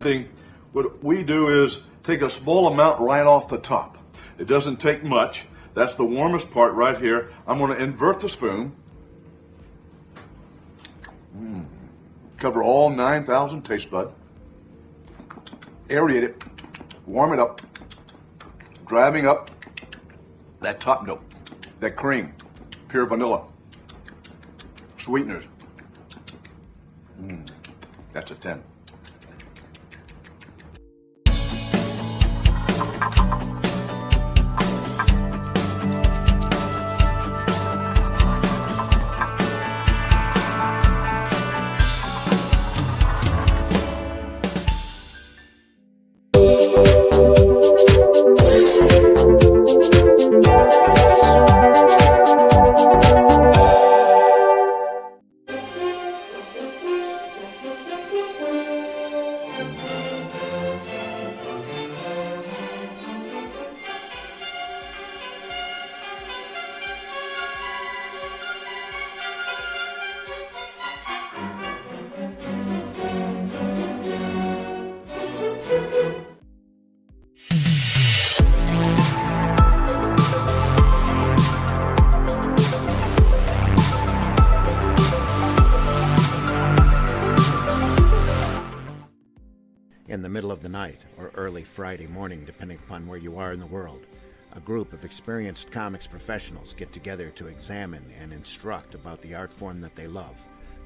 thing, what we do is take a small amount right off the top. It doesn't take much. That's the warmest part right here. I'm going to invert the spoon. Cover all 9,000 taste bud. Aerate it. Warm it up. Driving up that top note, that cream, pure vanilla, sweeteners. That's a 10. In the middle of the night or early Friday morning, depending upon where you are in the world, a group of experienced comics professionals get together to examine and instruct about the art form that they love.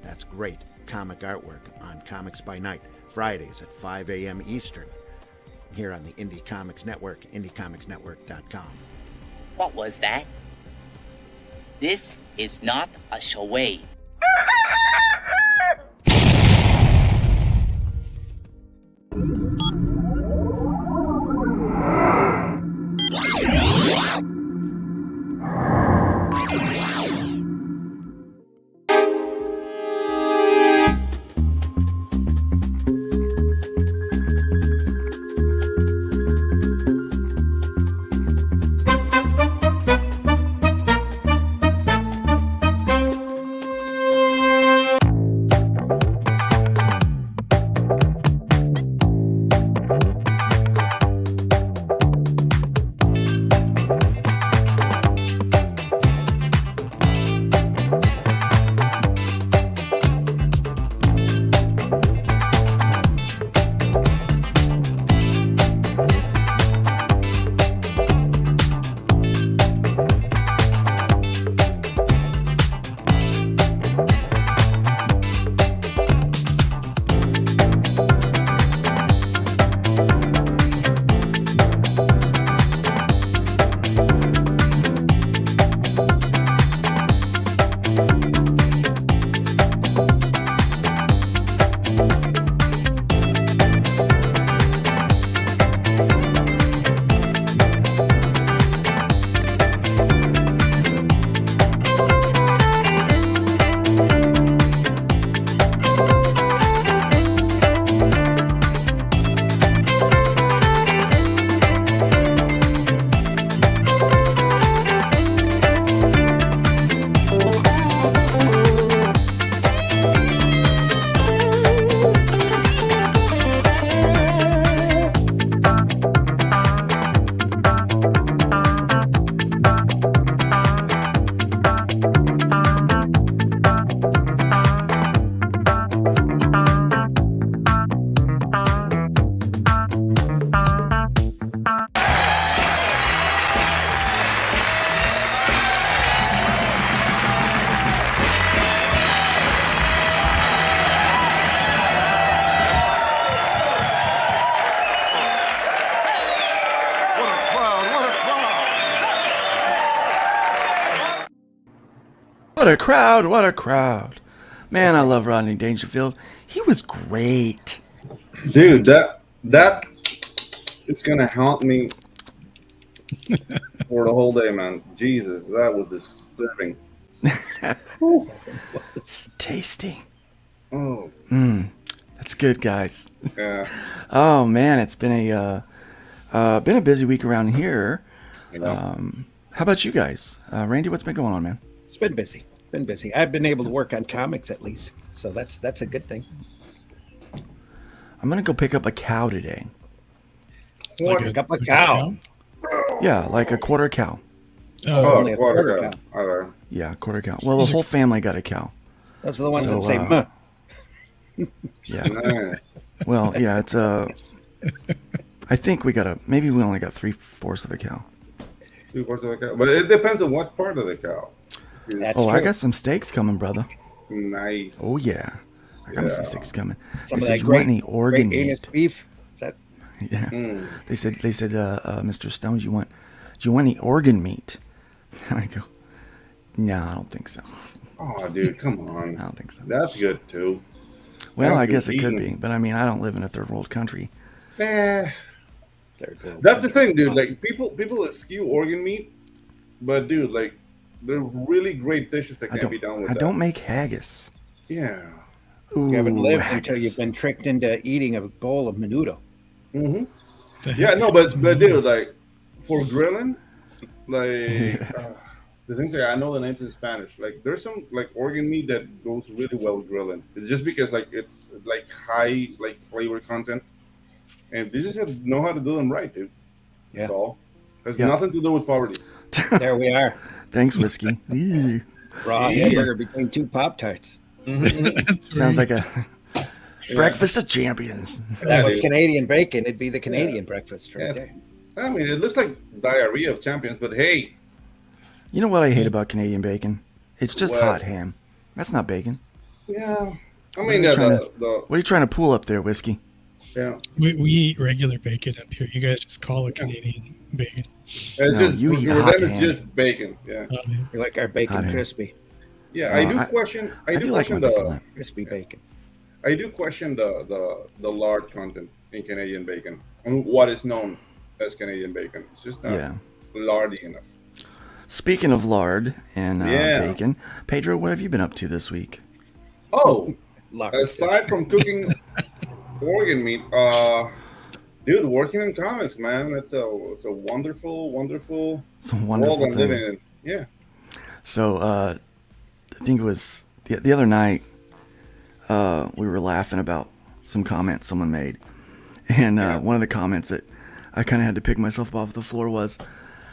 That's great comic artwork on Comics by Night, Fridays at 5 a.m. Eastern, here on the Indie Comics Network, indiecomicsnetwork.com. What was that? This is not a charade. What a crowd, what a crowd. Man, I love Rodney Dangerfield. He was great. Dude, that is gonna haunt me for the whole day, man. Jesus, that was disturbing. It's tasty. Oh. That's good, guys. Yeah. Oh man, it's been a busy week around here. Yeah. How about you guys? Randy, what's been going on, man? It's been busy. I've been able to work on comics at least, so that's a good thing. I'm gonna go pick up a cow today. What? Like Pick up a cow. Yeah, like a quarter cow. Oh, Only a quarter cow. cow. All right. Yeah, quarter cow. Well, the whole family got a cow. Those are the ones So, that say, uh, Yeah. Nice. Well, yeah, it's I think maybe we only got 3/4 of a cow. 3/4 of a cow. But it depends on what part of the cow. That's Oh, I true. got some steaks coming, brother. Nice. Oh yeah, I got me some Yeah. steaks coming. Some They of said that you want great, any organ great anus meat? beef. Is that Yeah. Mm. They said, Mr. Stone, do you want any organ meat? And I go, no, I don't think so. Oh, dude, come on. I don't think so. That's good too. Well, Thank I you, guess it could eating. be, but I mean, I don't live in a third world country. Eh. they're good? That's the thing, dude. Like people eschew organ meat, but dude, like there are really great dishes that I can't be done with I that. don't make haggis. Yeah. Ooh, You haven't lived haggis. until you've been tricked into eating a bowl of menudo. Mm-hmm. The Yeah, heck no, is but menudo? dude, like for grilling, like the things like I know the names in Spanish. Like there's some like organ meat that goes really well with grilling. It's just because like it's like high like flavor content, and they just have to know how to do them right, dude. That's Yeah. all. Has Yeah. nothing to do with poverty. There we are. Thanks, whiskey. Ew. Raw Yeah. hamburger between two Pop Tarts. Sounds like a breakfast of champions. If that was dude. Canadian bacon, it'd be the Canadian breakfast right Yeah. there. I mean, it looks like diarrhea of champions, but hey, You know what I hate about Canadian bacon? It's just What? hot ham. That's not bacon. yeah. I What mean, are you trying to- the What are you trying to pull up there, whiskey? yeah. We eat regular bacon up here. You guys just call it Canadian bacon. It's No, just you for eat them, hot it's ham. just bacon. Yeah. You like our bacon Hot ham. crispy. Yeah, I No, do I- question. I do like my question bacon. the. Lamb. Crispy bacon. I do question the lard content in Canadian bacon and what is known as Canadian bacon. It's just not Yeah. lardy enough. Speaking of lard and Yeah. bacon, Pedro, what have you been up to this week? Oh, Lard. aside from cooking organ meat, dude, working in comics, man, it's a wonderful, wonderful It's a world wonderful I'm thing. living in. Yeah. So I think it was the other night. We were laughing about some comments someone made, and one of the comments that I kind of had to pick myself up off the floor was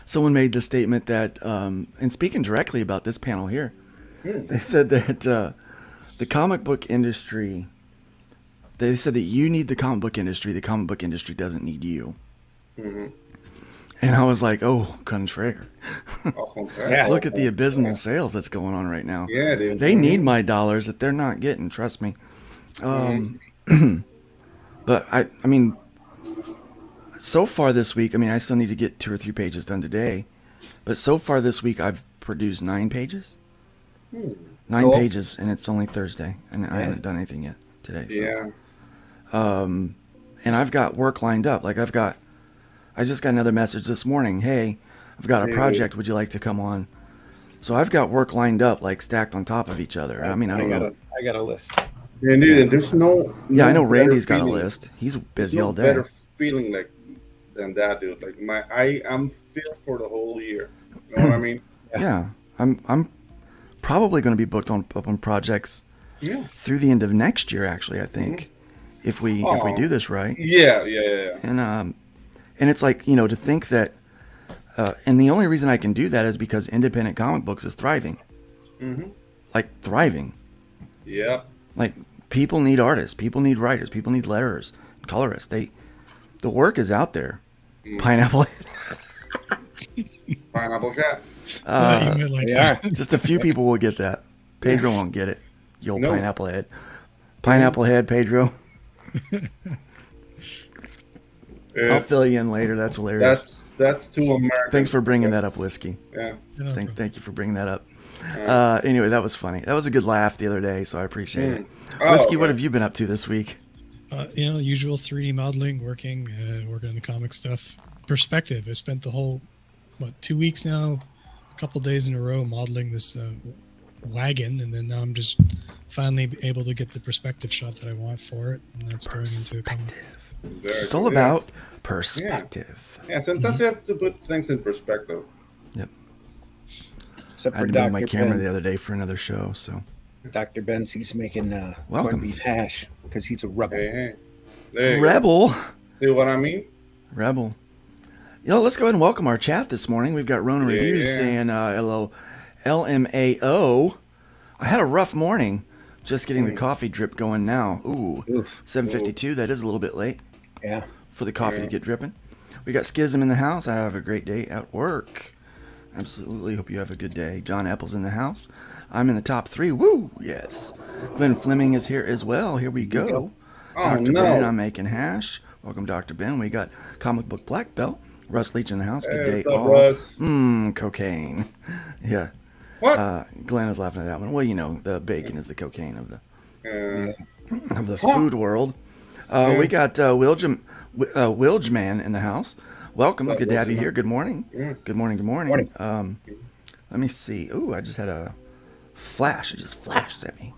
someone made the statement that, and speaking directly about this panel here, they said that the comic book industry. They said that you need the comic book industry. The comic book industry doesn't need you. Mm-hmm. And I was like, oh, contraire. Oh, okay. Yeah. Look at the abysmal sales that's going on right now. Yeah, dude. They need my dollars that they're not getting. Trust me. But I mean, so far this week, I mean, I still need to get 2 or 3 pages done today. But so far this week, I've produced 9 pages. 9 Cool. pages, and it's only Thursday, and I haven't done anything yet today. So. Yeah. And I've got work lined up. Like I just got another message this morning. Hey, I've got a Hey. project. Would you like to come on? So I've got work lined up, like stacked on top of each other. I mean, I don't know. I got a list. And dude, there's no. Yeah, I know no Randy's better got a feeling. list. He's There's busy no all day. better feeling like than that, dude. Like I am filled for the whole year. You know what I mean? Yeah, I'm probably going to be booked up on projects Yeah. through the end of next year. Actually, I think if we Aw. do this right, Yeah. Yeah. and it's like, you know, to think that, and the only reason I can do that is because independent comic books is thriving, like thriving. Yeah. Like people need artists, people need writers, people need letterers, colorists. The work is out there. Pineapple. Pineapple cat. You meant like They are. Just a few people will get that. Pedro won't get it. You old No. pineapple head. Pineapple head, Pedro. I'll fill you in later. That's hilarious. That's too American. Thanks for bringing that up, Whiskey. Yeah. Thank you for bringing that up. Anyway, that was funny. That was a good laugh the other day, so I appreciate it. Oh, Whiskey, what okay. have you been up to this week? Usual 3D modeling, working on the comic stuff. Perspective. I spent the whole 2 weeks now, a couple days in a row modeling this wagon, and then now I'm just finally able to get the perspective shot that I want for it, and that's going into a comic. It's all about perspective. Yeah. Sometimes you have to put things in perspective. Yep. Except I for had to move my Dr. camera Ben. the other day for another show, so Dr. Ben's, he's making Welcome. corned beef hash because he's a rebel. Hey. There you go. Rebel. See what I mean? Rebel. Let's go ahead and welcome our chat this morning. We've got Rona Reviews saying hello, LMAO. I had a rough morning. Just getting the coffee drip going now. Ooh, 7:52. That is a little bit late. Yeah. For the coffee to get dripping. We got Schism in the house. I have a great day at work. Absolutely. Hope you have a good day. John Apple's in the house. I'm in the top 3. Woo! Yes. Glenn Fleming is here as well. Here we go. Oh, Dr. no. Ben, I'm making hash. Welcome, Dr. Ben. We got Comic Book Black Belt. Russ Leach in the house. Good day, what's up, all. Russ? Cocaine. Yeah. What? Glenn is laughing at that one. Well, the bacon is the cocaine of the Uh, food world. We got Wilgeman in the house. Welcome. Good to have you here. Good morning. Good morning. Good morning. Let me see. Ooh, I just had a flash. It just flashed at me.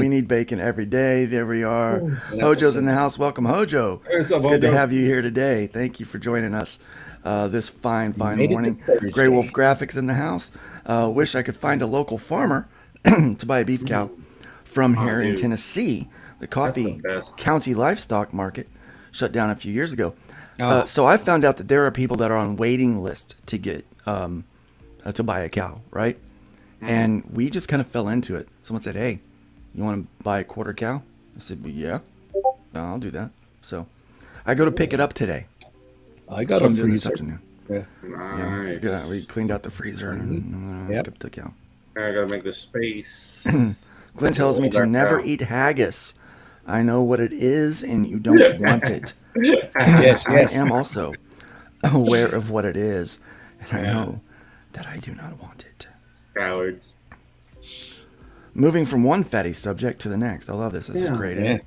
We need bacon every day. There we are. Hojo's in the house. Welcome, Hojo. What's up, It's good to Hojo? have you here today. Thank you for joining us this fine Made it to morning. Thursday. Grey Wolf Graphics in the house. Wish I could find a local farmer to buy a beef cow from here in dude. Tennessee. The Coffee the best. County Livestock Market shut down a few years ago. Oh. So I found out that there are people that are on waiting list to get to buy a cow, right? And we just kind of fell into it. Someone said, "Hey, you want to buy a quarter cow?" I said, "Yeah, I'll do that." So I go to pick it up today. I got So a I'm doing this freezer. afternoon. Yeah. nice. Yeah, we cleaned out the freezer and Yep. kept the cow. I gotta make the space. Glenn tells me to That never cow. eat haggis. I know what it is, and you don't want it. Yes, yes. I am also aware of what it is, and I know that I do not want it. Cowards. Moving from one fatty subject to the next. I love this. This is great.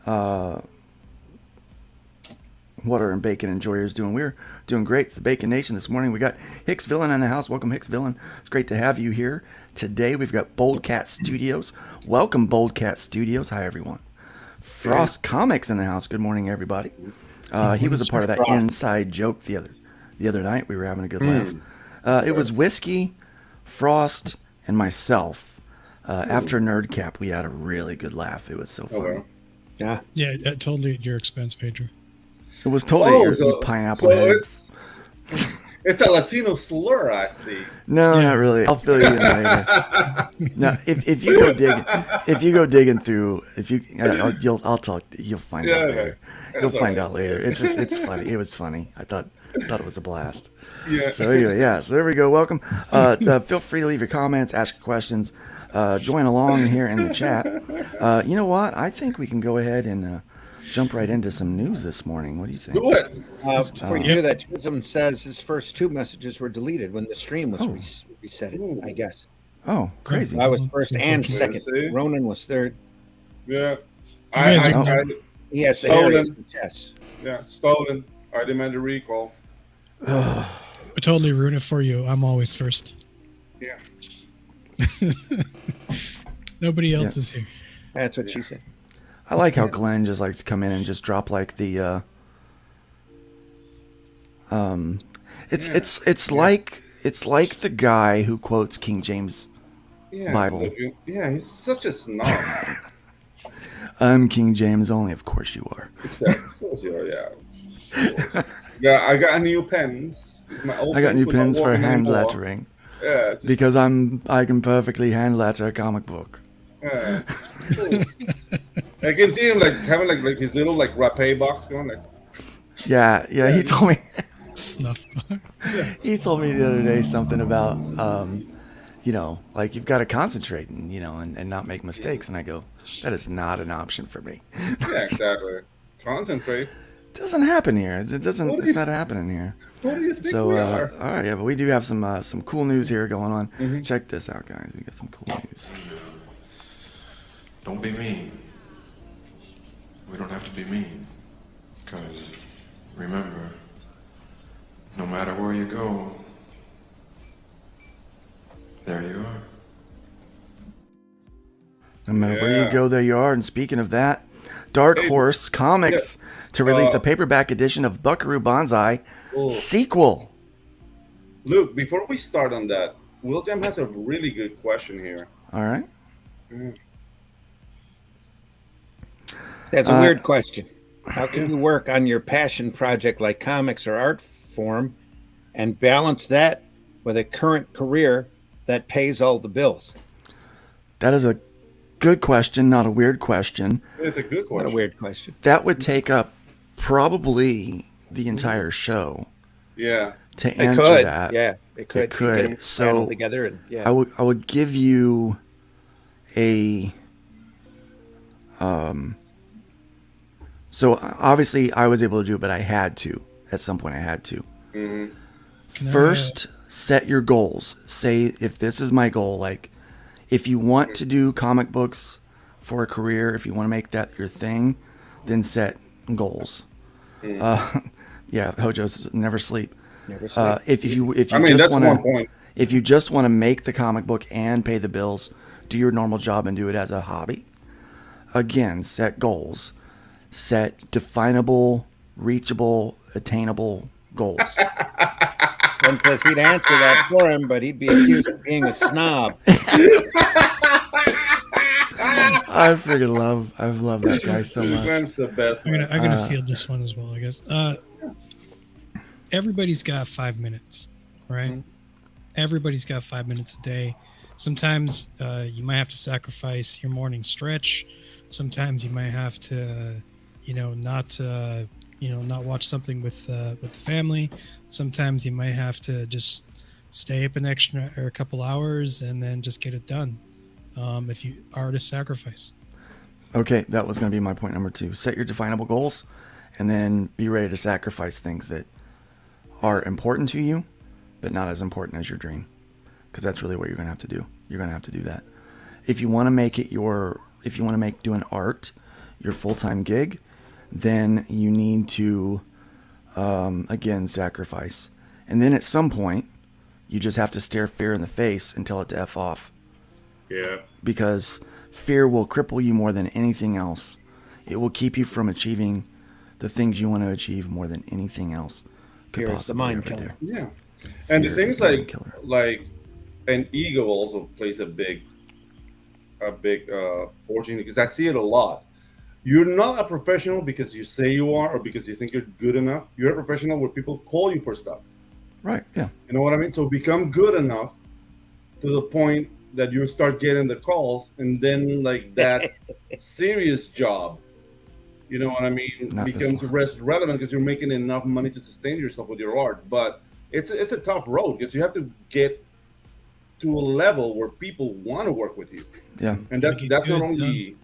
Yeah. What are bacon enjoyers doing? We're doing great. It's the Bacon Nation this morning. We got Hicks Villain in the house. Welcome, Hicks Villain. It's great to have you here today. We've got Bold Cat Studios. Welcome, Bold Cat Studios. Hi, everyone. Frost Comics in the house. Good morning, everybody. He was a part of that inside joke the other night. We were having a good laugh. It was Whiskey, Frost, and myself. After Nerdcap, we had a really good laugh. It was so funny. Okay. Yeah. Yeah, totally at your expense, Pedro. It was totally your pineapple so head. it's a Latino slur, I see. No, not really. I'll fill you in later. No, if you go digging through, I'll talk. You'll find out later. You'll find out later. It's funny. It was funny. I thought it was a blast. Yeah. So anyway, so there we go. Welcome. Feel free to leave your comments, ask questions, join along here in the chat. You know what? I think we can go ahead and jump right into some news this morning. What do you think? Do it. Before you do that, Chisholm says his first 2 messages were deleted when the stream was reset, I guess. Oh, crazy. I was first and second. See? Ronan was third. Yeah. guys He has the Stolen. Harry's chess. Stolen. I demand a recall. I totally ruin it for you. I'm always first. Yeah. Nobody else is here. That's what she said. I like how Glenn just likes to come in and just drop like the it's like the guy who quotes King James Bible. Yeah, he's such a snob. I'm King James only, of course you are. Of course you are, yeah. Yeah, I got new pens. My old I got pens new were not pens for working hand anymore. lettering Yeah, just, because I can perfectly hand letter a comic book. yeah. Cool. I can see him like having like his little like rapé box going like. Yeah, he told me Snuff. he told me the other day something about like you've got to concentrate and not make mistakes, and I go, that is not an option for me. Yeah, exactly. Concentrate. It doesn't happen here. It's not happening here. What do you think So, we are? all right, but we do have some cool news here going on. Check this out, guys. We got some cool news. Don't be mean. We don't have to be mean. Because, remember, no matter where you go, there you are. No matter where you go, there you are. And speaking of that, Dark Horse Comics to release a paperback edition of Buckaroo Banzai sequel. Luke, before we start on that, Will Jam has a really good question here. All right. That's a weird question. How can you work on your passion project like comics or art form and balance that with a current career that pays all the bills? That is a good question, not a weird question. It's a good What a question. weird question. That would take up probably the entire show Yeah. to It answer could. that. Yeah, it could. It could. Get them So channeled together and yeah. I would give you a so obviously I was able to do it, but I had to. At some point I had to. First, set your goals. Say, if this is my goal, like if you want to do comic books for a career, if you want to make that your thing, then set goals. Yeah, Hojo's never sleep. Never sleep. If you I mean, just that's want one to, point. if you just want to make the comic book and pay the bills, do your normal job and do it as a hobby. Again, set goals. Set definable, reachable, attainable goals. Ben says he'd answer that for him, but he'd be accused of being a snob. I've loved that guy so much. Glen's the best. I'm gonna field this one as well, I guess. Everybody's got 5 minutes, right? Everybody's got 5 minutes a day. Sometimes you might have to sacrifice your morning stretch. Sometimes you might have to, not watch something with the family. Sometimes you might have to just stay up an extra or a couple hours and then just get it done. If you are to sacrifice. Okay, that was going to be my point number 2. Set your definable goals, and then be ready to sacrifice things that are important to you, but not as important as your dream, because that's really what you're going to have to do. You're going to have to do that. If you want to make doing art your full-time gig, then you need to, again, sacrifice. And then at some point, you just have to stare fear in the face and tell it to F off. Yeah. Because fear will cripple you more than anything else. It will keep you from achieving the things you want to achieve more than anything else could Fear is the possibly mind ever killer. do. Yeah. And the Fear things is the mind like killer. an ego also plays a big portion, because I see it a lot. You're not a professional because you say you are or because you think you're good enough. You're a professional where people call you for stuff. Right, yeah. You know what I mean? So become good enough to the point that you start getting the calls, and then like that serious job, you know what I mean, Not this becomes one. relevant because you're making enough money to sustain yourself with your art. But it's a tough road because you have to get to a level where people want to work with you, Yeah. and Gotta get that's not good,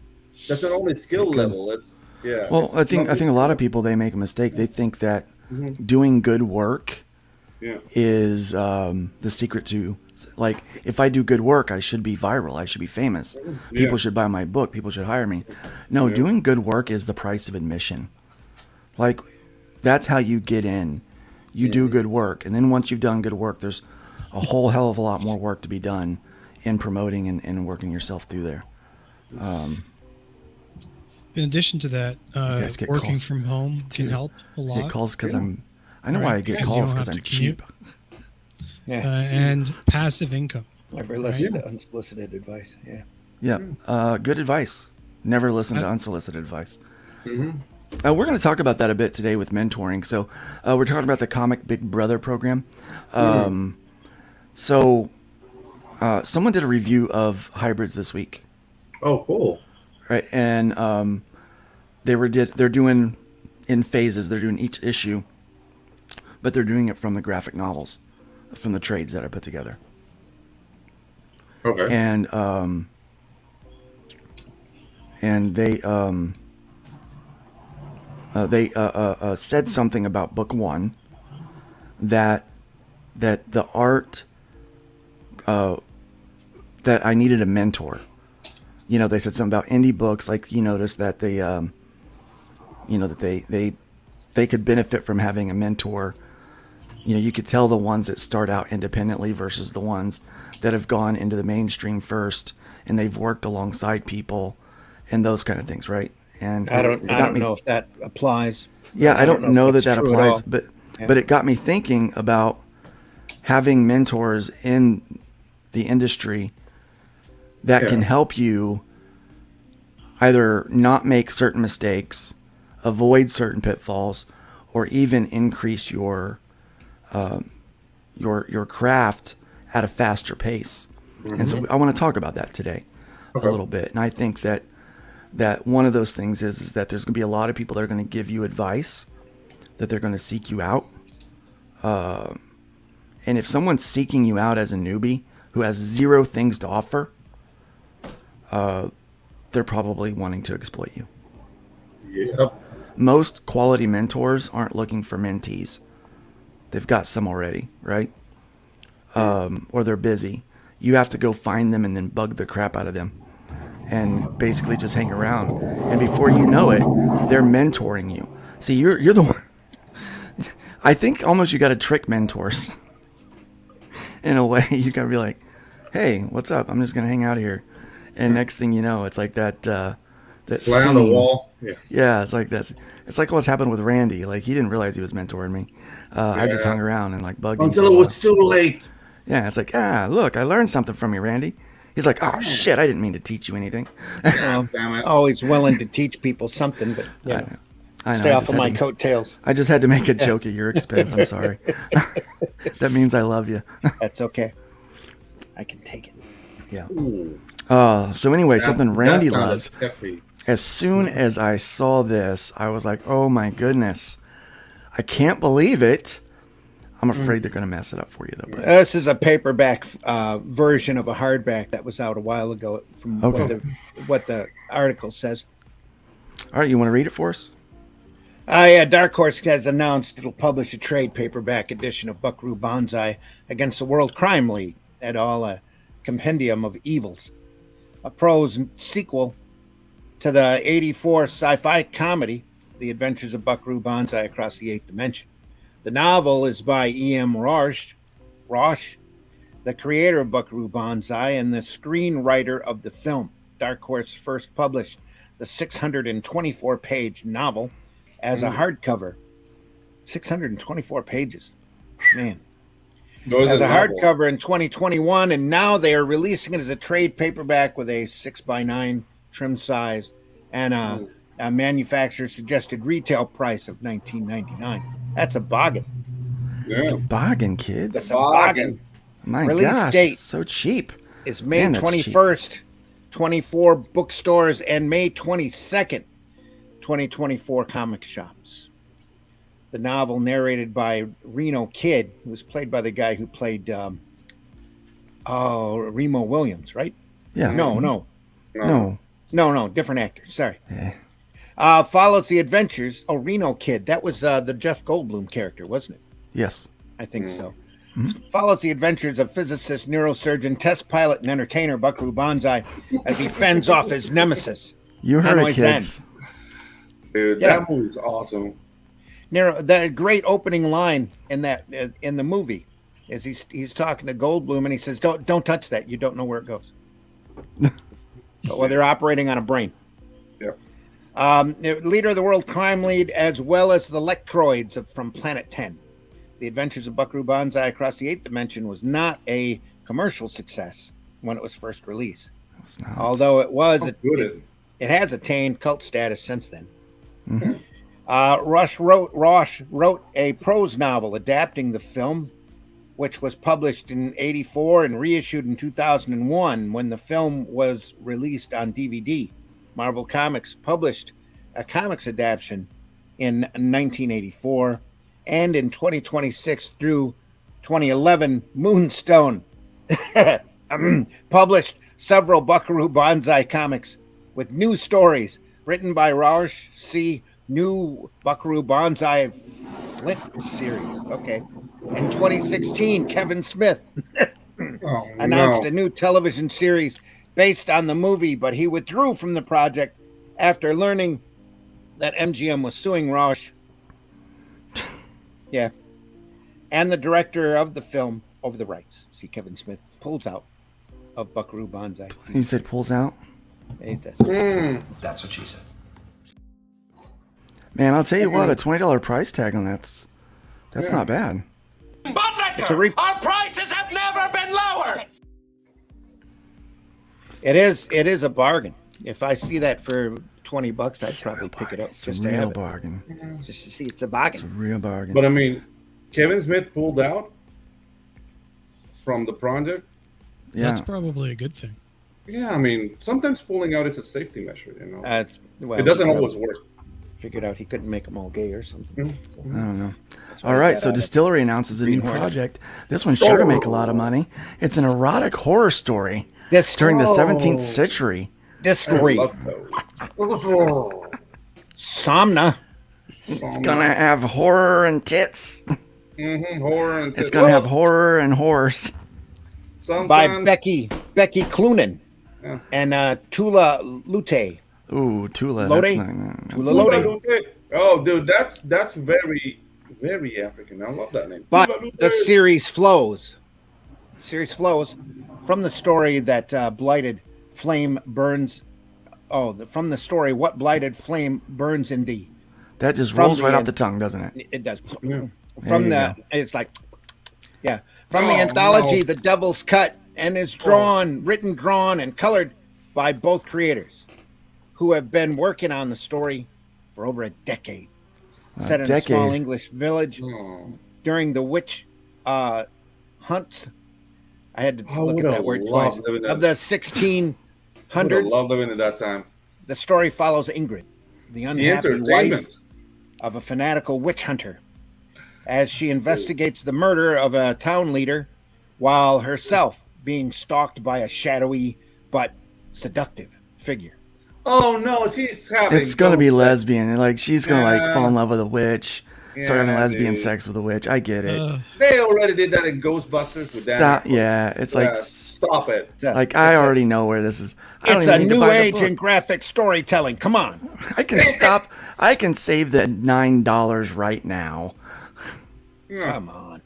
only skill Get good. level. It's yeah. Well, it's I think not a lot of people, they make a mistake. They think that doing good work yeah. is the secret to, like, if I do good work, I should be viral. I should be famous. People should buy my book. People should hire me. No, doing good work is the price of admission. Like, that's how you get in. You do good work. And then once you've done good work, there's a whole hell of a lot more work to be done in promoting and working yourself through there. In addition to that, guys get working calls from home can help a I lot. get calls because I know Right, why I get because you calls, don't because have I'm to commute. cheap. And passive income. Never listen to unsolicited advice. Yeah. Yeah, good advice. Never listen to unsolicited advice. We're going to talk about that a bit today with mentoring. So we're talking about the Comic Big Brother program. So someone did a review of hybrids this week, Oh, cool. right? And they're doing in phases. They're doing each issue, but they're doing it from the graphic novels, from the trades that I put together. Okay. And they said something about book 1 that the art that I needed a mentor. You know, they said something about indie books, like you noticed that they they could benefit from having a mentor. You know, you could tell the ones that start out independently versus the ones that have gone into the mainstream first and they've worked alongside people and those kind of things, right? And I don't it got me- know if that applies. Yeah, I don't know if that that's true at applies, all. but Yeah. but it got me thinking about having mentors in the industry that can help you either not make certain mistakes, avoid certain pitfalls, or even increase your craft at a faster pace. And so I want to talk about that today a little bit. And I think that one of those things is that there's going to be a lot of people that are going to give you advice, that they're going to seek you out. And if someone's seeking you out as a newbie who has zero things to offer, they're probably wanting to exploit you. Yep. Most quality mentors aren't looking for mentees. They've got some already, right? Or they're busy. You have to go find them and then bug the crap out of them and basically just hang around. And before you know it, they're mentoring you. See, you're the one. I think almost you got to trick mentors in a way. You got to be like, hey, what's up? I'm just going to hang out here. And next thing you know, it's like that Fly on the wall. Yeah, it's like that's. It's like what's happened with Randy. Like, he didn't realize he was mentoring me. I just hung around and like bugged him until it was too late. Yeah, it's like, look, I learned something from you, Randy. He's like, oh shit, I didn't mean to teach you anything. Damn it. Always willing to teach people something, but I know. stay off of my coattails. I just had to make a joke at your expense. I'm sorry. That means I love you. That's okay. I can take it. Yeah. So anyway, something Randy loves. Sketchy. As soon as I saw this, I was like, oh my goodness. I can't believe it. I'm afraid they're going to mess it up for you, though. But. This is a paperback version of a hardback that was out a while ago from what the article says. All right, you want to read it for us? Yeah, Dark Horse has announced it'll publish a trade paperback edition of Buckaroo Banzai Against the World Crime League, et al., a compendium of evils, a prose sequel to the 84 sci-fi comedy, The Adventures of Buckaroo Banzai Across the Eighth Dimension. The novel is by E.M. Roche, the creator of Buckaroo Banzai and the screenwriter of the film. Dark Horse first published the 624-page novel as a hardcover. 624 pages. Man. As a hardcover in 2021, and now they are releasing it as a trade paperback with a 6x9 trim size and a manufacturer's suggested retail price of $19.99. That's a bargain. Yeah. It's a bargain, kids. That's a bargain. My Release gosh, date it's so cheap. It's May Man, that's 21st, 24 bookstores, and May 22nd, 2024 comic shops. The novel, narrated by Reno Kid, who was played by the guy who played Remo Williams, right? Yeah. No, different actor. Sorry. Follows the adventures. Oh, Reno Kid. That was the Jeff Goldblum character, wasn't it? Yes. I think so. Follows the adventures of physicist, neurosurgeon, test pilot, and entertainer Buckaroo Banzai as he fends off his nemesis. You heard it, kids. Dude, that movie's awesome. The great opening line in the movie is he's talking to Goldblum and he says, "Don't touch that. You don't know where it goes." So they're operating on a brain. Leader of the World Crime League, as well as the Lectroids from Planet 10. The Adventures of Buckaroo Banzai Across the Eighth Dimension was not a commercial success when it was first released. It's not. Although it has attained cult status since then. Roche wrote a prose novel adapting the film, which was published in '84 and reissued in 2001 when the film was released on DVD. Marvel Comics published a comics adaptation in 1984, and in 2026 through 2011, Moonstone published several Buckaroo Banzai comics with new stories written by Rausch C. New Buckaroo Banzai Flint series. Okay. In 2016, Kevin Smith announced a new television series based on the movie, but he withdrew from the project after learning that MGM was suing Rausch. Yeah. And the director of the film over the rights. See, Kevin Smith pulls out of Buckaroo Banzai. He said pulls out? He does. That's what she said. Man, I'll tell you what, a $20 price tag on that's not bad. But liquor, our prices have never been lower. It is a bargain. If I see that for $20, I'd probably pick it up It's just a to real have it. bargain. Just to see it's a It's a bargain. real bargain. But I mean, Kevin Smith pulled out from the project. Yeah. That's probably a good thing. Yeah, I mean, sometimes pulling out is a safety measure. You know, Well, it doesn't he always probably work. Figured out he couldn't make them all gay or something. Mm-hmm. So I don't know. that's why All he right, got so out of Distillery announces a new Green Hornet. project. This one's sure to make a lot of money. It's an erotic horror story This during the Oh. 17th century. Discreet. Love those. Somna. It's gonna have horror and tits. Horror and It's gonna have horror and horrors. By sometimes Becky Cloonan Yeah. and Tula Lute. Ooh, Tula. Lode? That's not, Tula Lode. Oh, dude, that's very, very African. I love that name. But Tula the Lute. series flows. From the story that blighted flame burns. From the story, what blighted flame burns in thee. that just From rolls the right off end. the tongue, doesn't it? It does. Yeah. From you the, go. it's like, yeah. From the Oh, anthology, no. The Devil's Cut, and is written, drawn, and colored by both creators, who have been working on the story for over a decade. Set in a small decade. English village Oh, during the witch hunts. I had to I look at would've that word loved twice. living Of that- the 1600s, I would love living at that time. the story follows Ingrid, the The unhappy wife entertainment. of a fanatical witch hunter, as she investigates the murder of a town leader while herself being stalked by a shadowy but seductive figure. Oh no, she's having. It's gonna be ghost- lesbian. Like she's gonna like Yeah. fall in love with a witch. Start having Yeah, lesbian dude. sex with a witch. I get it. They already did that in Ghostbusters with Dan. Stop. Aykroyd. Yeah, it's like Yeah, stop it. like I already know where this is. I don't It's even a need to new buy the age book. in graphic storytelling. Come on. I can stop. I can save the $9 right now. Come on.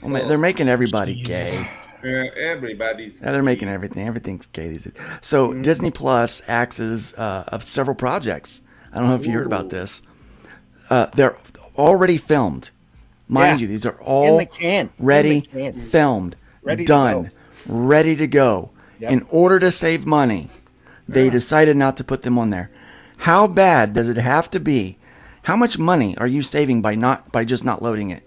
Oh, man, they're making everybody Jesus. gay. Yeah, everybody's. Yeah, they're making everything. Everything's gay these days. So Mm-hmm. Disney Plus axes of several projects. I don't know if you heard about Ooh. this. They're already filmed. Mind Yeah. you, these are In all the can. ready, In the can. filmed, Ready to done, go. ready to go. Yep. In order to save money, they decided not to put them on there. How bad does it have to be? How much money are you saving by just not loading it,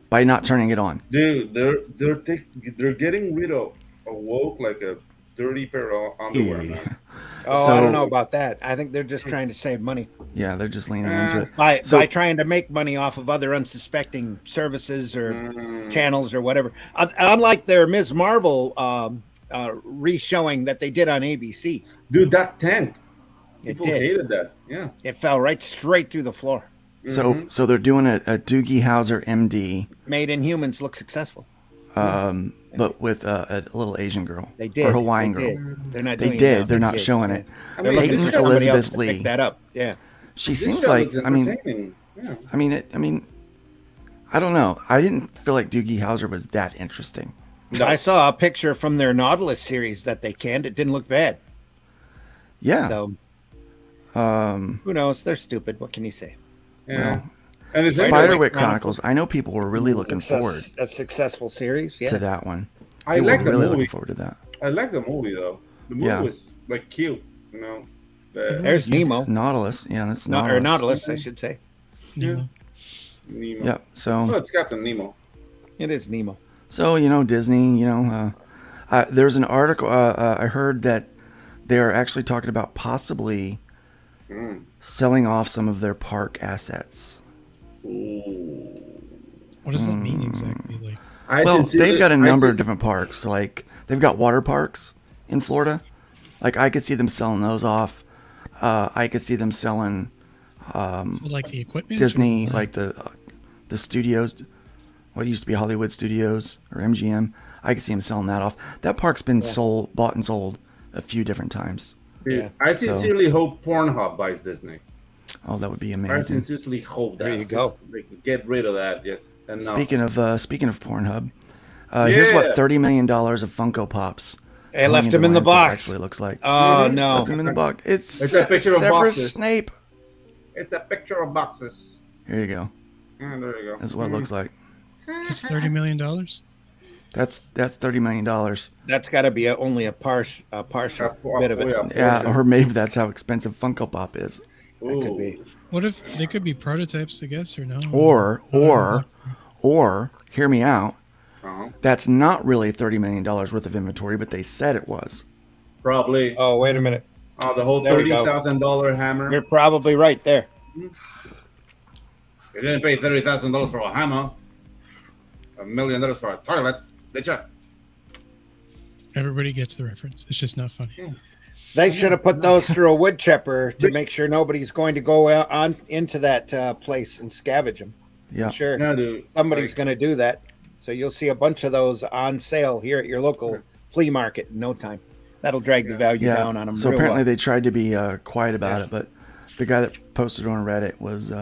by not turning it on? Dude, they're getting rid of a woke like a dirty pair of underwear. Yeah. Man. Oh, So- I don't know about that. I think they're just trying to save money Yeah, they're just leaning into it. by So- trying to make money off of other unsuspecting services or Mm. channels or whatever. Unlike their Ms. Marvel re-showing that they did on ABC, Dude, that tanked. it People did. hated that. Yeah. It fell right straight through the floor. So they're doing a Doogie Howser MD, Made in Humans look successful. but with a little Asian girl. They did. Or Hawaiian They girl. did. They're not. They doing it did. now. They're not They did. showing it. I They're mean, looking Peyton for somebody Elizabeth else to Lee. pick that up. Yeah. She This seems show like, is I mean, entertaining. Yeah. I mean, I don't know. I didn't feel like Doogie Howser was that interesting. I saw a picture from their Nautilus series that they canned. It didn't look bad. Yeah. So who knows? They're stupid. What can you say? Yeah. And it's Spiderwick Chronicles. I know people were really looking Success- forward A successful series. Yeah. to that one. I People like were the really movie. looking forward to that. I like the movie though. The movie Yeah. was like cute, you know. There's Nemo. Nautilus. Yeah, that's No, Nautilus. or Nautilus, I should say. Nemo. Nemo. Yeah. Oh, So, it's Captain Nemo. It is Nemo. Disney, there's an article, I heard that they're actually talking about possibly selling off some of their park assets. What does that mean exactly? Like, Well, sincerely- they've got a I number sin- of different parks. Like, they've got water parks in Florida. Like, I could see them selling those off. I could see them selling so like the equipment. Disney, or, like the studios, what used to be Hollywood Studios or MGM. I could see them selling that off. That park's been bought and sold a few different times. Dude, Yeah. I sincerely hope Pornhub buys Disney. Oh, that would be I amazing. sincerely hope that. There you go. Just, like, get rid of that. Yes. And no. Speaking of Pornhub, here's what Yeah. $30 million of Funko Pops. They going left into him in the landfill box. Actually, looks like Oh no! left him in the box. It's a picture of Severus boxes. Snape. It's a picture of boxes. Here you go. Yeah, there you go. That's what it looks like. It's $30 million. That's $30 million. That's got to be only a partial bit of it. Yeah, or maybe that's how expensive Funko Pop is. That could be. What if they could be prototypes? I guess or no. Or hear me out. Uh-huh. That's not really $30 million worth of inventory, but they said it was. Probably. Oh, wait a minute. The whole $30,000 hammer. You're probably right there. You didn't pay $30,000 for a hammer. $1 million for a toilet, did you? Everybody gets the reference. It's just not funny. They should have put those through a wood chipper to make sure nobody's going to go out on into that place and scavenge them. Yeah. I'm sure Yeah, dude. somebody's going to do that. So you'll see a bunch of those on sale here at your local flea market in no time. That'll drag the value down on them. So apparently they tried to be quiet about it, but the guy that posted on Reddit was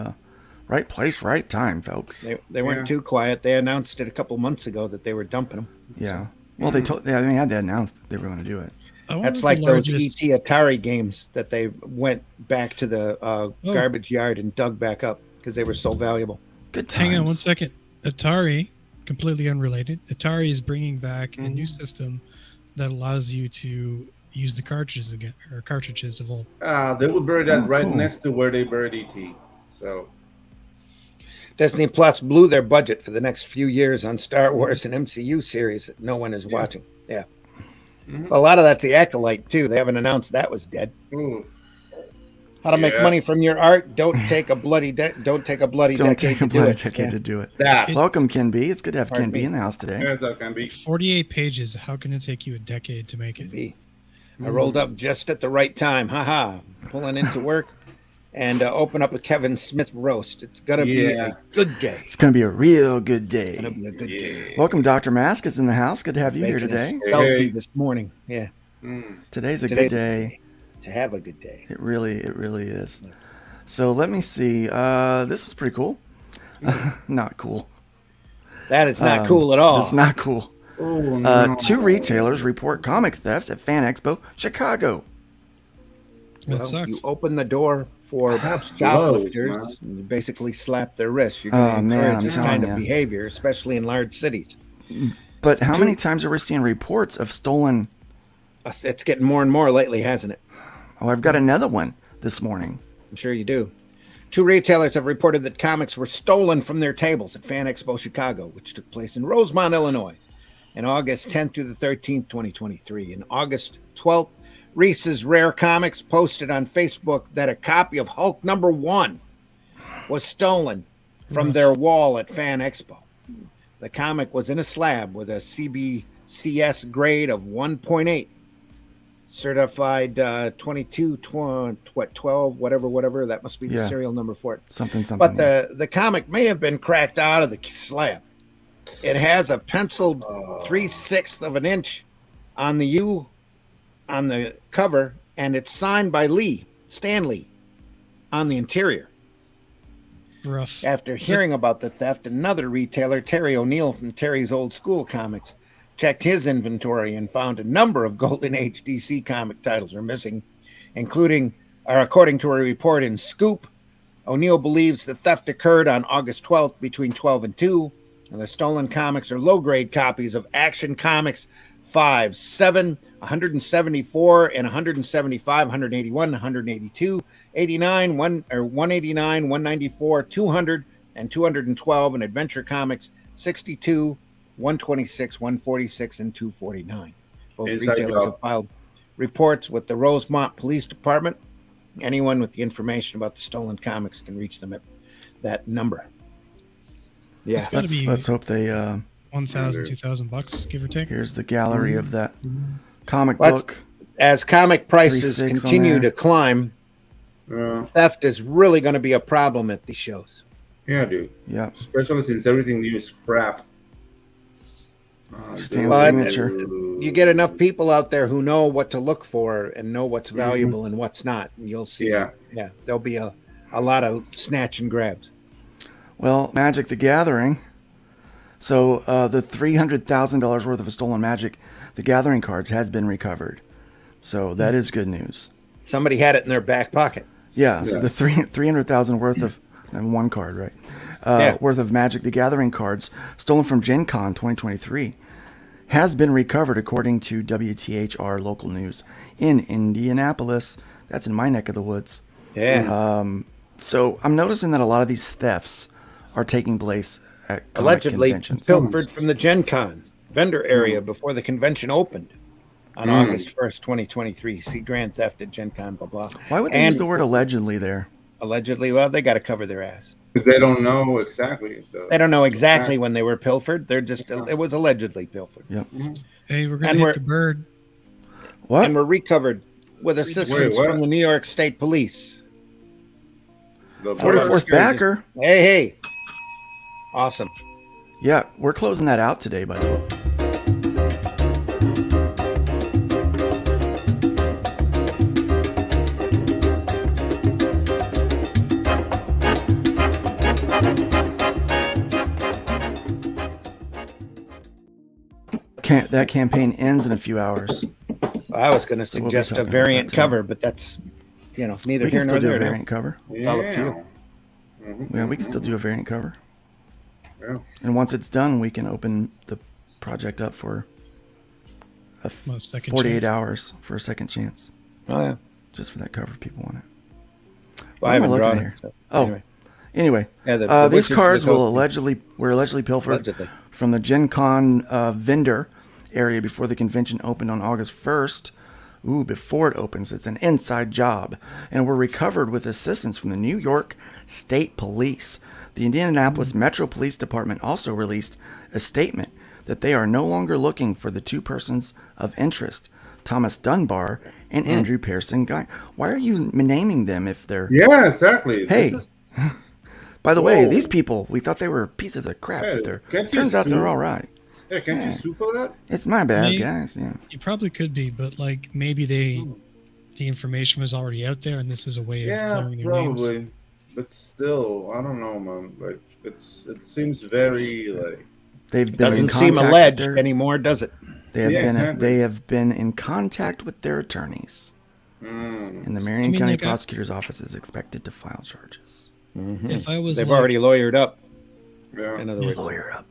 right place, right time, folks. They weren't too quiet. They announced it a couple months ago that they were dumping them. Yeah. Well, they had to announce that they were going to do it. That's like those ET Atari games that they went back to the garbage yard and dug back up because they were so valuable. Good times. Hang on one second. Atari, completely unrelated. Atari is bringing back a new system that allows you to use the cartridges again, or cartridges of old. They would bury that next to where they buried ET. So Disney Plus blew their budget for the next few years on Star Wars and MCU series that no one is watching. Yeah. A lot of that's the Acolyte too. They haven't announced that was dead. How to make money from your art? Don't take a bloody decade to do it. Welcome, Ken B. It's good to have Ken B in the house today. Ken B. 48 pages. How can it take you a decade to make it? I rolled up just at the right time. Pulling into work and open up a Kevin Smith roast. It's gonna be a good day. It's gonna be a real good day. It's gonna be a good day. Welcome, Dr. Mask is in the house. Good to have you here today. Salty this morning. Yeah. Today's a good day. To have a good day. It really is. So let me see. This was pretty cool. Not cool. That is not cool at all. It's not cool. Oh, no. 2 retailers report comic thefts at Fan Expo Chicago. That sucks. You open the door for shoplifters and you basically slap their wrists. You're going to encourage this kind of behavior, especially in large cities. But how many times are we seeing reports of stolen? It's getting more and more lately, hasn't it? Oh, I've got another one this morning. I'm sure you do. 2 retailers have reported that comics were stolen from their tables at Fan Expo Chicago, which took place in Rosemont, Illinois, on August 10th through the 13th, 2023. On August 12th, Reese's Rare Comics posted on Facebook that a copy of Hulk #1 was stolen from their wall at Fan Expo. The comic was in a slab with a CBCS grade of 1.8. Certified 12, whatever. That must be the serial number for it. Something. But the comic may have been cracked out of the slab. It has a penciled 3/6 of an inch on the U on the cover, and it's signed by Stan Lee, on the interior. Rough. After hearing about the theft, another retailer, Terry O'Neill from Terry's Old School Comics, checked his inventory and found a number of Golden Age DC comic titles are missing, according to a report in Scoop. O'Neill believes the theft occurred on August 12th between 12 and 2, and the stolen comics are low-grade copies of Action Comics 5, 7, 174, and 175, 181, 182, 89, 189, 194, 200, and 212, and Adventure Comics 62, 126, 146, and 249. Both retailers have filed reports with the Rosemont Police Department. Anyone with the information about the stolen comics can reach them at that number. Yeah, let's hope they $1,000, $2,000, give or take. Here's the gallery of that comic book. As comic prices continue to climb, theft is really going to be a problem at these shows. Yeah, dude. Yeah. Especially since everything new is crap. Signature. You get enough people out there who know what to look for and know what's valuable and what's not, and you'll see. Yeah, there'll be a lot of snatch and grabs. Well, Magic the Gathering. So the $300,000 worth of stolen Magic the Gathering cards has been recovered. So that is good news. Somebody had it in their back pocket. Yeah. So the $300,000 worth of one card, right? Worth of Magic the Gathering cards stolen from Gen Con 2023 has been recovered, according to WTHR local news in Indianapolis. That's in my neck of the woods. Yeah. So I'm noticing that a lot of these thefts are taking place at comic Allegedly conventions. pilfered from the Gen Con vendor area before the convention opened on August 1st, 2023. See grand theft at Gen Con, blah, blah. Why would they use the word allegedly there? Allegedly, well, they got to cover their ass. They don't know exactly. So. They don't know exactly when they were pilfered. They're just, it was allegedly pilfered. Yep. Hey, we're going to hit the bird. What? And were recovered with assistance from the New York State Police. The 44th backer. Hey. Awesome. Yeah, we're closing that out today, by the way. That campaign ends in a few hours. I was going to suggest a variant cover, but that's, neither we here can nor still do there. a variant cover. It's all up to you. Yeah, we can still do a variant cover. Yeah. And once it's done, we can open the project up for a 48 hours for a second chance. Oh, yeah. Just for that cover if people want it. Well, I haven't drawn it. So Anyway. Yeah, these cards were allegedly pilfered from the Gen Con vendor area before the convention opened on August 1st. Ooh, before it opens, it's an inside job. And were recovered with assistance from the New York State Police. The Indianapolis Metro Police Department also released a statement that they are no longer looking for the two persons of interest, Thomas Dunbar and Andrew Pearson Guy. Why are you naming them if they're... Yeah, exactly. Hey, by the way, these people, we thought they were pieces of crap, but turns out they're all right. Yeah, can't you sue for that? It's my bad, guys. Yeah, you probably could be, but maybe the information was already out there, and this is a way of clearing their names. But still, I don't know, man. It seems very they've been doesn't seem alleged anymore, does it? They have been in contact with their attorneys, and the Marion County Prosecutor's Office is expected to file charges. Mm-hmm. If I was, they've already lawyered up. Yeah, in other words, lawyer up.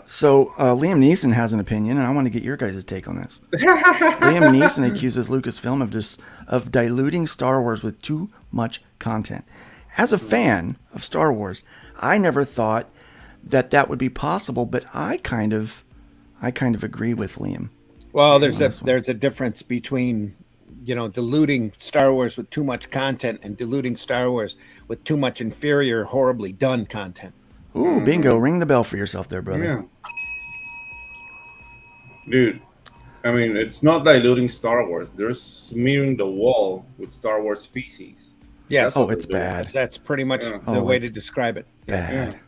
So Liam Neeson has an opinion, and I want to get your guys' take on this. Liam Neeson accuses Lucasfilm of diluting Star Wars with too much content. As a fan of Star Wars, I never thought that would be possible, but I kind of agree with Liam. Well, there's a difference between diluting Star Wars with too much content and diluting Star Wars with too much inferior, horribly done content. Ooh, bingo. Ring the bell for yourself there, brother. Yeah. Dude, I mean, it's not diluting Star Wars. They're smearing the wall with Star Wars feces. Yes. It's bad. That's pretty much the way to describe it. Bad.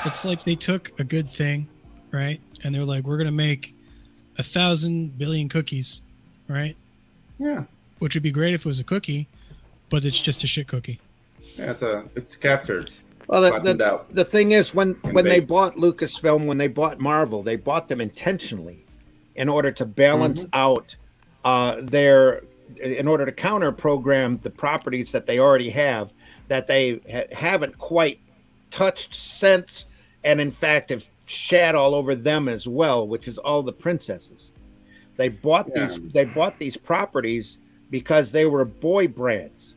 It's like they took a good thing, right? And they're like, we're going to make 1,000 billion cookies, right? Yeah. Which would be great if it was a cookie, but it's just a shit cookie. Yeah, it's captured. Well, the thing is, when they bought Lucasfilm, when they bought Marvel, they bought them intentionally in order to balance out in order to counter program the properties that they already have that they haven't quite touched since, and in fact have shat all over them as well, which is all the princesses. They bought these properties because they were boy brands,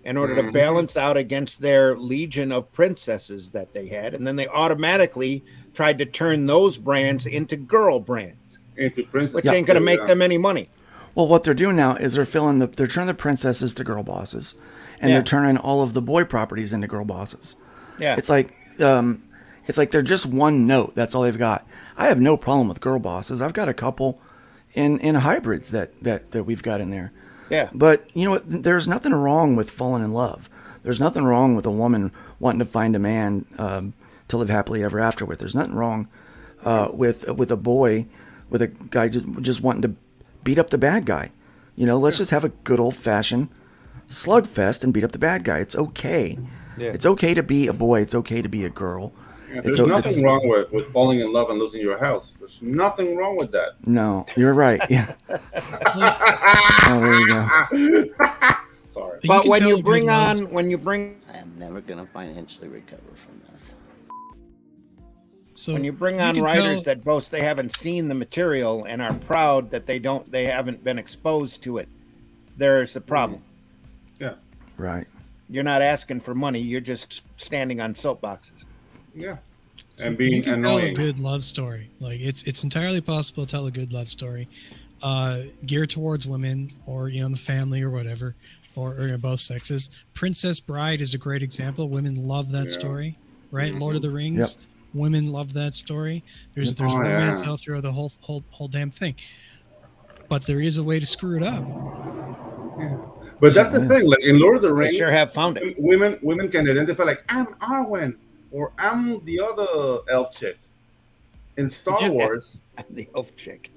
in order to balance out against their legion of princesses that they had. And then they automatically tried to turn those brands into girl brands, which ain't going to make them any money. Well, what they're doing now is they're turning the princesses to girl bosses, and they're turning all of the boy properties into girl bosses. Yeah. It's like they're just one note. That's all they've got. I have no problem with girl bosses. I've got a couple in hybrids that we've got in there. Yeah. But you know what? There's nothing wrong with falling in love. There's nothing wrong with a woman wanting to find a man to live happily ever after with. There's nothing wrong with a boy, with a guy just wanting to beat up the bad guy. Let's just have a good old fashioned slugfest and beat up the bad guy. It's okay. Yeah. It's okay to be a boy. It's okay to be a girl. Yeah, there's nothing wrong with falling in love and losing your house. There's nothing wrong with that. No, you're right. Yeah. Oh, there you go. Sorry. But when you bring... I am never going to financially recover from this. So when you bring you on can writers tell- that boast they haven't seen the material and are proud that they haven't been exposed to it, there's a problem. Yeah. Right. You're not asking for money. You're just standing on soapboxes. Yeah. So And being you can tell a annoying. good love story. Like it's entirely possible to tell a good love story, geared towards women or the family or whatever, or both sexes. Princess Bride is a great example. Women love that Yeah. story, right? Lord of the Yep. Rings. Women love that story. There's Oh, romance yeah. all through the whole damn thing. But there is a way to screw it up. But that's the Sure thing. is. Like in Lord of the They Rings, sure have found it. women can identify like I'm Arwen or I'm the other elf chick. In Star Yeah. Wars, The elf chick.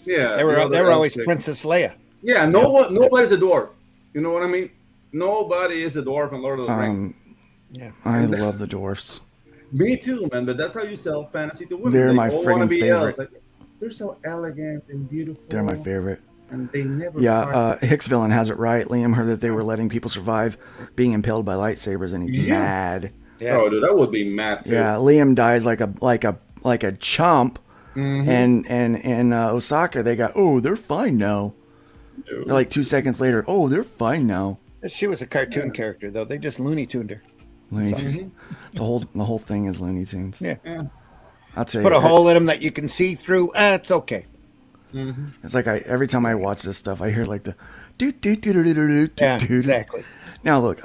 yeah, They the were other elf always chick. Princess Leia. Yeah, nobody's a dwarf. You know what I mean? Nobody is a dwarf in Lord of the Rings. Yeah. I love the dwarfs. Me too, man. But that's how you sell fantasy to women. They're They my all want to friggin' be favorite. elves. Like, they're so elegant and beautiful. They're my favorite. And they never. Yeah, part. Hicksvillain has it right. Liam heard that they were letting people survive being impaled by lightsabers, and he's Yeah. mad. Yeah. Oh, dude, that would be mad too. Yeah, Liam dies like a chump, and Osaka they got they're fine now. Dude. They're like 2 seconds later, they're fine now. She was a cartoon character, though. They just Looney Tuned her. Looney Tunes. The whole thing is Looney Tunes. Yeah. I'll tell Put you, a hole in them that you can see through. It's okay. it's like every time I watch this stuff, I hear like the do do do do do do do. Yeah, do. exactly. Now look,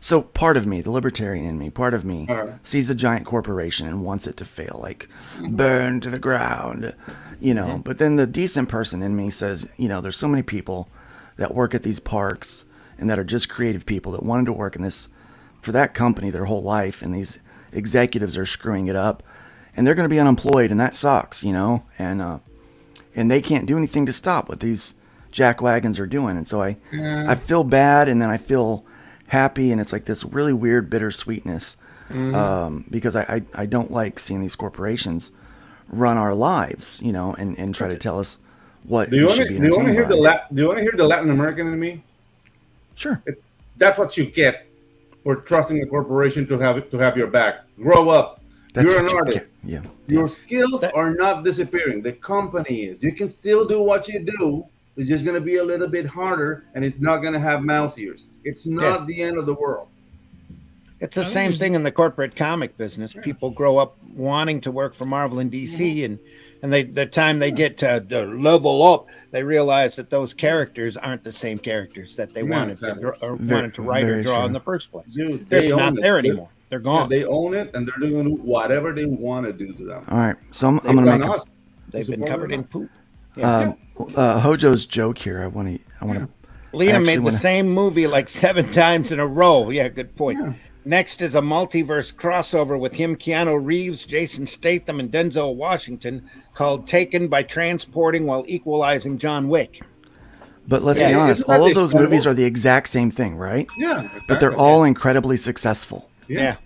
so part of me, the libertarian in me, part of me sees a giant corporation and wants it to fail, like burn to the ground, But then the decent person in me says, there's so many people that work at these parks and that are just creative people that wanted to work in this for that company their whole life, and these executives are screwing it up, and they're going to be unemployed, and that sucks, and they can't do anything to stop what these jackwagons are doing, and so I feel bad, and then I feel happy, and it's like this really weird bittersweetness, because I don't like seeing these corporations run our lives, and try to tell us what Do you we want should be to entertained hear by. do you want to hear the Latin American in me? Sure. That's what you get for trusting a corporation to have your back. Grow up. That's You're what an you artist. get. Yeah. Your skills are not disappearing. The company is. You can still do what you do. It's just going to be a little bit harder, and it's not going to have mouse ears. It's not the end of the world. It's the same thing in the corporate comic business. People grow up wanting to work for Marvel and DC, and the time they get to level up, they realize that those characters aren't the same characters that they wanted to write or draw true. in the first place. Dude, They're they not own it. there anymore. They're gone. They own it, and they're doing whatever they want to do to them. All right. So I'm They've going to done make us. They've been covered in poop. Hojo's joke here. I want to. Liam made the same movie like 7 times in a row. Yeah, good point. Yeah. Next is a multiverse crossover with him, Keanu Reeves, Jason Statham, and Denzel Washington called Taken by Transporting While Equalizing John Wick. But let's Yeah, be honest, isn't that all of those incredible? movies are the exact same thing, right? Yeah, exactly. But they're all incredibly successful. Yeah.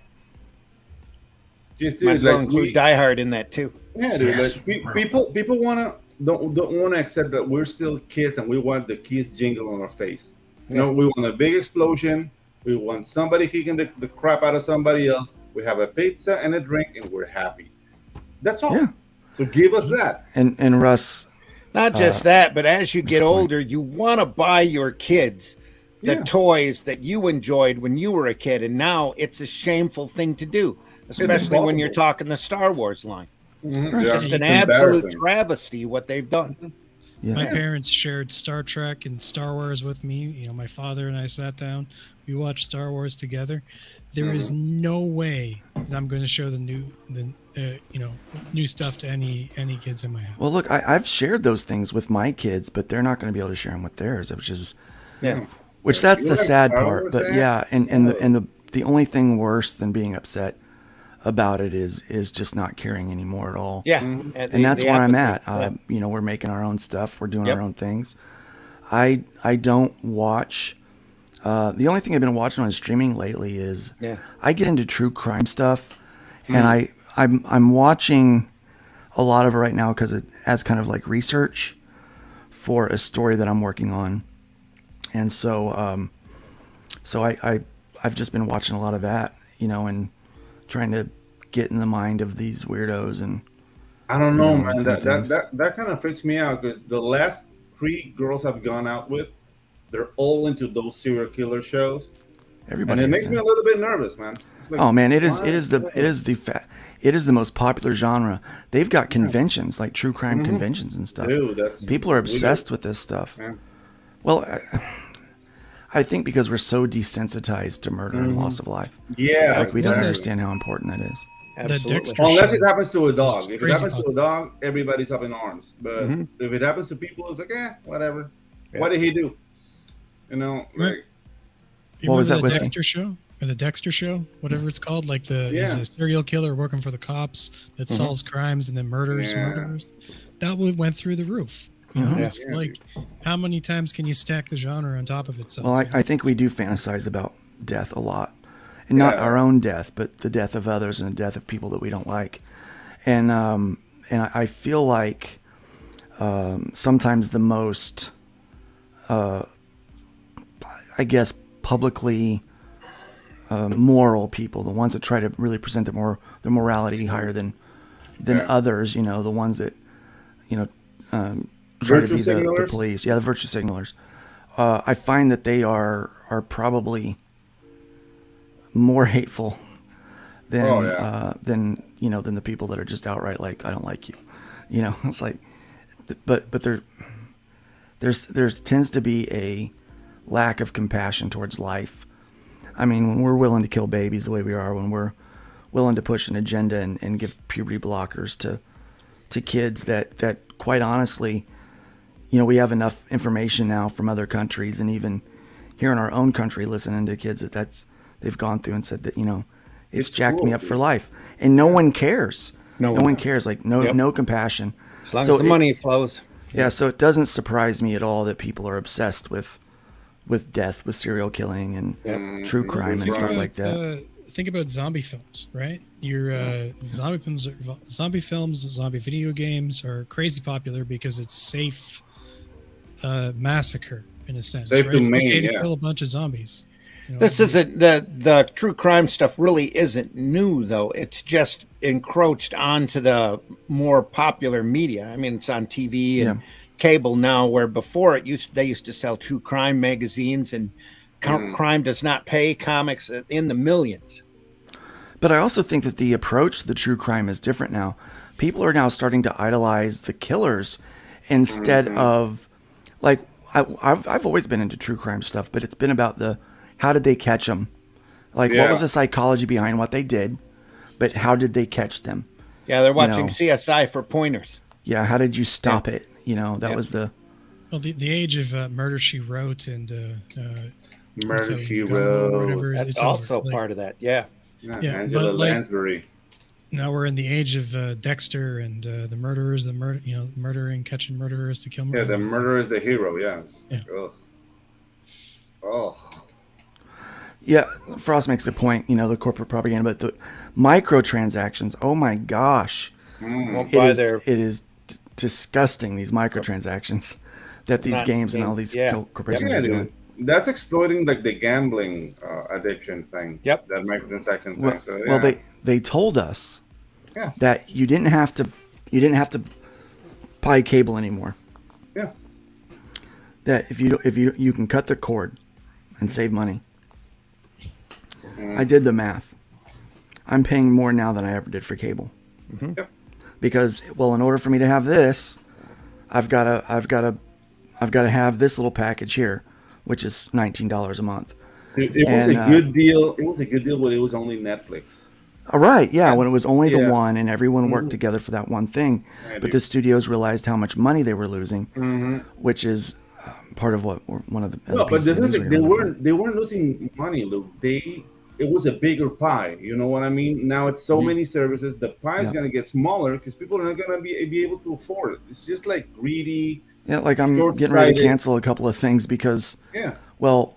Just, Might dude, as well like, include Die Hard in that too. Yeah, dude. Yes. Like, people don't want to accept that we're still kids and we want the kids jingle on our face. You know, we want a big explosion. We want somebody kicking the crap out of somebody else. We have a pizza and a drink, and we're happy. That's all. Yeah. So give us that. And Russ, Not just that, but as you get older, you want to buy your kids the toys that you enjoyed when you were a kid, and now it's a shameful thing to do, especially when you're talking the Star Wars line. Mm-hmm. It's just an absolute travesty what they've done. yeah. My parents shared Star Trek and Star Wars with me. My father and I sat down. We watched Star Wars together. There is no way that I'm going to show the new stuff to any kids in my house. Well, look, I've shared those things with my kids, but they're not going to be able to share them with theirs, which that's the sad part. But yeah, and the only thing worse than being upset about it is just not caring anymore at all. Yeah, and that's where I'm at. We're making our own stuff. We're doing our own things. I don't watch. The only thing I've been watching on streaming lately is I get into true crime stuff, and I'm watching a lot of it right now because it as kind of like research for a story that I'm working on, and so I've just been watching a lot of that, and trying to get in the mind of these weirdos. And I don't know, you know, man. and That things. that kind of freaks me out because the last 3 girls I've gone out with, they're all into those serial killer shows, and Everybody it is, makes me man. a little bit nervous, man. It's like, Oh man, what? it is the most popular genre. They've got conventions like true crime conventions and stuff. Dude, that's People are we obsessed with this stuff. Yeah. Well, I think because we're so desensitized to murder and loss of life, Yeah, like we don't Wasn't it- understand how important that is. The Absolutely. Dexter Unless show. it happens to a dog. It's If it crazy happens to a popular. dog, everybody's up in arms. But if it happens to people, it's like, whatever. Yeah. What did he do? You know, like, You What was remember that, the Whiskey? Dexter show or the Dexter show, whatever it's called? Like he's Yeah. a serial killer working for the cops that solves crimes and then murders Yeah. murderers. That went through the roof. You know, it's Yeah. like how many times can you stack the genre on top of itself? Well, I think we do fantasize about death a lot, and not Yeah. our own death, but the death of others and the death of people that we don't like. And I feel like sometimes the most, I guess, publicly moral people, the ones that try to really present their morality higher than others, you know, the ones that, you know, try to Virtue be the signalers? police. Yeah, the virtue signalers. I find that they are probably more hateful than Oh, yeah. than the people that are just outright like, I don't like you. You know, it's like, but there tends to be a lack of compassion towards life. I mean, when we're willing to kill babies the way we are, when we're willing to push an agenda and give puberty blockers to kids that quite honestly, you know, we have enough information now from other countries and even here in our own country, listening to kids they've gone through and said that, you know, it's jacked me up for life, and no one cares. No one cares. Like no compassion. As long as the money flows. Yeah, so it doesn't surprise me at all that people are obsessed with death, with serial killing and true crime and stuff like that. Think about zombie films, right? Your zombie films, zombie video games are crazy popular because it's safe massacre in a sense. Safe right? to It's maim, okay to yeah. kill a bunch of zombies. You know, This isn't the true crime stuff really isn't new though. It's just encroached onto the more popular media. I mean, it's on TV and cable now, where before they used to sell true crime magazines and Crime Does Not Pay comics in the millions. But I also think that the approach to the true crime is different now. People are now starting to idolize the killers instead of, like, I've always been into true crime stuff, but it's been about how did they catch them? Like, what was the psychology behind what they did, but how did they catch them? Yeah, they're watching know. CSI for pointers. Yeah, how did you stop it? You know, that was the... well, the age of Murder She Wrote and Murder She Gumbo or Wrote. whatever, That's it's also over. Like, part of that. Yeah. Yeah, Angela but, like, Lansbury. now we're in the age of Dexter and the murderers, murdering, catching murderers to kill Yeah, murderers. the murderer is the hero. Yeah. Yeah. Ugh. Oh. Yeah, Frost makes a point, you know, the corporate propaganda, but the microtransactions, oh my gosh. Won't It buy is, their it is disgusting, these microtransactions that these Not games and all these yeah. corporations Yeah, are doing. dude. That's exploiting like the gambling addiction thing. Yep. That microtransaction Well, thing. So, well, they told us Yeah. that you didn't have to buy cable anymore. Yeah. That if you can cut the cord and save money. I did the math. I'm paying more now than I ever did for cable. Yep. Because, well, in order for me to have this, I've got to have this little package here, which is $19 a month. It was And, a good deal. It was a good deal when it was only Netflix. All right, yeah, when it was only the Yeah. one and everyone worked together for that one thing. Yeah, But dude. the studios realized how much money they were losing, which is part of what one of the No, but the thing is, things like, we were looking they weren't losing money, Lou. It was a bigger pie. You know what I mean? Now it's so many services. The pie is Yeah. going to get smaller because people are not going to be able to afford it. It's just like greedy. Yeah, like I'm getting ready to short-sighted. cancel a couple of things because, Yeah. well,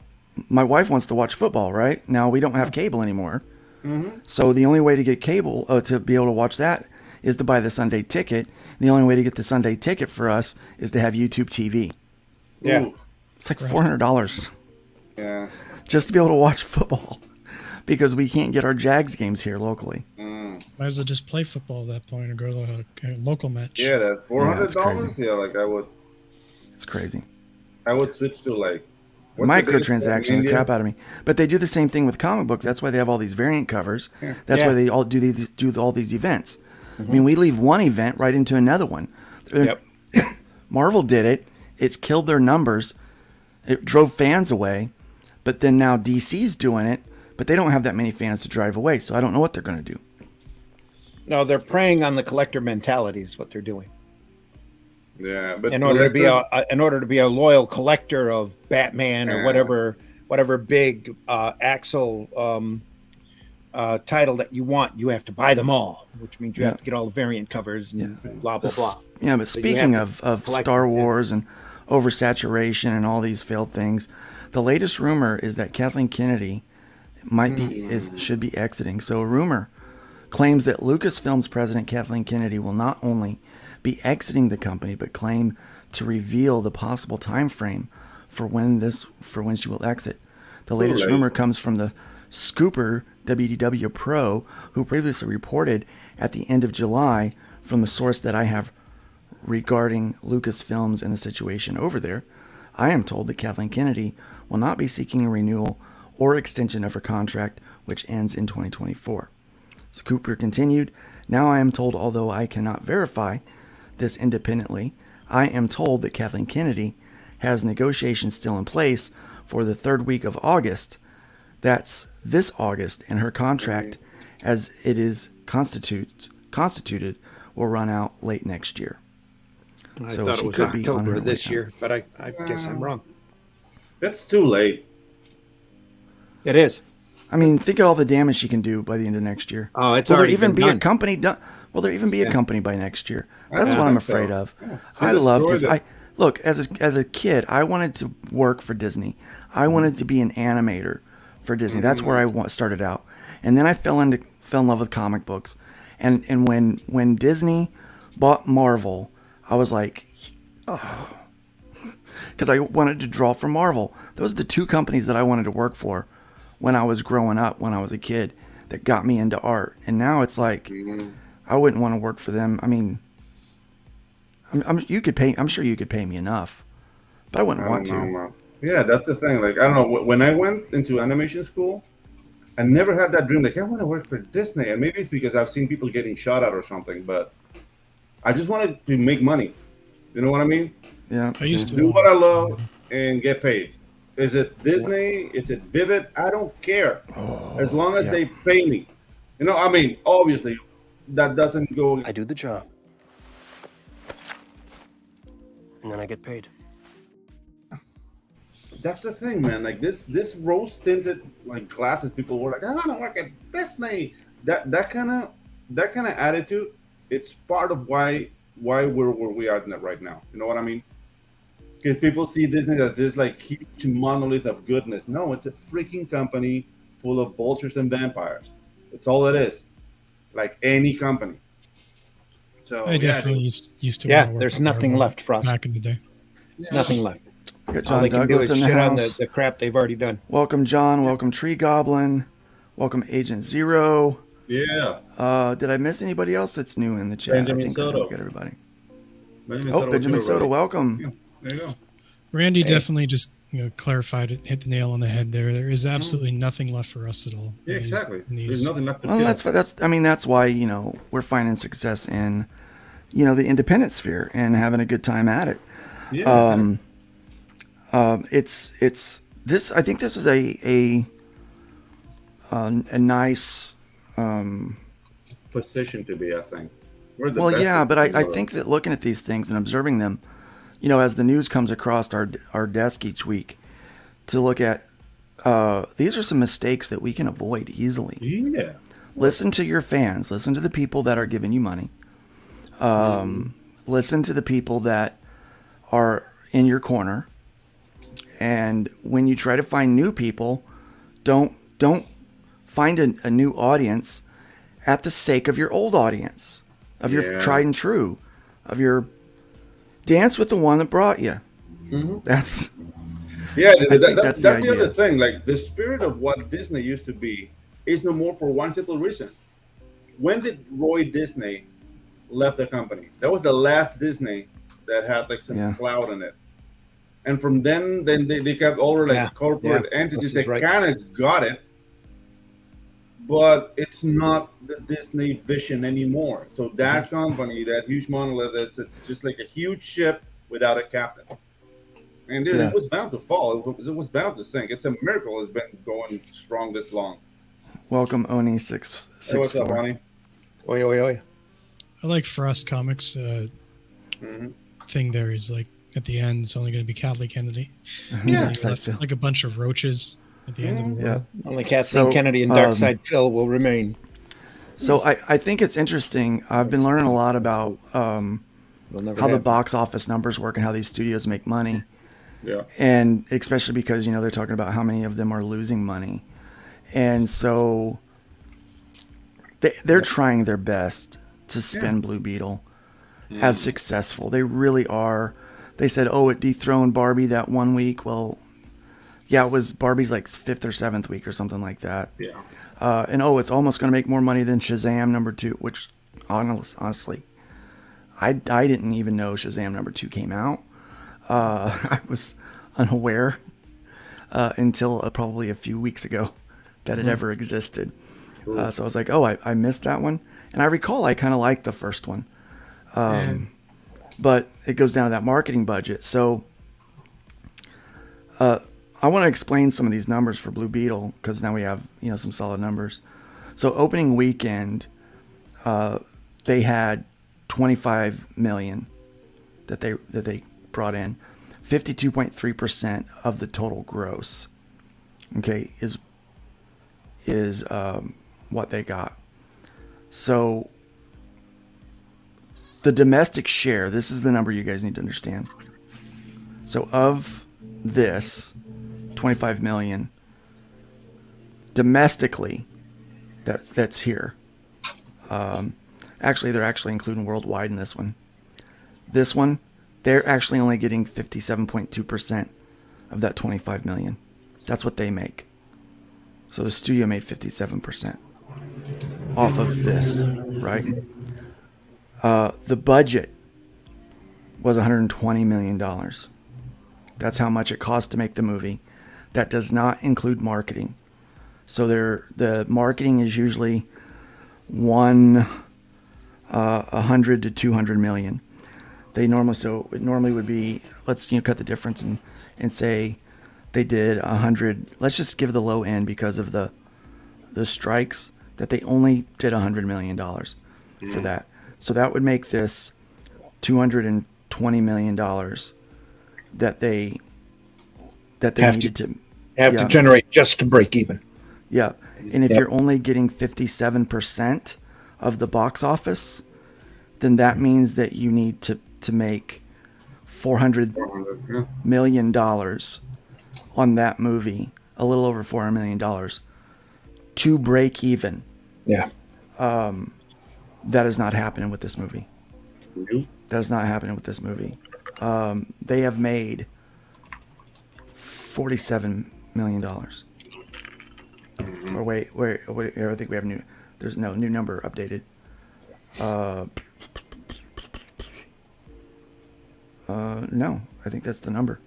my wife wants to watch football, right? Now we don't have cable anymore. So the only way to get cable, to be able to watch that, is to buy the Sunday ticket. And the only way to get the Sunday ticket for us is to have YouTube TV. Yeah. Ooh, It's like $400 yeah. just to be able to watch football because we can't get our Jags games here locally. Might as well just play football at that point or go to a local match. Yeah, that $400. crazy. Yeah, like It's crazy. I would switch to like what's the biggest one in Microtransactions the India? crap out of me. But they do the same thing with comic books. That's why they have all these variant covers. Yeah. That's Yeah. why they all do all these events. I mean, we leave one event right into another one. Yep. Marvel did it. It's killed their numbers. It drove fans away. But then now DC's doing it. But they don't have that many fans to drive away. So I don't know what they're going to do. No, they're preying on the collector mentality is what they're doing. Yeah, but In order to be a loyal collector of Batman or Yeah. whatever big Axel title that you want, you have to buy them all, which means you have to get all the variant covers and blah blah blah. Yeah, but So you speaking have to of collect Star them, yeah. Wars and oversaturation and all these failed things, the latest rumor is that Kathleen Kennedy should be exiting. So a rumor claims that Lucasfilm's president Kathleen Kennedy will not only be exiting the company, but claim to reveal the possible time frame for when she will exit. The latest late. rumor comes from the Scooper WDW Pro, who previously reported at the end of July from the source that I have regarding Lucasfilms and the situation over there. I am told that Kathleen Kennedy will not be seeking a renewal or extension of her contract, which ends in 2024. So Cooper continued, now I am told, although I cannot verify this independently, I am told that Kathleen Kennedy has negotiations still in place for the third week of August. That's this August, and her contract, as it is constituted, will run out late next year. I So thought she it was could be on October her this way year, but I guess I'm wrong. That's too late. It is. I mean, think of all the damage she can do by the end of next year. Oh, it's Will there already even been be done. a company done? Will there even be a company by next year? That's I what I'm think so. afraid of. Yeah. I So love destroy Disney. them. Look, as a kid, I wanted to work for Disney. I wanted to be an animator for Disney. That's where I started out, and then I fell in love with comic books. And when Disney bought Marvel, I was like, oh, because I wanted to draw for Marvel. Those are the two companies that I wanted to work for when I was growing up, when I was a kid, that got me into art. And now it's like, I wouldn't want to work for them. I mean, I'm sure you could pay me enough, but I wouldn't want I don't to. know, man. Yeah, that's the thing. Like, I don't know. When I went into animation school, I never had that dream. Like, I want to work for Disney. And maybe it's because I've seen people getting shot at or something, but I just wanted to make money. You know what I mean? Yeah. I used to Do what I love and get paid. Is it Disney? Is it Vivid? I don't care. As long as they pay me. You know, I mean, obviously, that doesn't go. I do the job. And then I get paid. That's the thing, man. Like this rose tinted like glasses. People were like, I want to work at Disney. That kind of attitude. It's part of why we're where we are right now. You know what I mean? Because people see Disney as this like huge monolith of goodness. No, it's a freaking company full of vultures and vampires. That's all it is. Like any company. So I definitely used to. Yeah, wanna work there's on nothing Marvel left for us. back in the day. There's nothing left. We got All John they can do Douglas is in the shit on house. the crap they've already done. Welcome, John. Welcome, Tree Goblin. Welcome, Agent Zero. Yeah. Did I miss anybody else that's new in the chat? Benjamin I think Soto. we got everybody. Benjamin Benjamin too, Soto, right? welcome. Yeah, there you go. Randy definitely just clarified it, hit the nail on the head there. There is absolutely nothing left for us at all. Yeah, in these- exactly. in There's these- nothing left to Well, kill. that's why we're finding success in the independent sphere and having a good time at it. Yeah. It's this. I think this is a nice. Position to be, I think. We're the Well, best yeah, but I position think that looking at these things and observing them, as the news comes across our desk each week, to look at these are some mistakes that we can avoid easily. Yeah. Listen to your fans. Listen to the people that are giving you money. Listen to the people that are in your corner. And when you try to find new people, don't find a new audience at the sake of your old audience, of your tried and true, of your dance with the one that brought you. That's Yeah, that's that's the the idea. other thing. Like the spirit of what Disney used to be is no more for one simple reason. when did Roy Disney left the company? That was the last Disney that had like some clout in it. And from then they kept all like corporate entities that kind of got it, but it's not the Disney vision anymore. So that company, that huge monolith, it's just like a huge ship without a captain. And dude, it was bound to fall. It was bound to sink. It's a miracle it's been going strong this long. Welcome, Oni 664. Hey, what's up, Oni? Oi, oi, oi. I like Frost Comics thing there is like at the end it's only going to be Kathleen Kennedy. Left, like a bunch of roaches at the end of the world. Only Kathleen Kennedy and Darkside Phil will remain. So I think it's interesting. I've been learning a lot about how the box office numbers work and how these studios make money. Yeah. And especially because, you know, they're talking about how many of them are losing money. And so they're trying their best to spin Blue Beetle as successful. They really are. They said, oh, it dethroned Barbie that one week. Well, yeah, it was Barbie's like 5th or 7th week or something like that. Yeah. And it's almost going to make more money than Shazam number 2, which honestly, I didn't even know Shazam number 2 came out. I was unaware until probably a few weeks ago that it ever existed. So I was like, oh, I missed that one. And I recall I kind of liked the first one. But it goes down to that marketing budget. So I want to explain some of these numbers for Blue Beetle because now we have, you know, some solid numbers. So opening weekend, they had 25 million that they brought in. 52.3% of the total gross, okay, is what they got. So the domestic share, this is the number you guys need to understand. So of this 25 million domestically, that's here. Actually, they're actually including worldwide in this one. This one, they're actually only getting 57.2% of that 25 million. That's what they make. So the studio made 57% off of this, right? The budget was $120 million. That's how much it cost to make the movie. That does not include marketing. So the marketing is usually 100 to 200 million. It normally would be, let's cut the difference and say they did 100. Let's just give the low end because of the strikes that they only did $100 million for that. So that would make this $220 million that they needed to generate just to break even. Yeah, and if you're only getting 57% of the box office, then that means that you need to make $400 million on that movie, a little over $400 million, to break even. Yeah. That is not happening with this movie. That is not happening with this movie. They have made $47 million. Or wait, I think we have there's no new number updated. No, I think that's the number.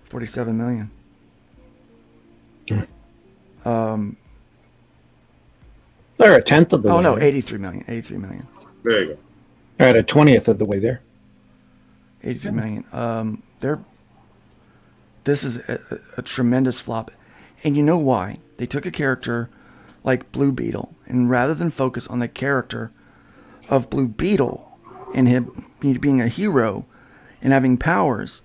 47 million. They're a tenth of the way. Oh no, there. 83 million. 83 million. There you go. They're at a 20th of the way there. 83 million. This is a tremendous flop. And you know why? They took a character like Blue Beetle, and rather than focus on the character of Blue Beetle and him being a hero and having powers,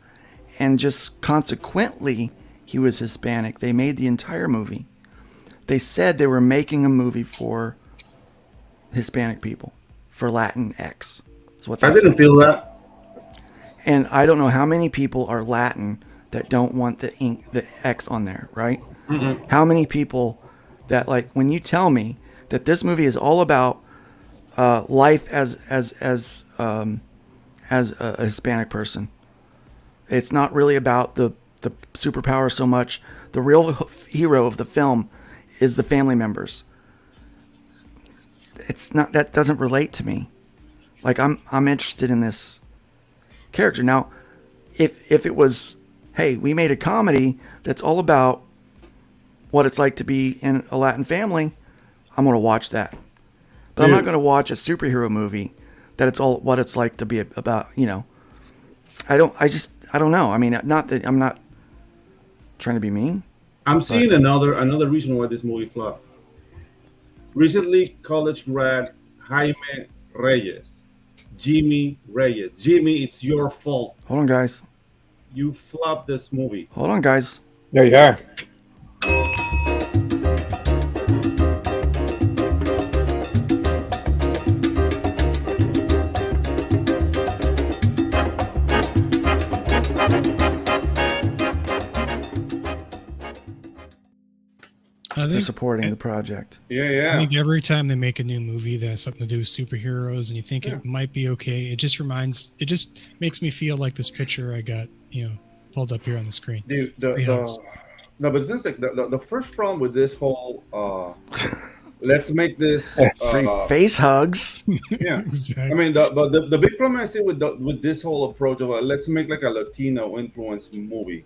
and just consequently he was Hispanic, they made the entire movie. They said they were making a movie for Hispanic people, for Latinx. I didn't feel that. And I don't know how many people are Latin that don't want the X on there, right? Mm-hmm. How many people that, like, when you tell me that this movie is all about life as a Hispanic person, it's not really about the superpower so much. The real hero of the film is the family members. it's not, that doesn't relate to me. Like I'm interested in this character. Now, if it was, hey, we made a comedy that's all about what it's like to be in a Latin family, I'm going to watch that. But I'm not going to watch a superhero movie that it's all what it's like to be about, you know. I don't know. I mean, not that I'm not trying to be mean. I'm seeing another reason why this movie flopped. Recently, college grad Jaime Reyes, Jimmy Reyes. Jimmy, it's your fault. Hold on, guys. You flopped this movie. Hold on, guys. There you are. They're supporting the project. Yeah. I think every time they make a new movie that has something to do with superheroes and you think it might be okay, it just makes me feel like this picture I got, pulled up here on the screen. Dude, no, but it seems like the first problem with this whole let's make this free face hugs. Yeah, Exactly. I mean, the big problem I see with this whole approach of let's make like a Latino influence movie.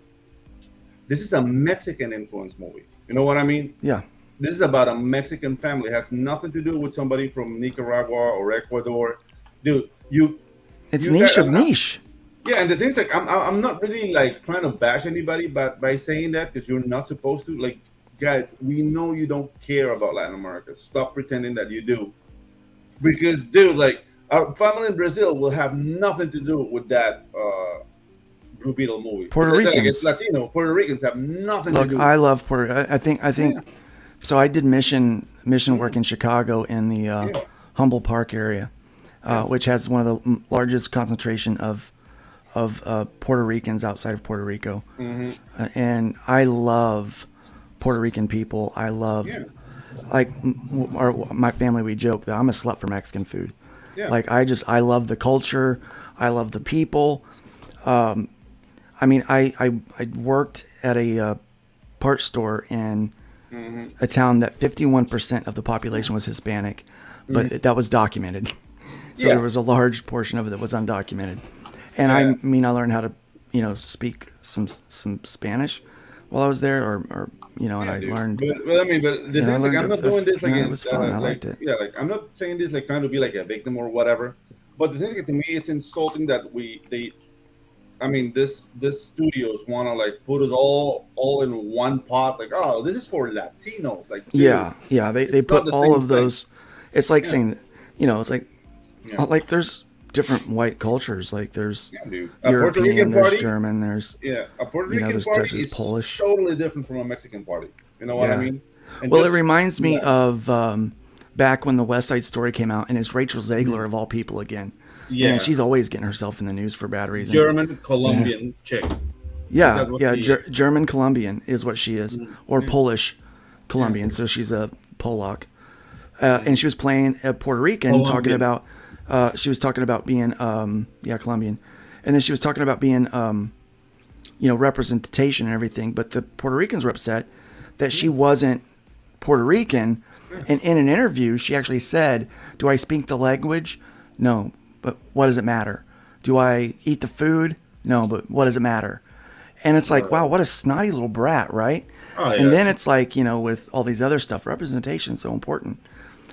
This is a Mexican influence movie. You know what I mean? Yeah. This is about a Mexican family. It has nothing to do with somebody from Nicaragua or Ecuador. Dude, it's niche of niche. Yeah, and the thing's like I'm not really like trying to bash anybody, but by saying that, because you're not supposed to. Like, guys, we know you don't care about Latin America. Stop pretending that you do. Because, dude, like, our family in Brazil will have nothing to do with that Blue Beetle movie. Puerto Ricans. Like, it's Latino. Puerto Ricans have nothing to do. Look, I love Puerto. I think. So I did mission work in Chicago in the Humboldt Park area, which has one of the largest concentration of Puerto Ricans outside of Puerto Rico. And I love Puerto Rican people. I love, like, my family, we joke that I'm a slut for Mexican food. Yeah. Like, I love the culture. I love the people. I mean, I worked at a parts store in a town that 51% of the population was Hispanic, but that was documented. So there was a large portion of it that was undocumented. And I learned how to, speak some Spanish while I was there, or and I learned. But the thing is, like, I'm not doing this like it was fun. I liked it. Yeah, like, I'm not saying this like trying to be like a victim or whatever. But the thing is, to me, it's insulting that this studios want to like put us all in one pot. Like, oh, this is for Latinos. Like, dude, they put all of those. It's like saying, it's like, there's different white cultures. Like, there's European, there's German, there's a Puerto Rican there's party touches is Polish. totally different from a Mexican party. You know what I mean? And it reminds me of back when the West Side Story came out, and it's Rachel Zegler of all people again. Yeah, and she's always getting herself in the news for bad reasons. German Colombian chick. German Colombian is what she is, or Polish Colombian. So she's a Polak, and she was playing a Puerto Rican, talking about. She was talking about being Colombian, and then she was talking about being representation and everything. But the Puerto Ricans were upset that she wasn't Puerto Rican, and in an interview she actually said, "Do I speak the language? No. But what does it matter? Do I eat the food? No, but what does it matter?" And it's like, wow, what a snotty little brat, right? Oh, yeah. And then it's like, with all these other stuff, representation is so important.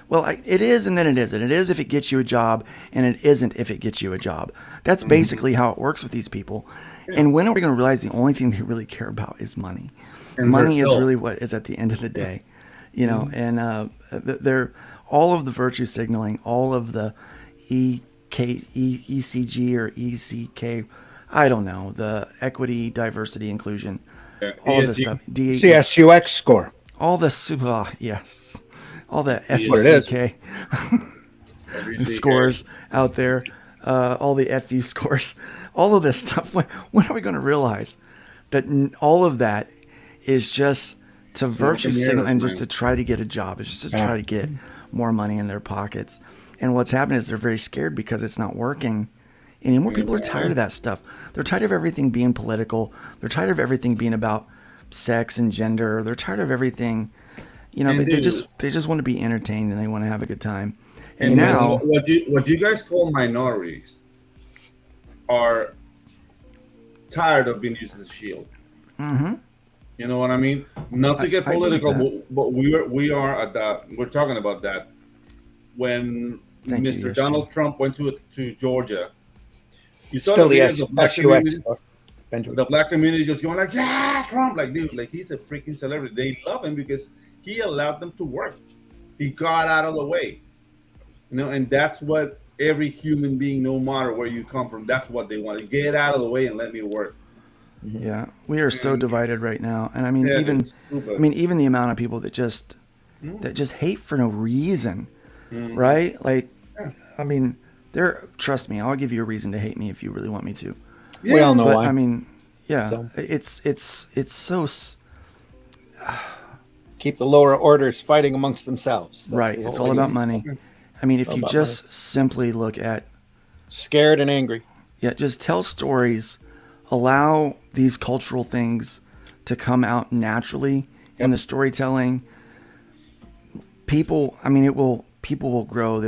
Well, it is, and then it isn't. It is if it gets you a job, and it isn't if it gets you a job. That's basically how it works with these people. Yeah. And when are we going to realize the only thing they really care about is money? And money is really what is at the end of the day, and they're all of the virtue signaling, all of the ECG or ECK, I don't know, the equity, diversity, inclusion, all this stuff. CSUX score. All the all the FUCK scores out there, all the FU scores, all of this stuff. When are we going to realize that all of that is just to virtue signal and just to try to get a job? It's just to try to get more money in their pockets. And what's happening is they're very scared because it's not working anymore. People are tired of that stuff. They're tired of everything being political. They're tired of everything being about sex and gender. They're tired of everything. They just want to be entertained and they want to have a good time. And now, what you guys call minorities are tired of being used as a shield. mm-hmm. You know what I mean? Not to get I believe political, but we are at that. We're talking about that when Thank you, Mr. yes, Donald Jim. Trump went to Georgia. You saw Still, the he videos has of black SUX community, stuff. Benjamin. the black community just going like, "Yeah, Trump!" Like, dude, like he's a freaking celebrity. They love him because he allowed them to work. He got out of the way, and that's what every human being, no matter where you come from, that's what they want to get out of the way and let me work. Yeah, we are so divided right now, and I mean, Yeah, even it's stupid. even the amount of people that just hate for no reason, right? Like, I mean, trust me, I'll give you a reason to hate me if you really want me to. We all know But why. I mean, yeah, So. it's so Keep the lower orders fighting amongst themselves. That's right. the It's whole all idea. about money. I mean, if All you about just simply look at, Scared and angry. just tell stories, allow these cultural things to come out naturally in the storytelling. People, I mean, people will grow.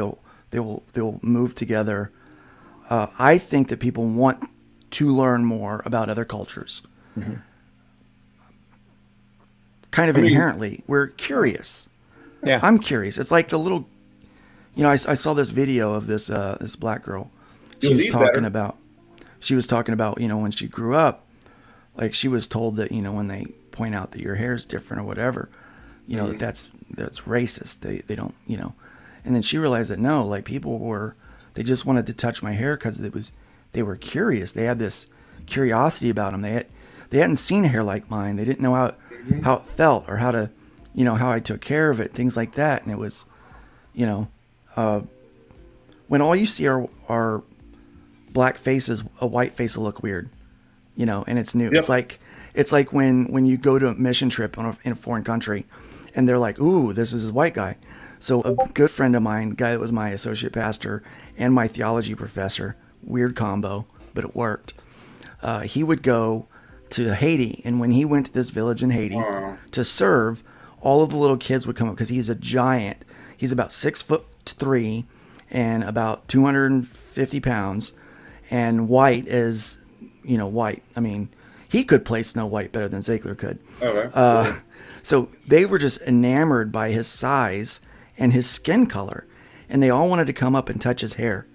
They'll move together. I think that people want to learn more about other cultures. Kind of inherently, we're curious. Yeah. I'm curious. It's like the little, I saw this video of this black girl. She was talking about when she grew up, like she was told that when they point out that your hair is different or whatever, that's racist. They don't and then she realized that no, like they just wanted to touch my hair because they were curious. They had this curiosity about them. They hadn't seen hair like mine. They didn't know how it felt or how to how I took care of it, things like that. And it was when all you see are black faces, a white face will look weird, and it's new. Yep. It's like when you go to a mission trip in a foreign country and they're like, ooh, this is a white guy. So a good friend of mine, guy that was my associate pastor and my theology professor, weird combo, but it worked. He would go to Haiti, and when he went to this village in Haiti to serve, all of the little kids would come up because he's a giant. He's about 6'3" and about 250 pounds, and white is, white. I mean, he could play Snow White better than Ziegler could. Okay. So they were just enamored by his size and his skin color, and they all wanted to come up and touch his hair,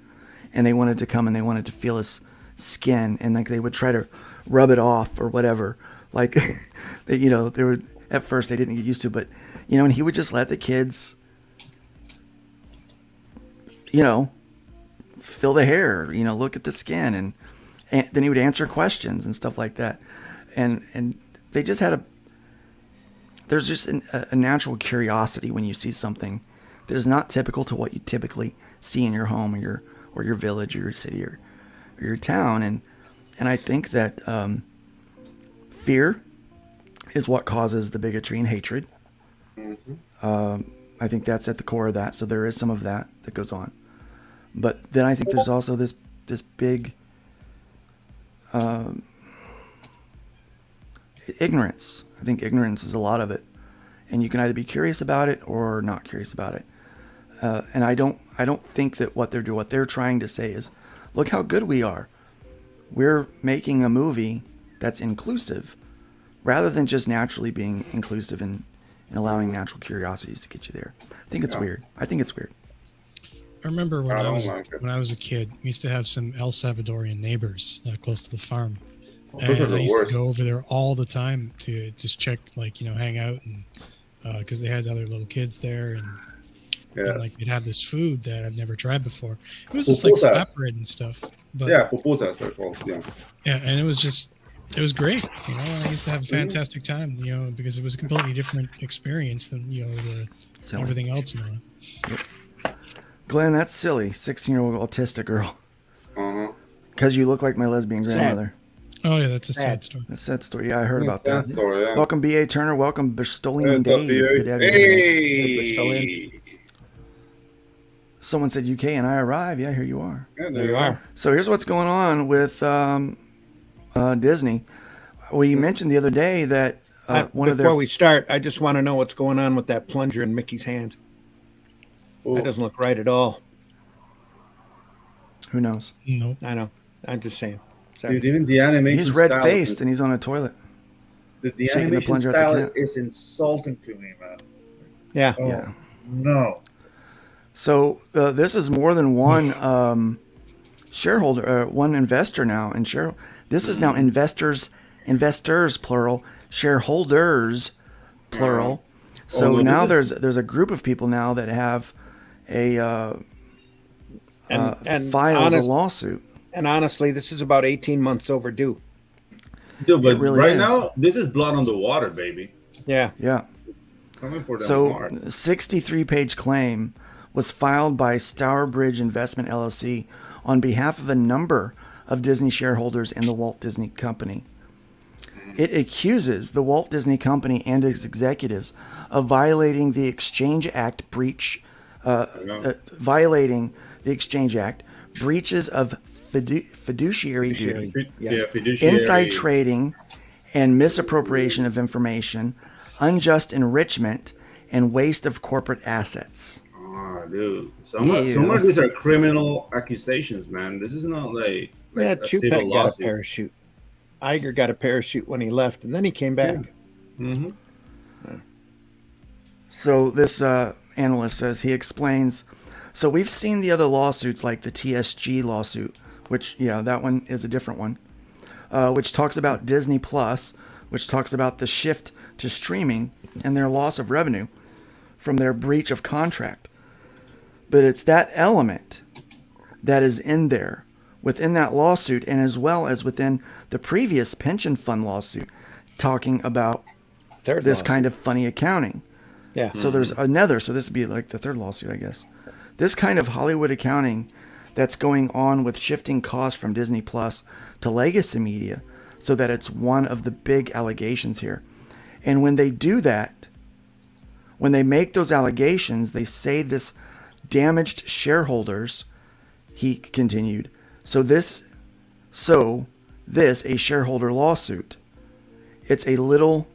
and they wanted to come and they wanted to feel his skin, and like they would try to rub it off or whatever. Like they were, at first they didn't get used to, but and he would just let the kids feel the hair, look at the skin, and then he would answer questions and stuff like that, and they just had there's just a natural curiosity when you see something that is not typical to what you typically see in your home or your village or your city or your town, and I think that fear is what causes the bigotry and hatred. I think that's at the core of that. So there is some of that goes on, but then I think there's also this big ignorance. I think ignorance is a lot of it, and you can either be curious about it or not curious about it. And I don't think that what they're trying to say is, look how good we are. We're making a movie that's inclusive, rather than just naturally being inclusive and allowing natural curiosities to get you there. I think it's weird. I remember when I I was like it. when I was a kid, we used to have some El Salvadorian neighbors close to the farm. Those are And the I used worst. to go over there all the time to just check, hang out, and because they had other little kids there, and like they'd have this food that I've never tried before. It was just like Pupusas. flatbread and stuff. But Yeah, pupusas are called. Yeah. yeah, and it was great, and I used to have a fantastic time, because it was a completely different experience than Silly. everything else now. Glenn, that's silly. 16-year-old autistic girl. Because you look like my lesbian Sad. grandmother. Oh yeah, that's a sad story. That's a sad story. Yeah, I heard about Sad that. story, yeah. Welcome, B.A. Turner. Welcome, Bristolian What's up, Dave. BA? Good to have you here. Hey, Bristolian. Hey. Someone said UK and I arrive. Yeah, here you are. Yeah, There you are. So here's what's going on with Disney. We mentioned the other day that one of their... Before we start, I just want to know what's going on with that plunger in Mickey's hand. Ooh. That doesn't look right at all. Who knows? Nope. I know. I'm just saying. Sorry. Dude, even the animation He's style red-faced and he's on a toilet. the shaking the animation plunger at the style cat. is insulting to me, man. Yeah. Oh, Yeah. no. So this is more than one shareholder, one investor now, and this is now investors plural, shareholders plural. So no, now this there's a group of people now that have a And filed a lawsuit. And honestly, this is about 18 months overdue. Dude, but really right is. now, this is blood on the water, baby. Yeah. Yeah. Coming for them So, hard. 63-page claim was filed by Stourbridge Investment LLC on behalf of a number of Disney shareholders in the Walt Disney Company. It accuses the Walt Disney Company and its executives of violating the Exchange Act violating the Exchange Act, breaches of fiduciary duty, Fiduciary. inside trading and misappropriation of information, unjust enrichment, and waste of corporate assets. Oh, dude. Some of these are criminal accusations, man. This is not like Yeah, a civil Chupek got a lawsuit. parachute. Iger got a parachute when he left, and then he came back. Mm-hmm. So this analyst says, he explains, so we've seen the other lawsuits like the TSG lawsuit, which, that one is a different one, which talks about Disney Plus, which talks about the shift to streaming and their loss of revenue from their breach of contract. But it's that element that is in there within that lawsuit, and as well as within the previous pension fund lawsuit talking about this kind of funny accounting. Yeah. So there's another, so this would be like the third lawsuit, I guess. This kind of Hollywood accounting that's going on with shifting costs from Disney Plus to legacy media, so that it's one of the big allegations here. And when they do that, when they make those allegations, they say this damaged shareholders, he continued. So this, a shareholder lawsuit, it's a little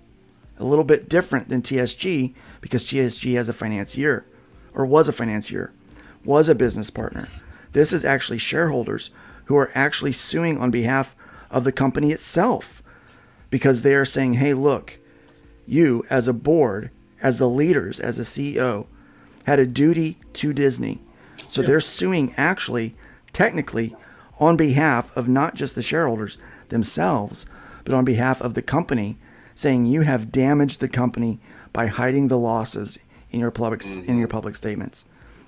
bit different than TSG, because TSG has a financier, or was a financier, was a business partner. This is actually shareholders who are actually suing on behalf of the company itself, because they are saying, hey, look, you as a board, as the leaders, as a CEO, had a duty to Disney. So they're suing actually, technically, on behalf of not just the shareholders themselves, but on behalf of the company, saying you have damaged the company by hiding the losses in your public statements,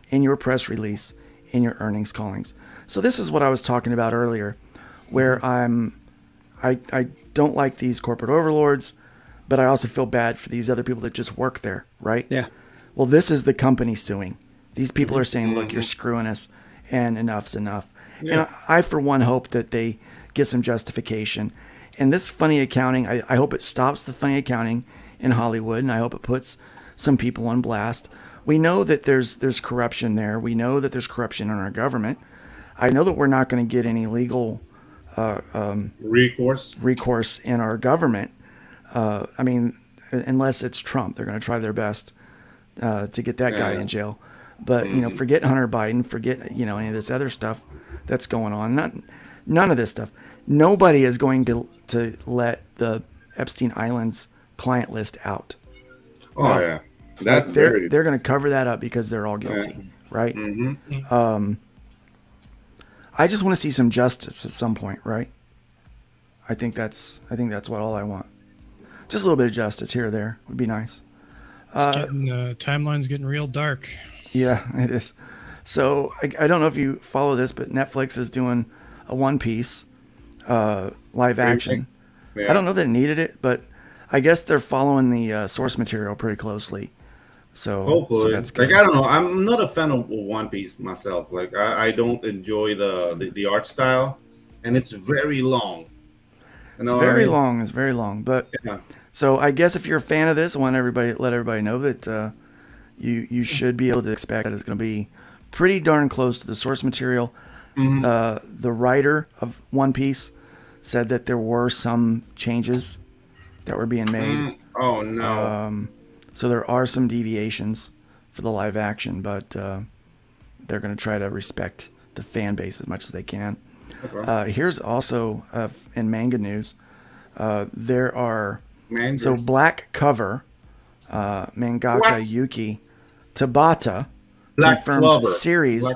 in your press release, in your earnings callings. So this is what I was talking about earlier, where I don't like these corporate overlords, but I also feel bad for these other people that just work there, right? Yeah. Well, this is the company suing. These people are saying, look, you're screwing us, and enough's enough. Yeah. And I, for one, hope that they get some justification. And this funny accounting, I hope it stops the funny accounting in Hollywood, and I hope it puts some people on blast. We know that there's corruption there. We know that there's corruption in our government. I know that we're not going to get any legal recourse in our government. I mean, unless it's Trump, they're going to try their best to get that guy in jail. But forget Hunter Biden, forget any of this other stuff that's going on. None of this stuff. Nobody is going to let the Epstein Island's client list out. Oh yeah, that's they're going to cover that up because they're all guilty, right? Mm-hmm. I just want to see some justice at some point, right? I think that's what all I want. Just a little bit of justice here or there would be nice. Timeline's getting real dark. Yeah, it is. So I don't know if you follow this, but Netflix is doing a One Piece live action. Yeah. I don't know that it needed it, but I guess they're following the source material pretty closely. So hopefully, that's good. Like, I don't know. I'm not a fan of One Piece myself. Like I don't enjoy the art style, and it's very long. It's very long. It's very long. But so I guess if you're a fan of this, I want let everybody know that you should be able to expect that it's going to be pretty darn close to the source material. Mm-hmm. The writer of One Piece said that there were some changes that were being made. Oh no! So there are some deviations for the live action, but they're going to try to respect the fan base as much as they can. Okay. Here's also in manga news. There are Manga. Black Cover mangaka What? Yuki Tabata Black confirms Clover. series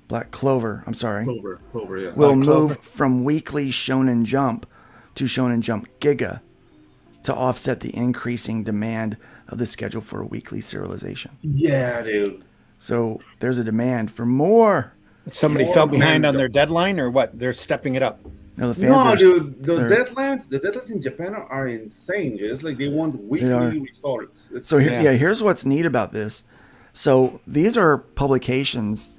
Black Clover. I'm sorry. Clover, yeah. Will Black move Clover. from weekly Shonen Jump to Shonen Jump Giga to offset the increasing demand of the schedule for a weekly serialization. Yeah, dude. So there's a demand for more. Somebody More fell behind on manga. their deadline, or what? They're stepping it up. No, the fans No, are, dude, the they're- deadlines in Japan are insane. It's like they want are. weekly results. It's So here's what's neat about this. So these are publications,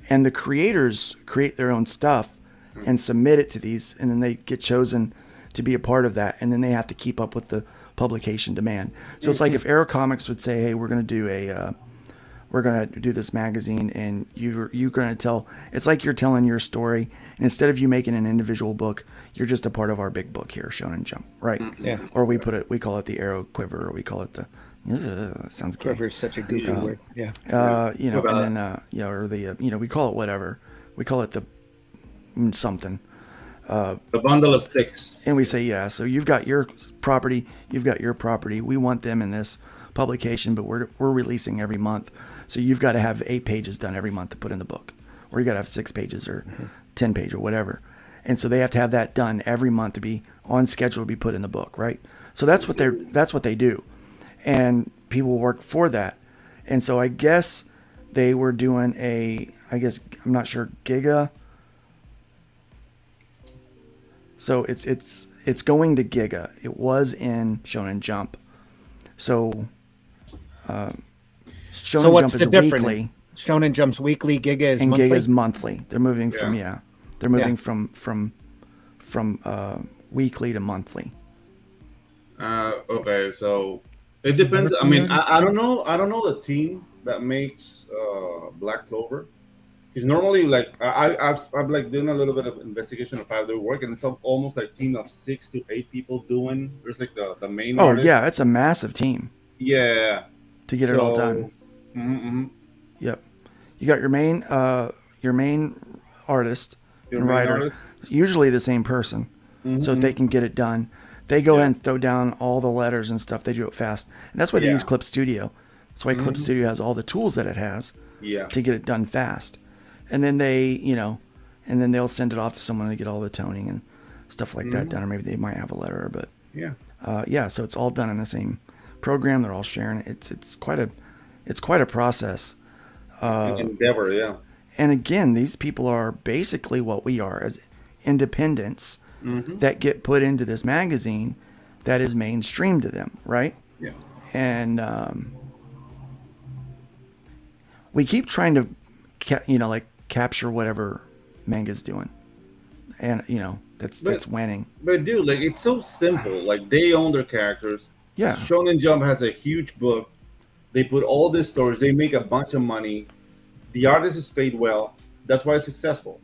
and the creators create their own stuff and submit it to these, and then they get chosen to be a part of that, and then they have to keep up with the publication demand. So it's like if Arrow Comics would say, "Hey, we're going to do this magazine, and you're going to tell." It's like you're telling your story, and instead of you making an individual book, you're just a part of our big book here, Shonen Jump, right? Yeah. Or we call it the Arrow Quiver, or we call it the. Sounds gay. Quiver is such a goofy word. Yeah. And then or the we call it whatever. We call it the something. the bundle of sticks. And we say, so you've got your property, we want them in this publication, but we're releasing every month. So you've got to have 8 pages done every month to put in the book, or you got to have 6 pages or 10 pages or whatever. And so they have to have that done every month to be on schedule to be put in the book, right? So that's what they do. And people work for that. And so I guess they were doing I'm not sure, Giga. So it's going to Giga. It was in Shonen Jump. So Shonen So what's Jump the is difference? weekly, Shonen Jump's weekly, Giga is and monthly. Giga is monthly. They're moving from from weekly to monthly. Okay, so it Is it depends. better I mean, for I don't artists? know. I don't know the team that makes Black Clover. Because normally, like I've like done a little bit of investigation of how they work, and it's almost like team of 6 to 8 people doing. There's like the main. Oh artist. yeah, it's a massive team Yeah. to get it all done. Mm-hmm. Yep. You got your main artist Your and main writer, artist? usually the same person, so that they can get it done. They go in and throw down all the letters and stuff. They do it fast, and that's why they use Clip Studio. That's why Clip Studio has all the tools that it has Yeah. to get it done fast. And then they'll send it off to someone to get all the toning and stuff like that done, or maybe they might have a letterer, but Yeah. so it's all done in the same program. They're all sharing it. It's quite a process. Endeavor. Yeah. And again, these people are basically what we are as independents that get put into this magazine that is mainstream to them, right? Yeah. And we keep trying to, capture whatever manga's doing, and that's winning. But dude, like it's so simple. Like they own their characters. Yeah. Shonen Jump has a huge book. They put all these stories. They make a bunch of money. The artist is paid well. That's why it's successful.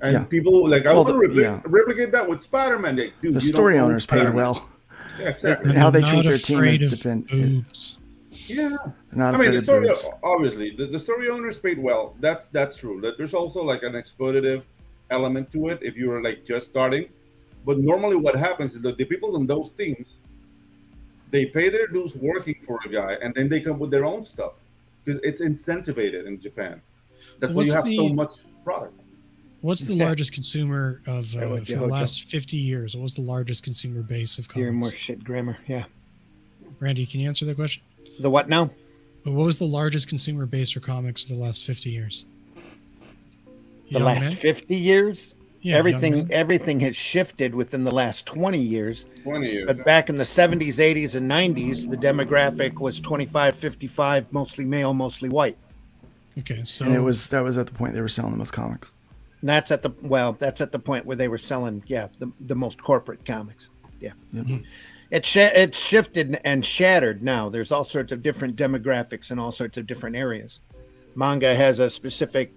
And Yeah. people like I Well, want to yeah. replicate that with Spider-Man. Like, dude, The you story don't own owners paid Spider-Man. well. Yeah, exactly. How They're they treat not their team afraid is of depend. boobs. Yeah. Not I mean, afraid the of story boobs. obviously the story owners paid well. That's true. That there's also like an exploitative element to it if you were like just starting. But normally, what happens is that the people in those teams, they pay their dues working for a guy, and then they come with their own stuff because it's incentivated in Japan. That's why you What's have so the- much product. What's the largest consumer of for would the you hope so? last 50 years? What was the largest consumer base of Hear more comics? shit grammar. Yeah. Randy, can you answer that question? The what now? But what was the largest consumer base for comics for the last 50 years? The Young last men? 50 years? Yeah, young men. Everything has shifted within the last 20 years. 20 years. But back in the 70s, 80s, and 90s, the demographic was 25, 55, mostly male, mostly white. Okay, so And that was at the point they were selling the most comics. And that's at the point where they were selling, the most corporate comics. Yeah. Yep. It's shifted and shattered now. There's all sorts of different demographics in all sorts of different areas. Manga has a specific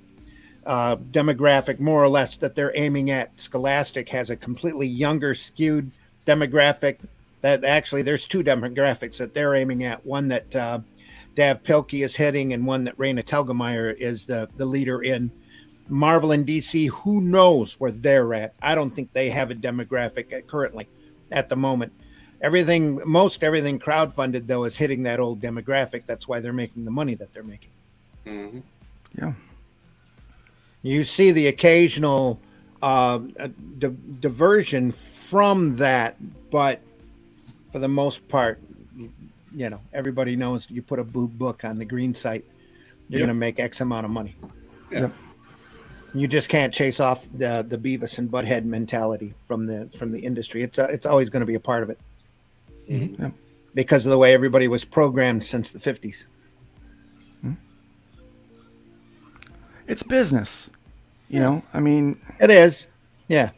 demographic, more or less, that they're aiming at. Scholastic has a completely younger, skewed demographic. That actually, there's 2 demographics that they're aiming at. One that Dav Pilkey is hitting, and one that Raina Telgemeier is the leader in. Marvel and DC, who knows where they're at? I don't think they have a demographic currently at the moment. Most everything crowdfunded though is hitting that old demographic. That's why they're making the money that they're making. Mm-hmm. Yeah. You see the occasional diversion from that, but for the most part, everybody knows you put a boob book on the green site, you're going to make X amount of money. Yeah. Yep. You just can't chase off the Beavis and Butthead mentality from the industry. It's always going to be a part of it. Mm-hmm. Yep. Because of the way everybody was programmed since the 50s. It's business, you know. I mean, it is, yeah.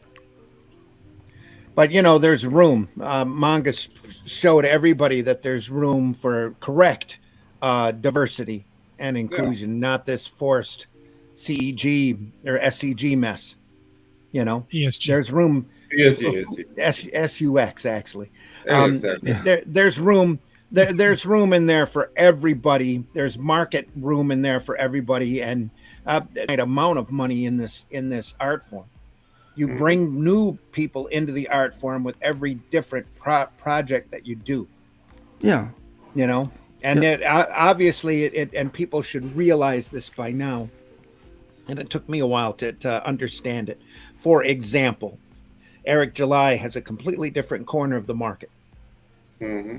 But there's room. Manga showed everybody that there's room for correct diversity and inclusion, not this forced CEG or SCG mess. ESG. There's room. SUX actually. Exactly. There's room. There's room in there for everybody. There's market room in there for everybody, and amount of money in this art form. You bring new people into the art form with every different project that you do. Yeah. And obviously, and people should realize this by now. And it took me a while to understand it. For example, Eric July has a completely different corner of the market. Mm-hmm.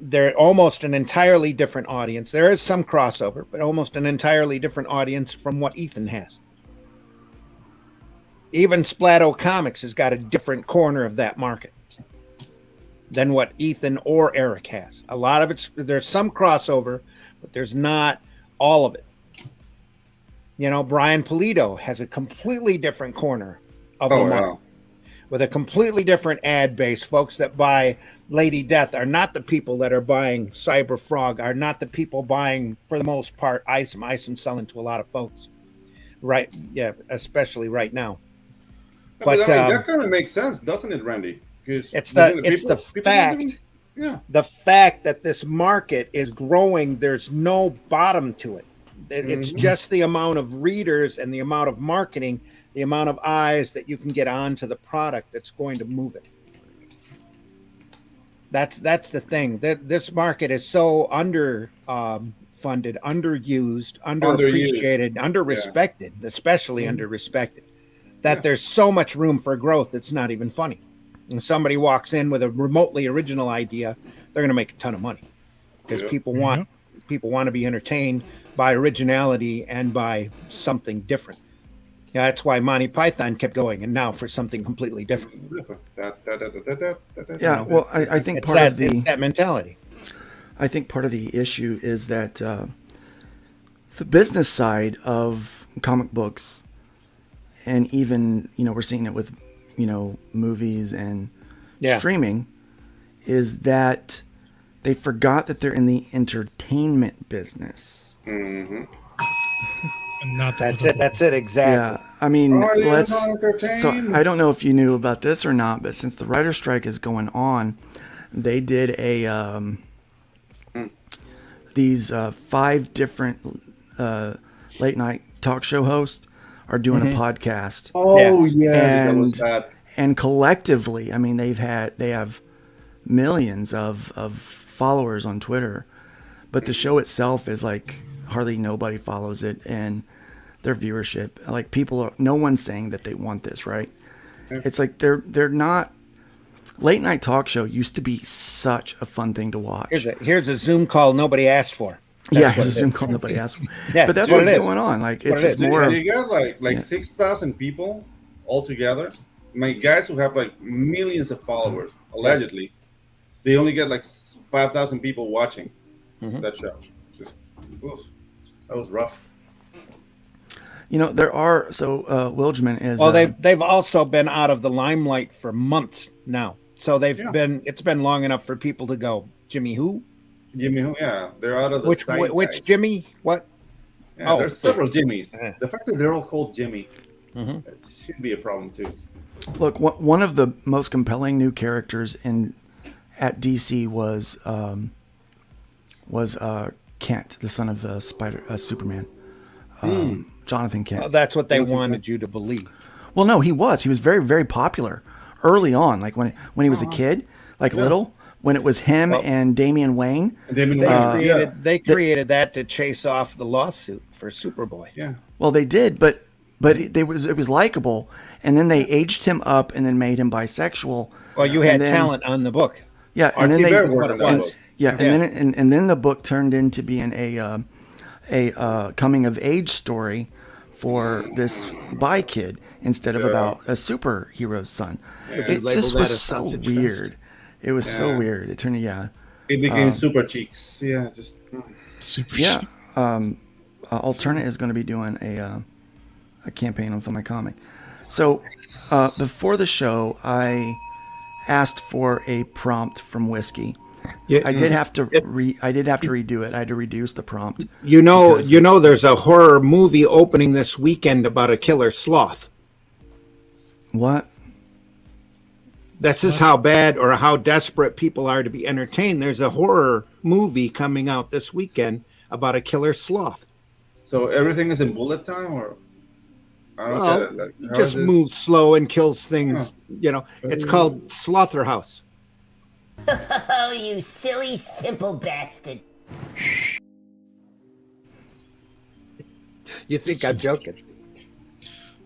They're almost an entirely different audience. There is some crossover, but almost an entirely different audience from what Ethan has. Even Splatto Comics has got a different corner of that market than what Ethan or Eric has. A lot of there's some crossover, but there's not all of it. Brian Pulido has a completely different corner of the market. Wow. With a completely different ad base. Folks that buy Lady Death are not the people that are buying Cyber Frog, are not the people buying, for the most part, Isom. Isom's selling to a lot of folks. Right, yeah, especially right now. But that kind of makes sense, doesn't it, Randy? It's the fact. Yeah. The fact that this market is growing, there's no bottom to it. It's just the amount of readers and the amount of marketing, the amount of eyes that you can get onto the product that's going to move it. That's the thing. This market is so funded, underused, underappreciated, underrespected, especially underrespected, that there's so much room for growth. It's not even funny. And somebody walks in with a remotely original idea, they're going to make a ton of money because people want to be entertained by originality and by something different. Yeah, that's why Monty Python kept going, and now for something completely different. Yeah, well, I think it's that mentality. I think part of the issue is that the business side of comic books, and even we're seeing it with movies and streaming, is that they forgot that they're in the entertainment business. Mm-hmm. Not that's it exactly. Yeah, I mean, so I don't know if you knew about this or not, but since the writer's strike is going on, they did these 5 different late night talk show hosts are doing a podcast. Oh yeah, and collectively, I mean, they have millions of followers on Twitter, but the show itself is like hardly nobody follows it, and their viewership, like no one's saying that they want this, right? It's like they're not. Late night talk show used to be such a fun thing to watch. Here's a Zoom call nobody asked for. Here's a Zoom call nobody asked for. But that's what's going on. Like it's just more. You got like 6,000 people all together. My guys who have like millions of followers, allegedly, they only get like 5,000 people watching that show. That was rough. There are Wilgeman is. Well, they've also been out of the limelight for months now. So it's been long enough for people to go, Jimmy who? Jimmy who? Yeah, they're out of the which guys. Jimmy? What? Yeah, there's several Jimmys. The fact that they're all called Jimmy should be a problem too. Look, one of the most compelling new characters at DC was Kent, the son of Superman. Jonathan Kent. Well, that's what they wanted you to believe. Well, no, he was. He was very, very popular early on, like when he was a kid, like little, when it was him and Damian Wayne. They created that to chase off the lawsuit for Superboy. Yeah. Well, they did, but it was likable, and then they aged him up and then made him bisexual. Well, you had talent on the book. Yeah, and then then and then the book turned into being a coming of age story for this bi kid instead of about a superhero's son. It just was so weird. It was so weird. It turned it became Super Cheeks. Yeah, just Super yeah. Cheeks. Alternate is going to be doing a campaign on my comic. So before the show, I asked for a prompt from Whiskey. Yeah, I did have to redo it. I had to reduce the prompt. You know, there's a horror movie opening this weekend about a killer sloth. What? This is how bad or how desperate people are to be entertained. There's a horror movie coming out this weekend about a killer sloth. So everything is in bullet time, or he just moves slow and kills things. You know, it's called Slaughterhouse. Oh, you silly, simple bastard. You think I'm joking?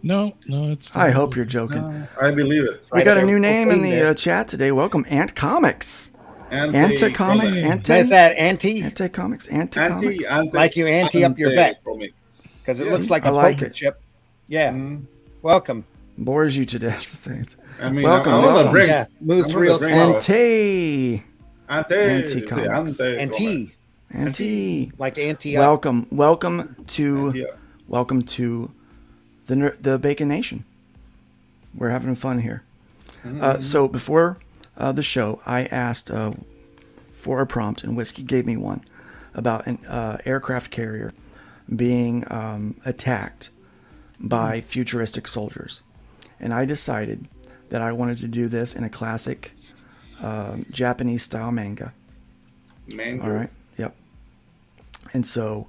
No, it's. I hope you're joking. No, I believe it. We got a new name in the chat today. Welcome, Ant Comics. Anta Comics. Is that Anti? Anta Comics. Anta Comics. Like you ante up your bet. Because it looks like a poker chip. Yeah. Mm-hmm. Welcome. Bores you to death. I mean, welcome. Yeah, moves real slow. Ante Comics. Anti. Like anti. Welcome to the Bacon Nation. We're having fun here. So before the show, I asked for a prompt, and Whiskey gave me one about an aircraft carrier being attacked by futuristic soldiers. And I decided that I wanted to do this in a classic Japanese style manga. All right. Yep. And so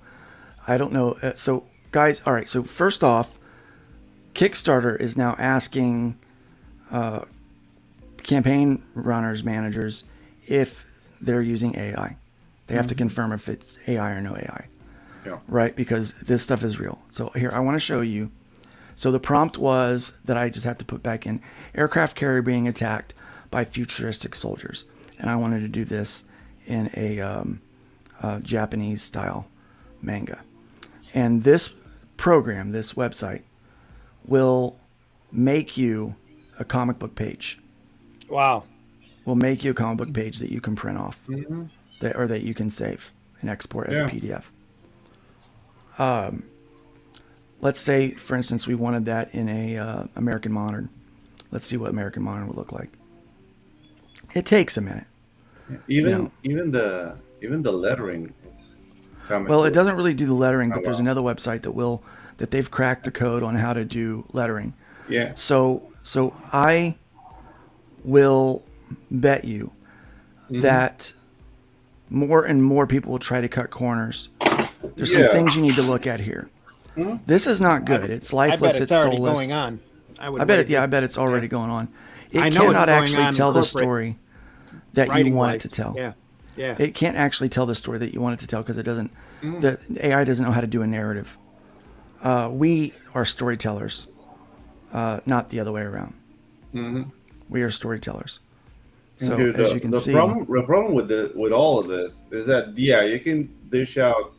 I don't know. So guys, all right. So first off, Kickstarter is now asking campaign runners, managers, if they're using AI. They have to confirm if it's AI or no AI. Yeah. Right? Because this stuff is real. So here, I want to show you. So the prompt was that I just have to put back in aircraft carrier being attacked by futuristic soldiers. And I wanted to do this in a Japanese style manga. And this program, this website, will make you a comic book page. Wow. Will make you a comic book page that you can print off that you can save and export as a PDF. Let's say, for instance, we wanted that in a American Modern. Let's see what American Modern would look like. It takes a minute. Even the lettering. Well, it doesn't really do the lettering, but there's another website that they've cracked the code on how to do lettering. Yeah. So I will bet you that more and more people will try to cut corners. There's some things you need to look at here. This is not good. It's lifeless. It's already soulless. going on. I bet it's already going on. It cannot actually tell the story that you want it to tell. Yeah. It can't actually tell the story that you want it to tell because it doesn't. The AI doesn't know how to do a narrative. We are storytellers, not the other way around. We are storytellers. So dude, as you can see, the problem with all of this is that you can dish out,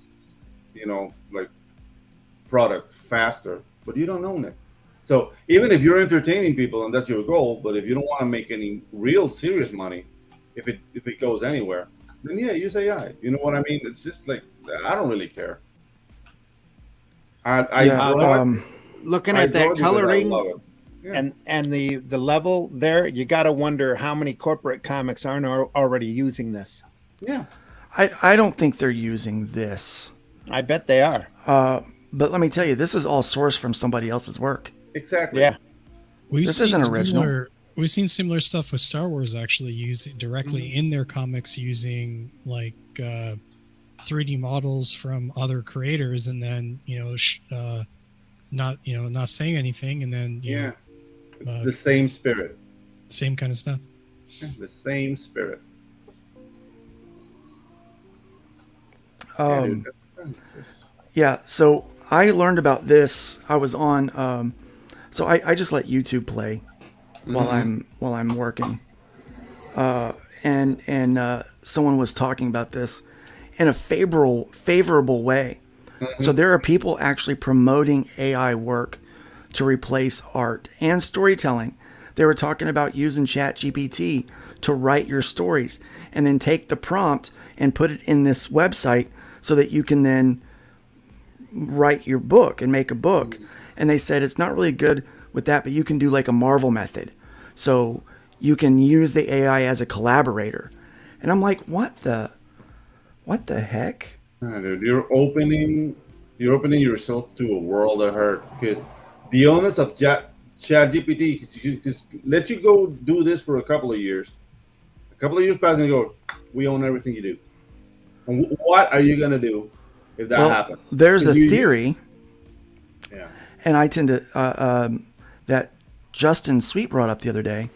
like product faster, but you don't own it. So even if you're entertaining people and that's your goal, but if you don't want to make any real serious money, if it goes anywhere, then use AI. You know what I mean? It's just like I don't really care. Looking at that coloring and the level there, you got to wonder how many corporate comics aren't already using this. Yeah, I don't think they're using this. I bet they are. But let me tell you, this is all sourced from somebody else's work. Exactly. Yeah. This isn't original. We've seen similar stuff with Star Wars actually using directly in their comics using like 3D models from other creators and then not saying anything, and then Yeah. It's uh, the same spirit. same kind of stuff. Yeah, the same spirit. Yeah, dude, that's just- Yeah, so I learned about this. I was on, so I just let YouTube play while I'm working, and someone was talking about this in a favorable way. So there are people actually promoting AI work to replace art and storytelling. They were talking about using ChatGPT to write your stories and then take the prompt and put it in this website so that you can then write your book and make a book. And they said it's not really good with that, but you can do like a Marvel method. So you can use the AI as a collaborator. And I'm like, what the heck? Yeah, dude, you're opening yourself to a world of hurt because the owners of ChatGPT just let you go do this for a couple of years. A couple of years pass and they go, we own everything you do. And what are you gonna do if that happens? There's a theory, Yeah. and I tend to that Justin Sweet brought up the other day,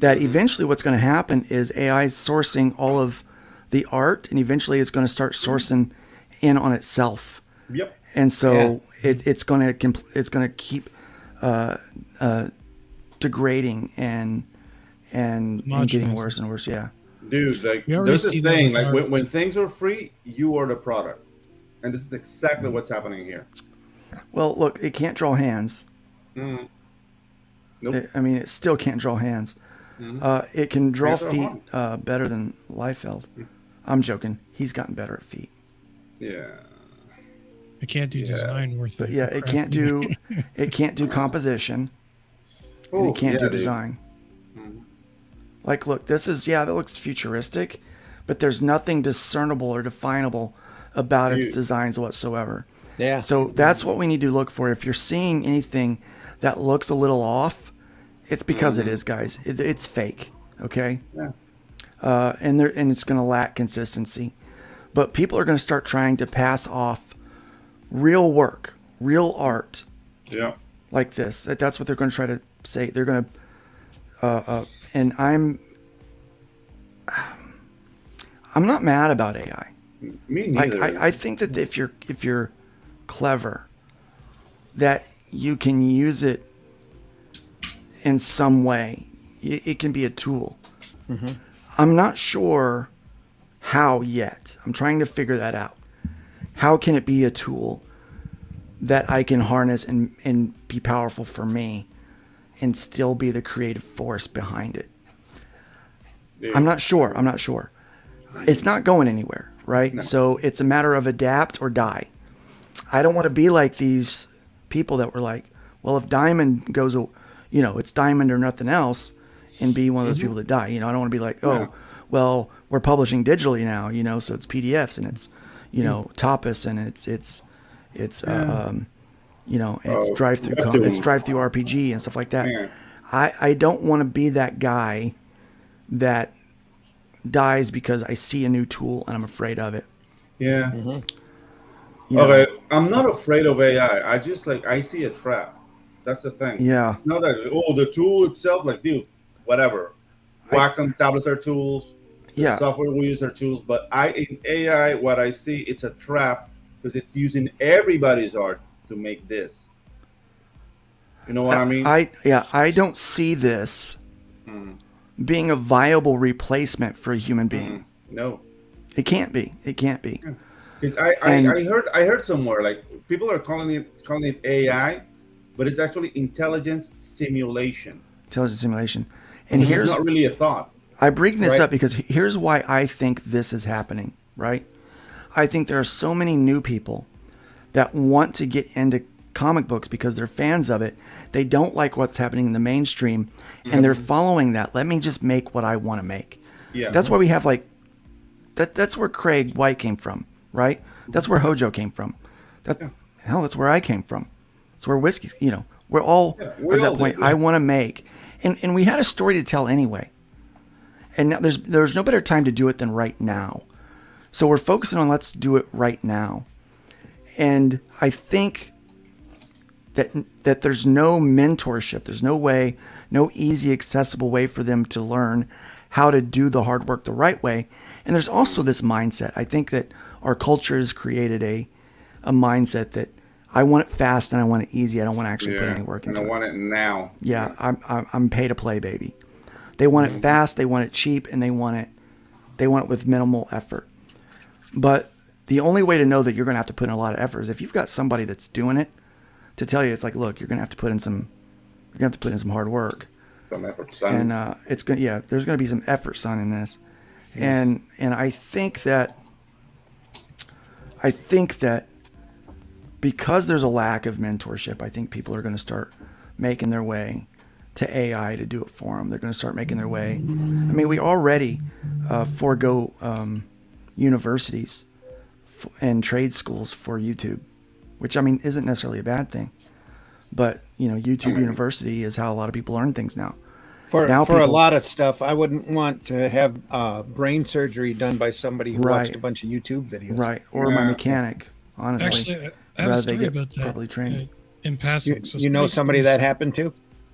that eventually what's going to happen is AI is sourcing all of the art, and eventually it's going to start sourcing in on itself. Yep. And so it's going to keep degrading and getting worse and worse. Yeah. Dude, like We already there's see this that saying, with like art. when things are free, you are the product, and this is exactly what's happening here. Well, look, it can't draw hands. Nope. I mean, it still can't draw hands. It can draw Hands are feet better than Liefeld. I'm joking. He's gotten better at feet. Yeah. I can't do design worth But it. yeah, it can't do composition. And Oh, it can't yeah, do dude. design. Like, look, this is that looks futuristic, but there's nothing discernible or definable about its Dude. designs whatsoever. Yeah. So that's what we need to look for. If you're seeing anything that looks a little off, it's because it is, guys. It's fake. Okay. Yeah. And it's going to lack consistency. But people are going to start trying to pass off real work, real art, Yeah. like this. That's what they're going to try to say. They're going to, and I'm not mad about AI. Me Like neither. I think that if you're clever, that you can use it in some way. It can be a tool. I'm not sure how yet. I'm trying to figure that out. How can it be a tool that I can harness and be powerful for me and still be the creative force behind it? Dude. I'm not sure. It's not going anywhere, right? No. So it's a matter of adapt or die. I don't want to be like these people that were like, well, if Diamond goes, it's Diamond or nothing else, and be one of those people that die. I don't want to be like, oh, well, we're publishing digitally now, so it's PDFs and it's, Tapas and it's it's drive through RPG and stuff like that. Yeah. I don't want to be that guy that dies because I see a new tool and I'm afraid of it. Yeah. You know? Okay, I'm not afraid of AI. I see a trap. That's the thing. Yeah. It's not that the tool itself, like, dude, whatever. Wacom tablets are tools. The Yeah. software we use are tools. But in AI, what I see, it's a trap because it's using everybody's art to make this. You know what I mean? I don't see this being a viable replacement for a human being. No. It can't be. It can't be. Because I heard somewhere like people are calling it AI, but it's actually intelligence simulation. Intelligence simulation. And It's here's not really a thought. I bring this Right. up because here's why I think this is happening, right? I think there are so many new people that want to get into comic books because they're fans of it. They don't like what's happening in the mainstream and they're following that. Let me just make what I want to make. Yeah. That's why we have that's where Craig White came from, right? That's where Hojo came from. That's where I came from. It's where whiskey, we're all we at that all point. did. I want to make, and we had a story to tell anyway. And now there's no better time to do it than right now. So we're focusing on let's do it right now. And I think that there's no mentorship. There's no way, no easy, accessible way for them to learn how to do the hard work the right way. And there's also this mindset. I think that our culture has created a mindset that I want it fast and I want it easy. I don't want to actually put any work into it. And I want it now. Yeah, I'm pay to play, baby. They want it fast, they want it cheap, and they want it with minimal effort. But the only way to know that you're going to have to put in a lot of effort is if you've got somebody that's doing it to tell you, it's like, look, you're going to have to put in some hard work. Some effort, son. And there's going to be some effort, son, in this. And I think that because there's a lack of mentorship, I think people are going to start making their way to AI to do it for them. They're going to start making their way. I mean, we already forego universities and trade schools for YouTube, which, I mean, isn't necessarily a bad thing. But, YouTube University is how a lot of people learn things now. For a lot of stuff, I wouldn't want to have brain surgery done by somebody who watched a bunch of YouTube videos. Right. Or my mechanic, honestly. Actually, I have a story about that. Properly trained. In passing. You know somebody that happened to?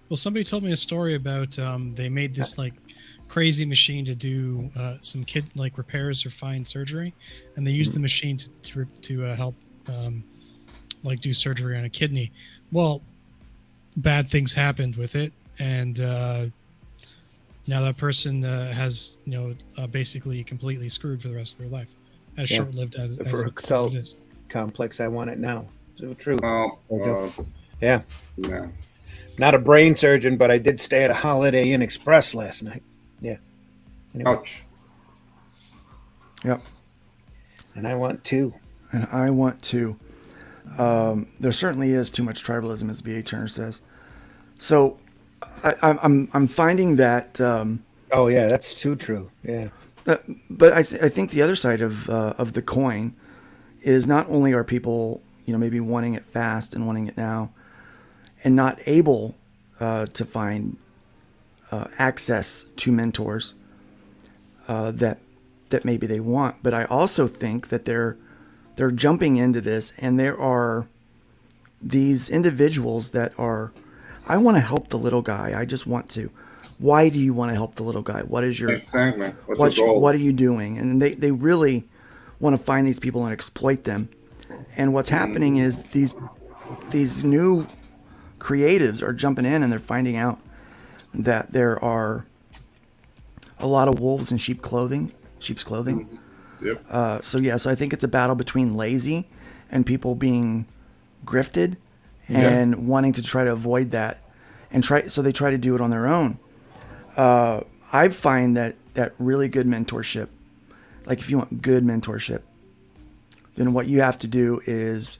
Well, somebody told me a story about they made this like crazy machine to do some repairs or fine surgery, and they used the machine to help do surgery on a kidney. Well, bad things happened with it, and now that person has basically completely screwed for the rest of their life, as short-lived as it is. Complex. I want it now. So true. Yeah. Not a brain surgeon, but I did stay at a Holiday Inn Express last night. Yeah. Anyway. Ouch. Yep. And I want to. There certainly is too much tribalism, as B.A. Turner says. So I'm finding that. Oh yeah, that's too true. Yeah. But I think the other side of the coin is not only are people maybe wanting it fast and wanting it now, and not able to find access to mentors that maybe they want, but I also think that they're jumping into this, and there are these individuals that are, I want to help the little guy. I just want to. Why do you want to help the little guy? What is your exactly? What's your goal? What are you doing? And they really want to find these people and exploit them. And what's happening is these new creatives are jumping in, and they're finding out that there are a lot of wolves in sheep's clothing. Yep. So I think it's a battle between lazy and people being grifted and wanting to try to avoid that, so they try to do it on their own. I find that really good mentorship, like if you want good mentorship, then what you have to do is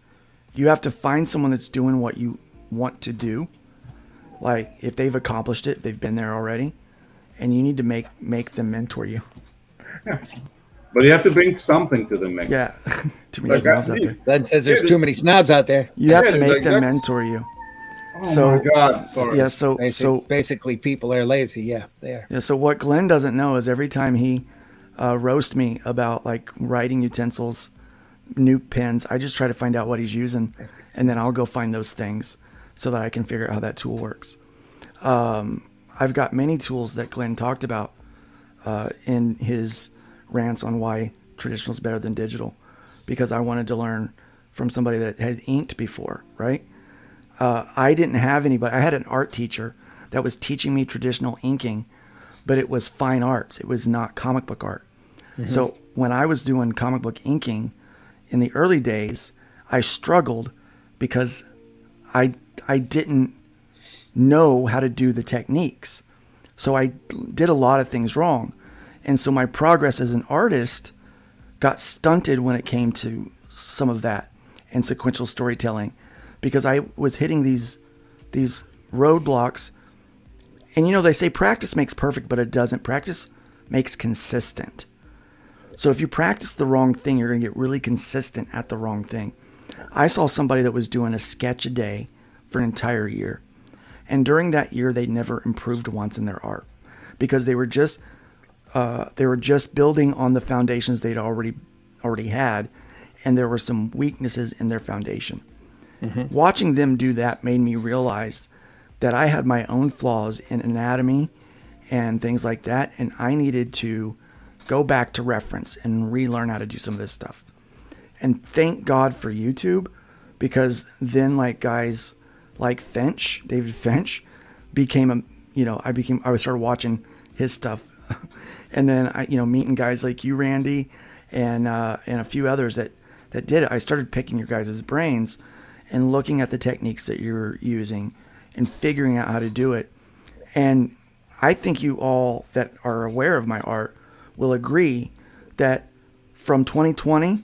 you have to find someone that's doing what you want to do. Like if they've accomplished it, they've been there already, and you need to make them mentor you. Yeah. But you have to bring something to the mix. Yeah. Too many snobs out there. Glenn says there's too many snobs out there. You have to make them mentor you. Oh my God. Sorry. Yeah, so basically people are lazy. Yeah, they are. Yeah, so what Glenn doesn't know is every time he roasts me about like writing utensils, new pens, I just try to find out what he's using, and then I'll go find those things so that I can figure out how that tool works. I've got many tools that Glenn talked about in his rants on why traditional is better than digital, because I wanted to learn from somebody that had inked before, right? I didn't have anybody. I had an art teacher that was teaching me traditional inking, but it was fine arts. It was not comic book art. Mm-hmm. So when I was doing comic book inking in the early days, I struggled because I didn't know how to do the techniques. So I did a lot of things wrong. And so my progress as an artist got stunted when it came to some of that and sequential storytelling, because I was hitting these roadblocks. And they say practice makes perfect, but it doesn't. Practice makes consistent. So if you practice the wrong thing, you're going to get really consistent at the wrong thing. I saw somebody that was doing a sketch a day for an entire year. And during that year, they never improved once in their art, because they were just building on the foundations they'd already had, and there were some weaknesses in their foundation. Watching them do that made me realize that I had my own flaws in anatomy and things like that, and I needed to go back to reference and relearn how to do some of this stuff. And thank God for YouTube, because then like guys like David Finch became I started watching his stuff. And then meeting guys like you, Randy, and a few others that did it. I started picking your guys' brains and looking at the techniques that you're using and figuring out how to do it. And I think you all that are aware of my art will agree that from 2020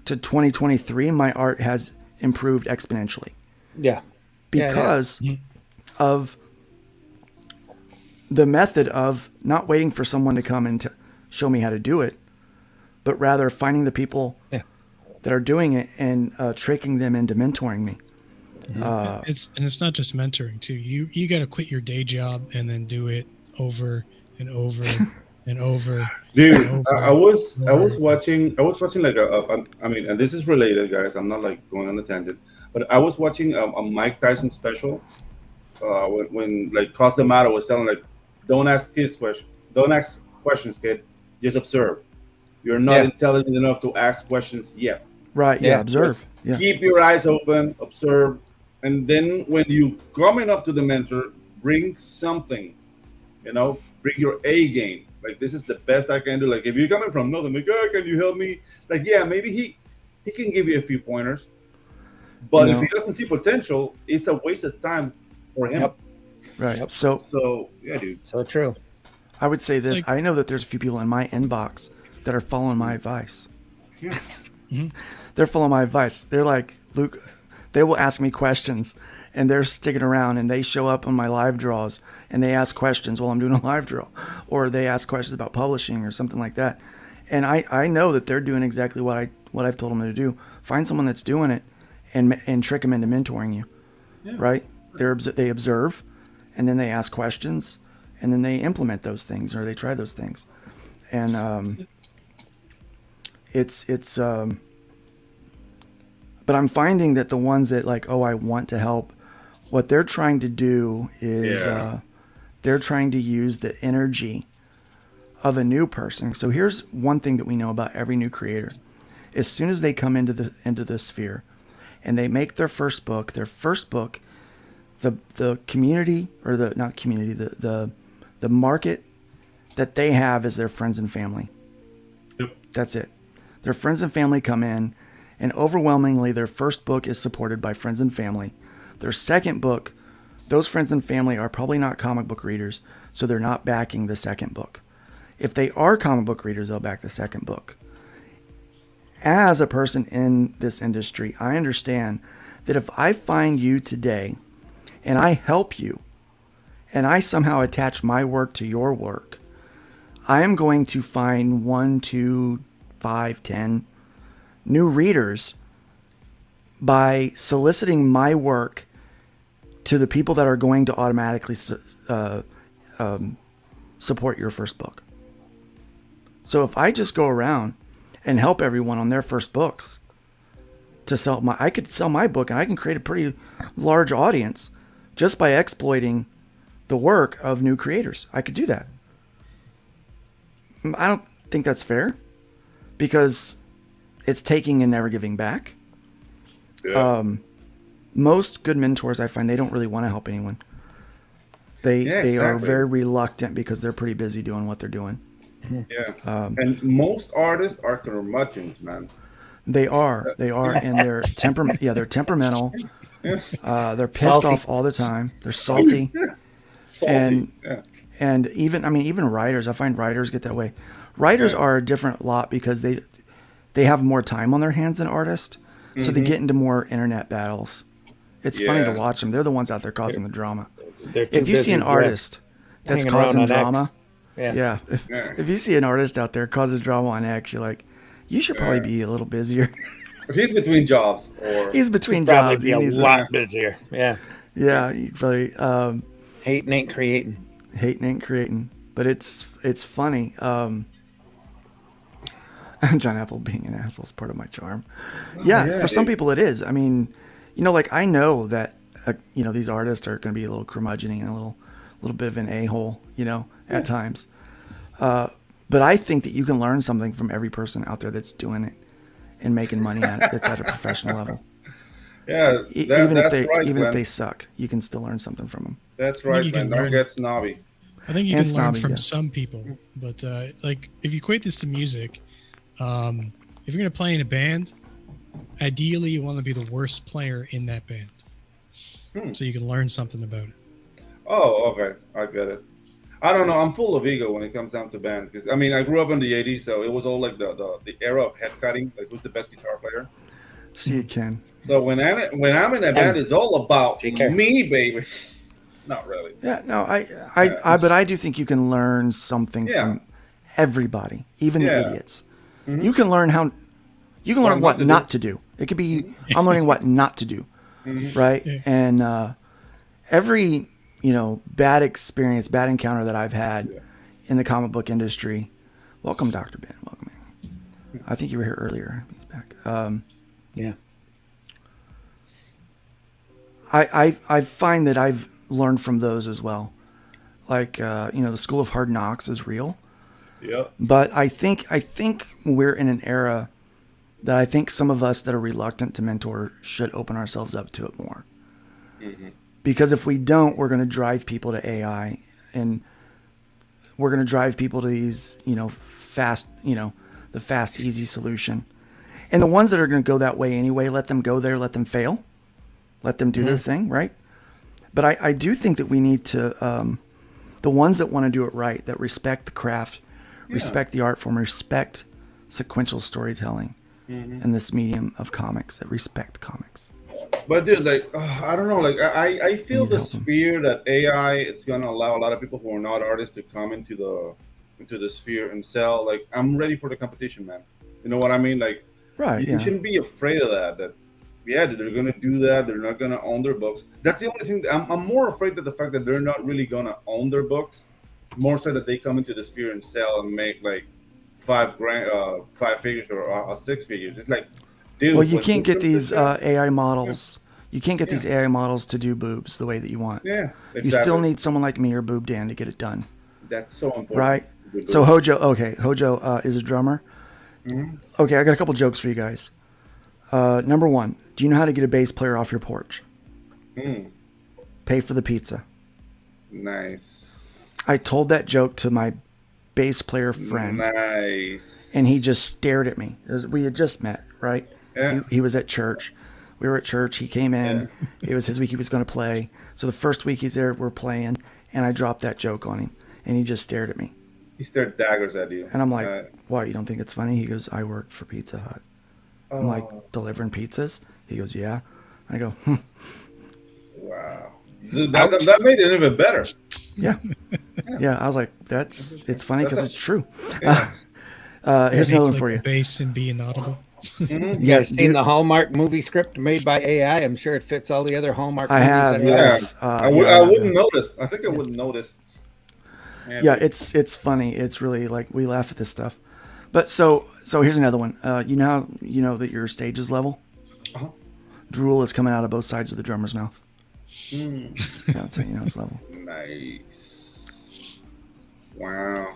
to 2023, my art has improved exponentially. Yeah. Because of the method of not waiting for someone to come and to show me how to do it, but rather finding the people that are doing it and tricking them into mentoring me. It's not just mentoring too. You got to quit your day job and then do it over and over and over. Dude, and over I was watching like and this is related, guys. I'm not like going on a tangent, but I was watching a Mike Tyson special when like Cosdemato was telling like, don't ask questions, kid. Just observe. You're not intelligent enough to ask questions yet. Right. Yeah. Observe. Yeah. Keep your eyes open, observe, and then when you coming up to the mentor, bring something. Bring your A game. Like, this is the best I can do. Like, if you're coming from nothing, like, can you help me? Like, yeah, maybe he can give you a few pointers. But if he doesn't see potential, it's a waste of time for him. Yep. Right. Yep. So yeah, dude. So true. I would say this. I know that there's a few people in my inbox that are following my advice. Yeah. They're following my advice. They're like, Luke, they will ask me questions and they're sticking around and they show up on my live draws and they ask questions while I'm doing a live draw, or they ask questions about publishing or something like that. And I know that they're doing exactly what I've told them to do. Find someone that's doing it and trick them into mentoring you. Yeah. Right? They observe and then they ask questions and then they implement those things or they try those things. And but I'm finding that the ones that like, I want to help, what they're trying to do is they're trying to use the energy of a new person. So here's one thing that we know about every new creator. As soon as they come into the sphere and they make their first book, the community, or the market that they have is their friends and family. Yep. That's it. Their friends and family come in, and overwhelmingly their first book is supported by friends and family. Their second book, those friends and family are probably not comic book readers, so they're not backing the second book. If they are comic book readers, they'll back the second book. As a person in this industry, I understand that if I find you today and I help you and I somehow attach my work to your work, I am going to find 1, 2, 5, 10 new readers by soliciting my work to the people that are going to automatically support your first book. So if I just go around and help everyone on their first books to sell I could sell my book and I can create a pretty large audience just by exploiting the work of new creators. I could do that. I don't think that's fair because it's taking and never giving back. Yeah. Most good mentors, I find, they don't really want to help anyone. They are very reluctant because they're pretty busy doing what they're doing. Yeah. And most artists are curmudgeons, man. They are, and they're they're temperamental. They're pissed salty. off all the time. They're salty. And even writers, I find writers get that way. Writers are a different lot because they have more time on their hands than artists, so they get into more internet battles. It's funny to watch them. They're the ones out there causing the drama. If you see an artist that's causing drama, if you see an artist out there causing drama on X, you're like, you should probably be a little busier. He's between jobs. He's between probably jobs. Be a lot busier. Yeah. Yeah, you probably. Hating ain't creating. But it's funny. John Apple being an asshole is part of my charm. For some people it is. I mean, you know, like I know that you know, these artists are going to be a little curmudgeon and a little bit of an a-hole, you know, at times. But I think that you can learn something from every person out there that's doing it and making money at it. That's at a professional level. Yeah, Even that's right, if Glenn. they suck, you can still learn something from them. That's I think right, you man. can Don't get snobby. I think you And can learn snobby, from yeah. some people, but like if you equate this to music, if you're gonna play in a band, ideally you want to be the worst player in that band, so you can learn something about it. Oh, okay. I get it. I don't know. I'm full of ego when it comes down to band. Because I mean, I grew up in the '80s, so it was all like the era of head cutting. Like, who's the best guitar player? See it, Ken. So when I'm in a band, it's all about me, baby. Not really. Yeah, no, but I do think you can learn something from everybody, even the idiots. Mm-hmm. You can learn what not to do. It could be I'm learning what not to do, right? Yeah. And every bad experience, bad encounter that I've had in the comic book industry. Welcome, Dr. Ben. Welcome. I think you were here earlier. He's back. Yeah. I find that I've learned from those as well. Like the School of Hard Knocks is real. Yeah. But I think we're in an era that I think some of us that are reluctant to mentor should open ourselves up to it more. Mm-hmm. Because if we don't, we're going to drive people to AI, and we're going to drive people to these, fast, the fast, easy solution. And the ones that are going to go that way anyway, let them go there, let them fail, let them do their thing, right? But I do think that we need to, the ones that want to do it right, that respect the craft, respect the art form, respect sequential storytelling and this medium of comics, that respect comics. But dude, like I don't know, like I feel this fear that AI is gonna allow a lot of people who are not artists to come into the sphere and sell. Like, I'm ready for the competition, man. You know what I mean? Like, you shouldn't be afraid of that. That they're gonna do that. They're not gonna own their books. That's the only thing. I'm more afraid of the fact that they're not really gonna own their books. More so that they come into the sphere and sell and make like $5 figures or 6 figures. It's like, dude. Well, you can't get these AI models. You can't get these AI models to do boobs the way that you want. Yeah, exactly. You still need someone like me or Boob Dan to get it done. That's so important. Right? So Hojo is a drummer. Mm-hmm. Okay, I got a couple jokes for you guys. Number one, do you know how to get a bass player off your porch? Pay for the pizza. Nice. I told that joke to my bass player friend. Nice. And he just stared at me. We had just met, right? Yeah. He was at church. We were at church. He came in. It was his week he was going to play. So the first week he's there, we're playing. And I dropped that joke on him. And he just stared at me. He stared daggers at you. And I'm like, what, you don't think it's funny? He goes, I work for Pizza Hut. I'm like, delivering pizzas? He goes, yeah. I go, Wow. That made it even better. Yeah. Yeah, I was like, it's funny because it's true. Yeah. Here's another one for you. Bass and be inaudible. You guys seen the Hallmark movie script made by AI? I'm sure it fits all the other Hallmark movies. I have, yes. I wouldn't notice. I think I wouldn't notice. Yeah, it's funny. It's really like we laugh at this stuff. But so here's another one. You know that your stage is level? Uh-huh. Drool is coming out of both sides of the drummer's mouth. That's how you know it's level. Nice. Wow.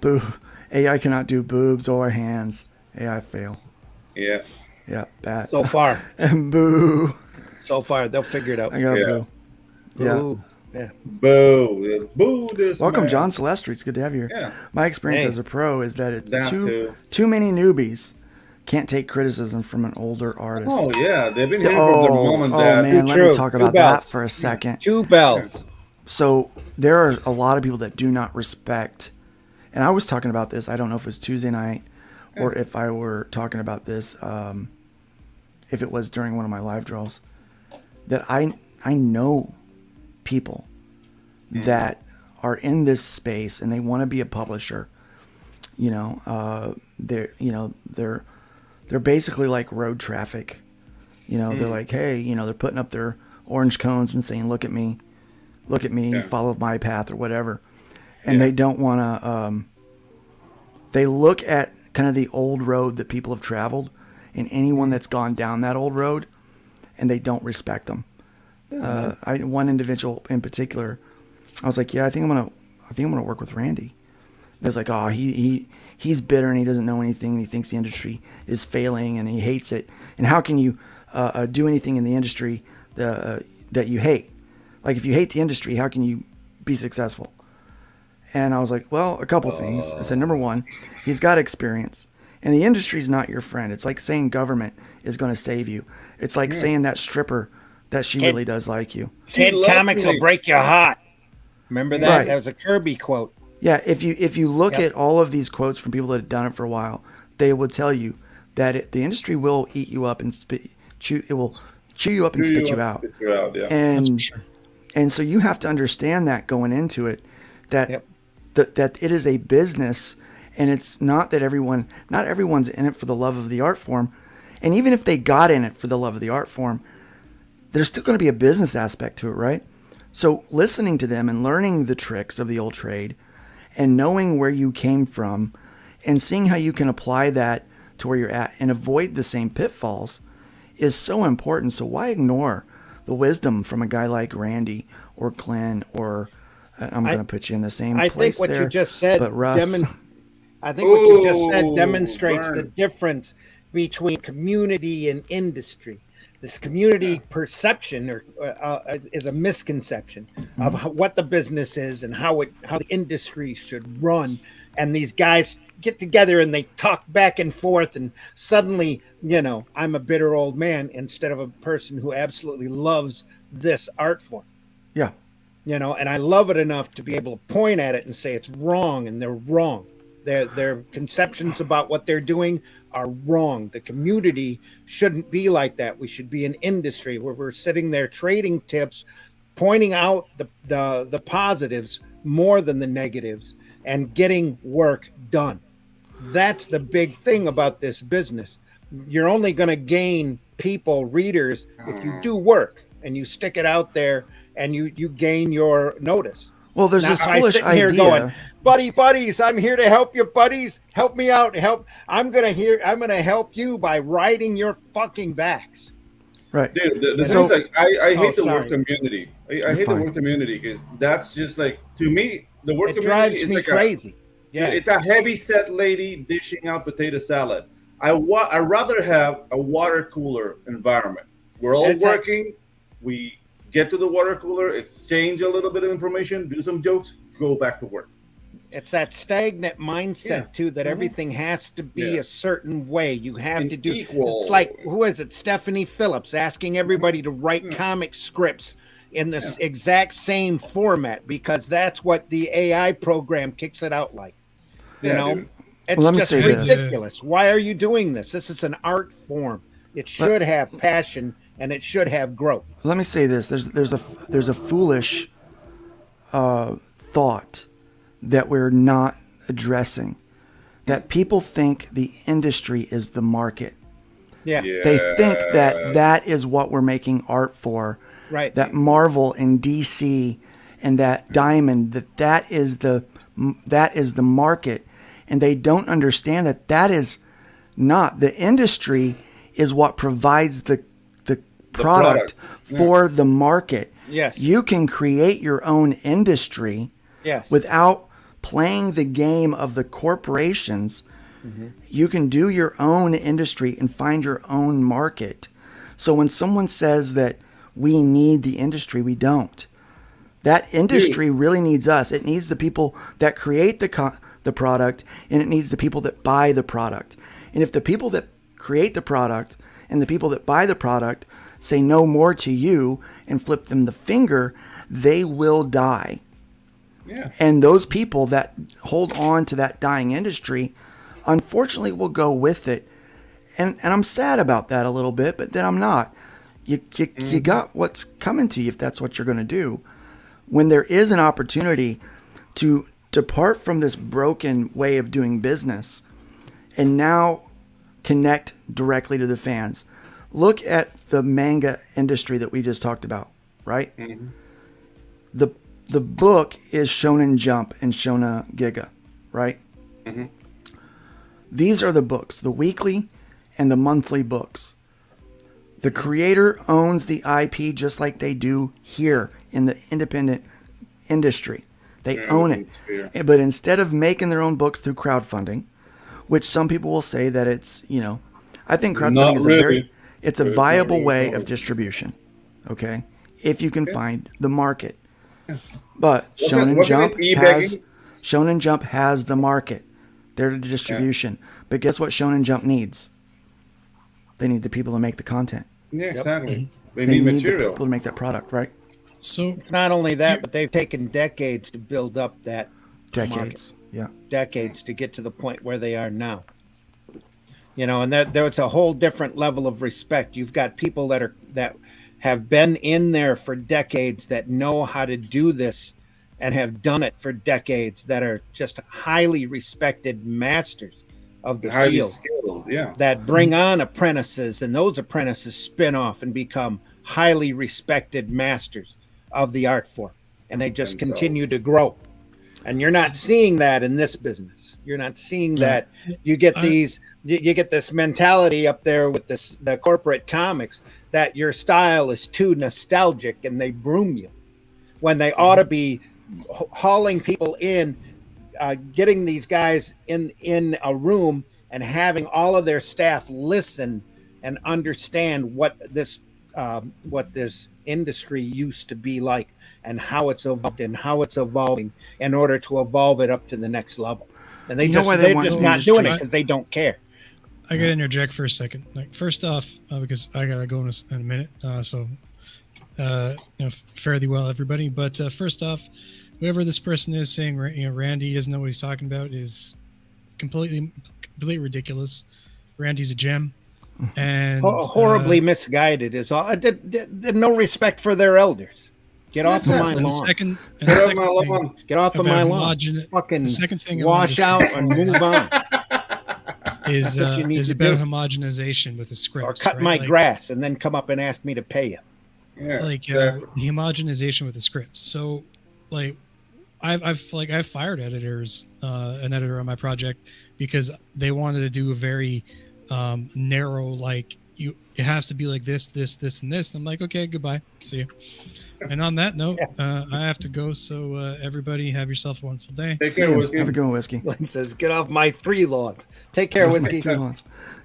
Boo. AI cannot do boobs or hands. AI fail. Yeah. Yeah, bad. So far. And boo. So far, they'll figure it out. I got boo. Yeah. Boo. Yeah. Boo. Boo this Welcome, man. John Celestri. It's good to have you here. Yeah. My experience as a pro is that That too many newbies can't take criticism from an older artist. Oh, yeah. They've been here from their mom and dad. Man, let me talk about that for a second. 2 bells. So there are a lot of people that do not respect, and I was talking about this, I don't know if it was Tuesday night or if I were talking about this, if it was during one of my live draws, that I know people that are in this space and they want to be a publisher. They're basically like road traffic. They're like, hey, they're putting up their orange cones and saying, look at me, follow my path or whatever. And they don't want to, they look at kind of the old road that people have traveled in anyone that's gone down that old road, and they don't respect them. One individual in particular, I was like, yeah, I think I'm gonna work with Randy. It was like, oh, he's bitter and he doesn't know anything and he thinks the industry is failing and he hates it. And how can you do anything in the industry that you hate? Like, if you hate the industry, how can you be successful? And I was like, well, a couple things. I said, number one, he's got experience. And the industry's not your friend. It's like saying government is going to save you. It's like saying that stripper that she really does like you. Kid Comics will break your heart. Remember that? Right. That was a Kirby quote. Yeah, if you look at all of these quotes from people that have done it for a while, they will tell you that the industry will eat you up and it will chew you up and spit you out. And so you have to understand that going into it, that that it is a business, and it's not that not everyone's in it for the love of the art form. And even if they got in it for the love of the art form, there's still going to be a business aspect to it, right? So listening to them and learning the tricks of the old trade and knowing where you came from and seeing how you can apply that to where you're at and avoid the same pitfalls is so important. So why ignore the wisdom from a guy like Randy or Glenn or I'm going to put you in the same place think what there, you just said, but Russ. I think what you just said demonstrates the difference between community and industry. This community perception is a misconception of what the business is and how the industry should run. And these guys get together and they talk back and forth, and suddenly, I'm a bitter old man instead of a person who absolutely loves this art form. Yeah. And I love it enough to be able to point at it and say it's wrong, and they're wrong. Their conceptions about what they're doing are wrong. The community shouldn't be like that. We should be an industry where we're sitting there trading tips, pointing out the positives more than the negatives, and getting work done. That's the big thing about this business. You're only going to gain people, readers, if you do work and you stick it out there and you gain your notice. Well, there's this foolish idea. Here going, buddies, I'm here to help you, buddies. Help me out. I'm gonna help you by riding your fucking backs. Right. Dude, the thing is, like, I hate the word community. I hate the word community because that's just like, to me, the word community drives is me like crazy. It's a heavy set lady dishing out potato salad. I'd rather have a water cooler environment. We're all working. We get to the water cooler, exchange a little bit of information, do some jokes, go back to work. It's that stagnant mindset too, that everything has to be a certain way. You have to do equal. It's like, who is it? Stephanie Phillips asking everybody to write comic scripts in this exact same format because that's what the AI program kicks it out like. It's just ridiculous. Why are you doing this? This is an art form. It should have passion and it should have growth. Let me say this: there's a foolish thought that we're not addressing. That people think the industry is the market. Yeah. They think that is what we're making art for. Right. That Marvel and DC and that Diamond, that is the market, and they don't understand that is not. The industry is what provides the product for the market. Yes. You can create your own industry without playing the game of the corporations. Mm-hmm. You can do your own industry and find your own market. So when someone says that we need the industry, we don't. That industry really needs us. It needs the people that create the product, and it needs the people that buy the product. And if the people that create the product and the people that buy the product say no more to you and flip them the finger, they will die. Yeah. And those people that hold on to that dying industry, unfortunately, will go with it. And I'm sad about that a little bit, but then I'm not. You got what's coming to you if that's what you're going to do. When there is an opportunity to depart from this broken way of doing business and now connect directly to the fans. Look at the manga industry that we just talked about, right? Mm-hmm. The book is Shonen Jump and Shonen Giga, right? Mm-hmm. These are the books, the weekly and the monthly books. The creator owns the IP just like they do here in the independent industry. They own it. But instead of making their own books through crowdfunding, which some people will say that it's, I think crowdfunding is it's a viable way of distribution. Okay? If you can find the market. But Shonen Jump has the market. They're the distribution. But guess what Shonen Jump needs? They need the people to make the content. Yeah, exactly. They They need need the material. people to make that product, right? So Not only that, but they've taken decades to build up that Decades. Yeah. decades to get to the point where they are now. And there's a whole different level of respect. You've got people that have been in there for decades, that know how to do this and have done it for decades, that are just highly respected masters of the Highly field, skilled, yeah. that bring on apprentices, and those apprentices spin off and become highly respected masters of the art form, and they just continue to grow. And you're not seeing that in this business. You're not seeing that. You get you get this mentality up there with the corporate comics that your style is too nostalgic and they broom you, when they ought to be hauling people in, getting these guys in a room and having all of their staff listen and understand what this industry used to be like, and how it's evolved and how it's evolving, in order to evolve it up to the next level. And they're just not doing it because they don't care. I gotta interject for a second. Like, first off, because I gotta go in a minute. Fairly well, everybody. But first off, whoever this person is saying, Randy doesn't know what he's talking about is completely ridiculous. Randy's a gem, and horribly misguided is all. Did no respect for their elders. Get off of my lawn. Get off of my lawn. Fucking the second thing wash out and move on. Is about homogenization with the scripts. Or cut my grass and then come up and ask me to pay you. Yeah, the homogenization with the scripts. So, I've fired editors, an editor on my project, because they wanted to do a very narrow, it has to be like this, and this. I'm like, okay, goodbye, see you. And on that note, I have to go. So everybody, have yourself a wonderful day. Take care, Whiskey. Have a good one, Whiskey. Lynn says, "Get off my 3 lawns." Take care, Whiskey.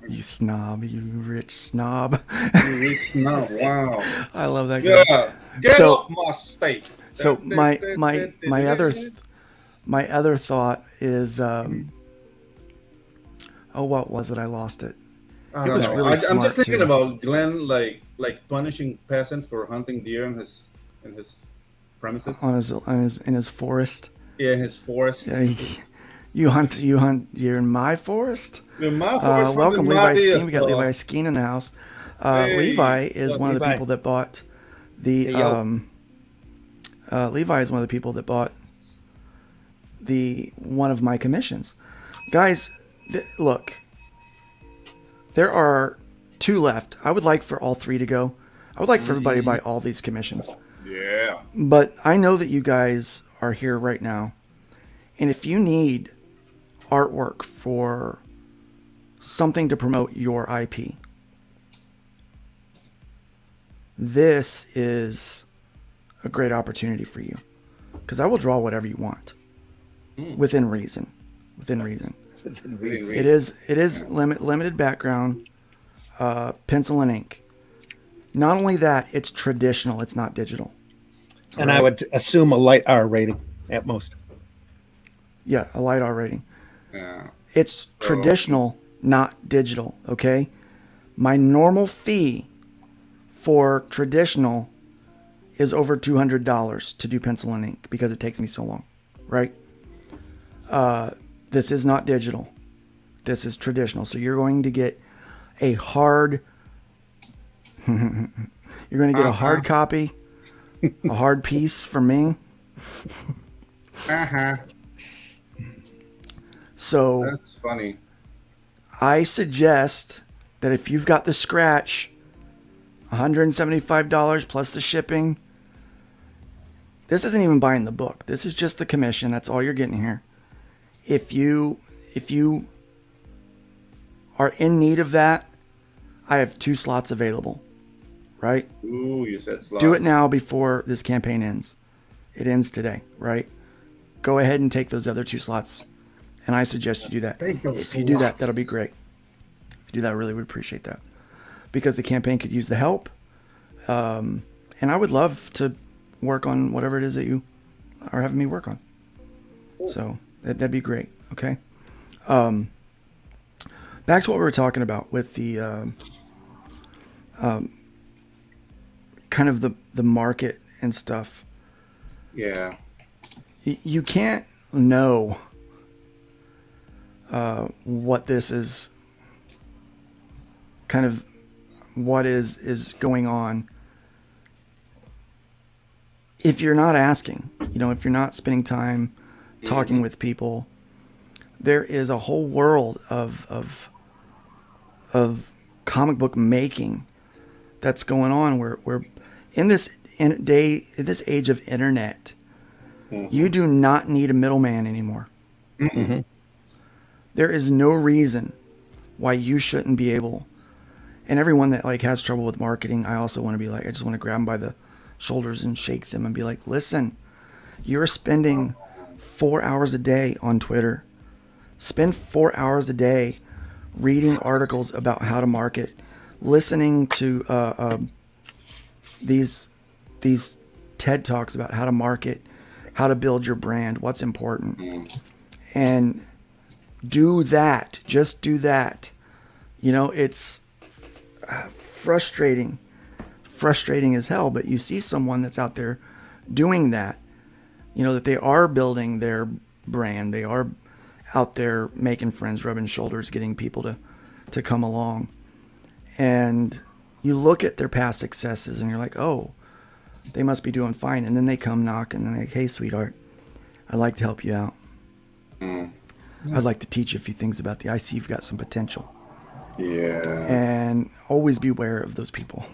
You snob, you rich snob. You rich snob. Wow. I love that guy. Yeah. Get off my state. So my other thought is, what was it? I lost it. It was really smart. I'm just thinking about Glenn, like punishing peasants for hunting deer in his premises. In his forest. Yeah, his forest. Yeah, you hunt deer in my forest. In my forest. Welcome, Levi Skeen. We got Levi Skeen in the house. Levi is one of the people that bought the. Levi is one of the people that bought one of my commissions. Guys, look. There are 2 left. I would like for all 3 to go. I would like for everybody to buy all these commissions. Yeah. But I know that you guys are here right now. And if you need artwork for something to promote your IP, this is a great opportunity for you. Because I will draw whatever you want. Within reason. It is limited background, pencil and ink. Not only that, it's traditional. It's not digital. And right? I would assume a light R rating at most. Yeah, a light R rating. Yeah. It's traditional, not digital. Okay, my normal fee for traditional is over $200 to do pencil and ink because it takes me so long. Right. This is not digital. This is traditional. So you're going to get a hard. You're going to get a hard copy, a hard piece from me. So that's funny. I suggest that if you've got the scratch, $175 plus the shipping. This isn't even buying the book. This is just the commission. That's all you're getting here. If you are in need of that I have 2 slots available, right? Ooh, you said slots. Do it now before this campaign ends. It ends today, right? Go ahead and take those other 2 slots. And I suggest you do that. If you do that, that'll be great. If you do that, I really would appreciate that. Because the campaign could use the help. And I would love to work on whatever it is that you are having me work on. So that'd be great. Okay. Back to what we were talking about with the kind of the market and stuff. Yeah. You can't know what this is, kind of what is going on, if you're not asking. If you're not spending time talking with people. There is a whole world of comic book making that's going on where in this age of internet, you do not need a middleman anymore. Mm-hmm. There is no reason why you shouldn't be able. And everyone that has trouble with marketing, I also want to be I just want to grab them by the shoulders and shake them and be like, listen, you're spending 4 hours a day on Twitter. Spend 4 hours a day reading articles about how to market, listening to these TED Talks about how to market, how to build your brand, what's important. And do that. Just do that. It's frustrating as hell, but you see someone that's out there doing that, that they are building their brand. They are out there making friends, rubbing shoulders, getting people to come along. And you look at their past successes and you're like, oh, they must be doing fine. And then they come knocking and they're like, hey, sweetheart, I'd like to help you out. I'd like to teach you a few things about I see you've got some potential. Yeah. And always beware of those people.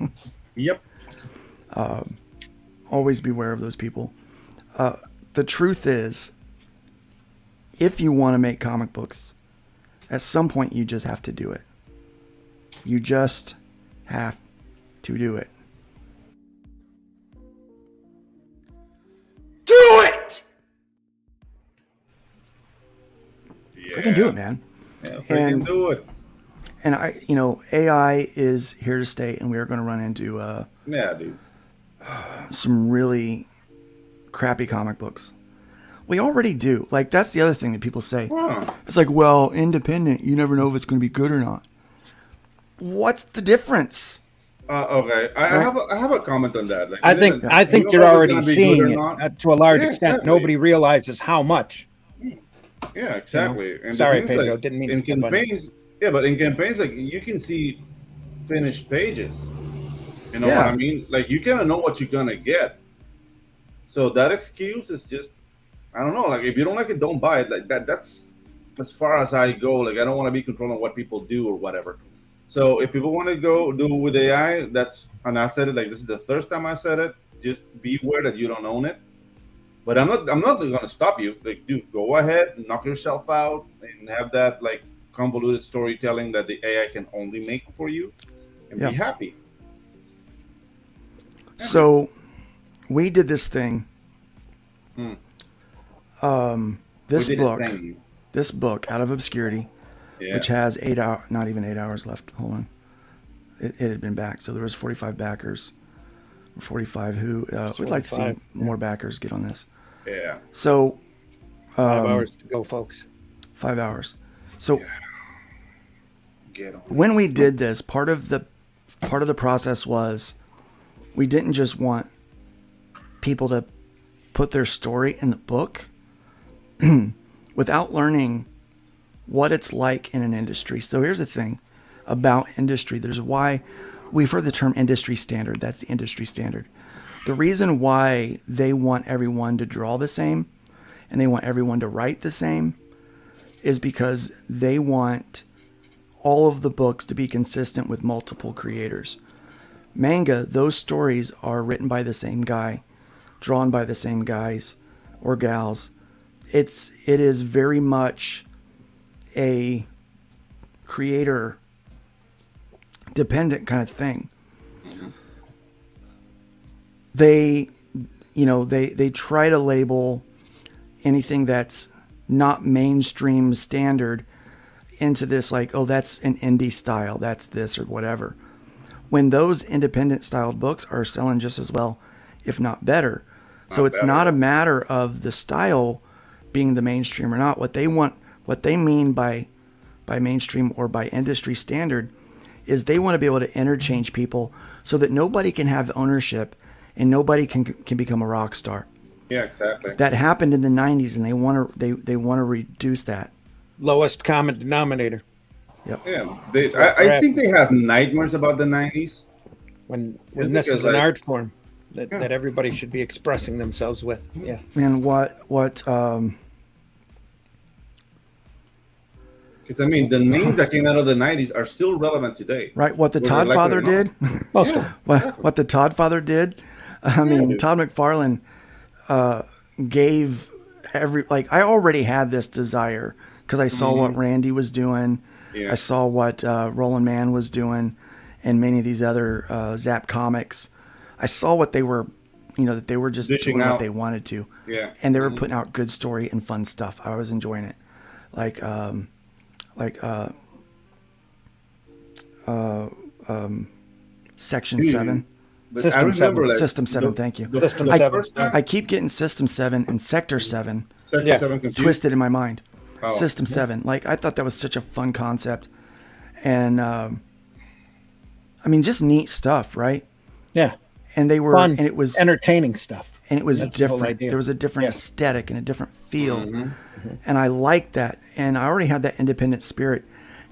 Yep. Always beware of those people. The truth is, if you want to make comic books, at some point you just have to do it. You just have to do it. Do it! Yeah. Freaking do it, man. Yeah, freaking do it. And AI is here to stay, and we are going to run into yeah, dude, some really crappy comic books. We already do. That's the other thing that people say. It's well, independent, you never know if it's going to be good or not. What's the difference? Okay, I have a comment on that. I think you're already seeing it to a large extent. Exactly. Nobody realizes how much. Yeah, exactly. And sorry, the thing Pedro, is, didn't mean in to step on you. campaigns. Yeah, but in campaigns, you can see finished pages. You know what I mean? You kind of know what you're gonna get. So that excuse is just, I don't know. If you don't like it, don't buy it. That's as far as I go. I don't want to be controlling what people do or whatever. So if people want to go do with AI, and I said it this is the third time I said it. Just be aware that you don't own it. But I'm not going to stop you. Dude, go ahead, knock yourself out, and have that convoluted storytelling that the AI can only make for you, and be happy. So, we did this thing. This book, Out of Obscurity, which has 8 hours, not even 8 hours left. Hold on. It had been backed. So there was 45 backers, 45 who we'd like to see more backers get on this. Yeah. So 5 hours to go, folks. 5 hours. So get on. When we did this, part of the process was we didn't just want people to put their story in the book without learning what it's like in an industry. So here's the thing about industry. There's why we've heard the term industry standard. That's the industry standard. The reason why they want everyone to draw the same and they want everyone to write the same is because they want all of the books to be consistent with multiple creators. Manga, those stories are written by the same guy, drawn by the same guys or gals. It is very much a creator dependent kind of thing. They, they try to label anything that's not mainstream standard into this, like, oh, that's an indie style, that's this or whatever. When those independent styled books are selling just as well, if not better. So it's not a matter of the style being the mainstream or not. What they mean by mainstream or by industry standard is they want to be able to interchange people so that nobody can have ownership and nobody can become a rock star. Yeah, exactly. That happened in the 90s, and they want to reduce that. Lowest common denominator. Yep. Yeah, I think they have nightmares about the 90s. When this is an art form that everybody should be expressing themselves with. Yeah. And what because I mean, the names that came out of the 90s are still relevant today. Right, what the Todd Father did. What the Todd Father did. I mean, Todd McFarlane gave I already had this desire because I saw what Randy was doing. Yeah. I saw what Roland Mann was doing and many of these other Zap comics. I saw what they were, that they were just doing what they wanted to. Yeah. And they were putting out good story and fun stuff. I was enjoying it. Section 7. System 7. System 7, thank you. System 7. I keep getting System 7 and Sector 7 7 twisted in my mind. Oh. System 7. I thought that was such a fun concept. And, just neat stuff, right? Yeah. And they were, fun, and it was entertaining stuff. And it was different. There was a different aesthetic and a different feel. And I liked that. And I already had that independent spirit.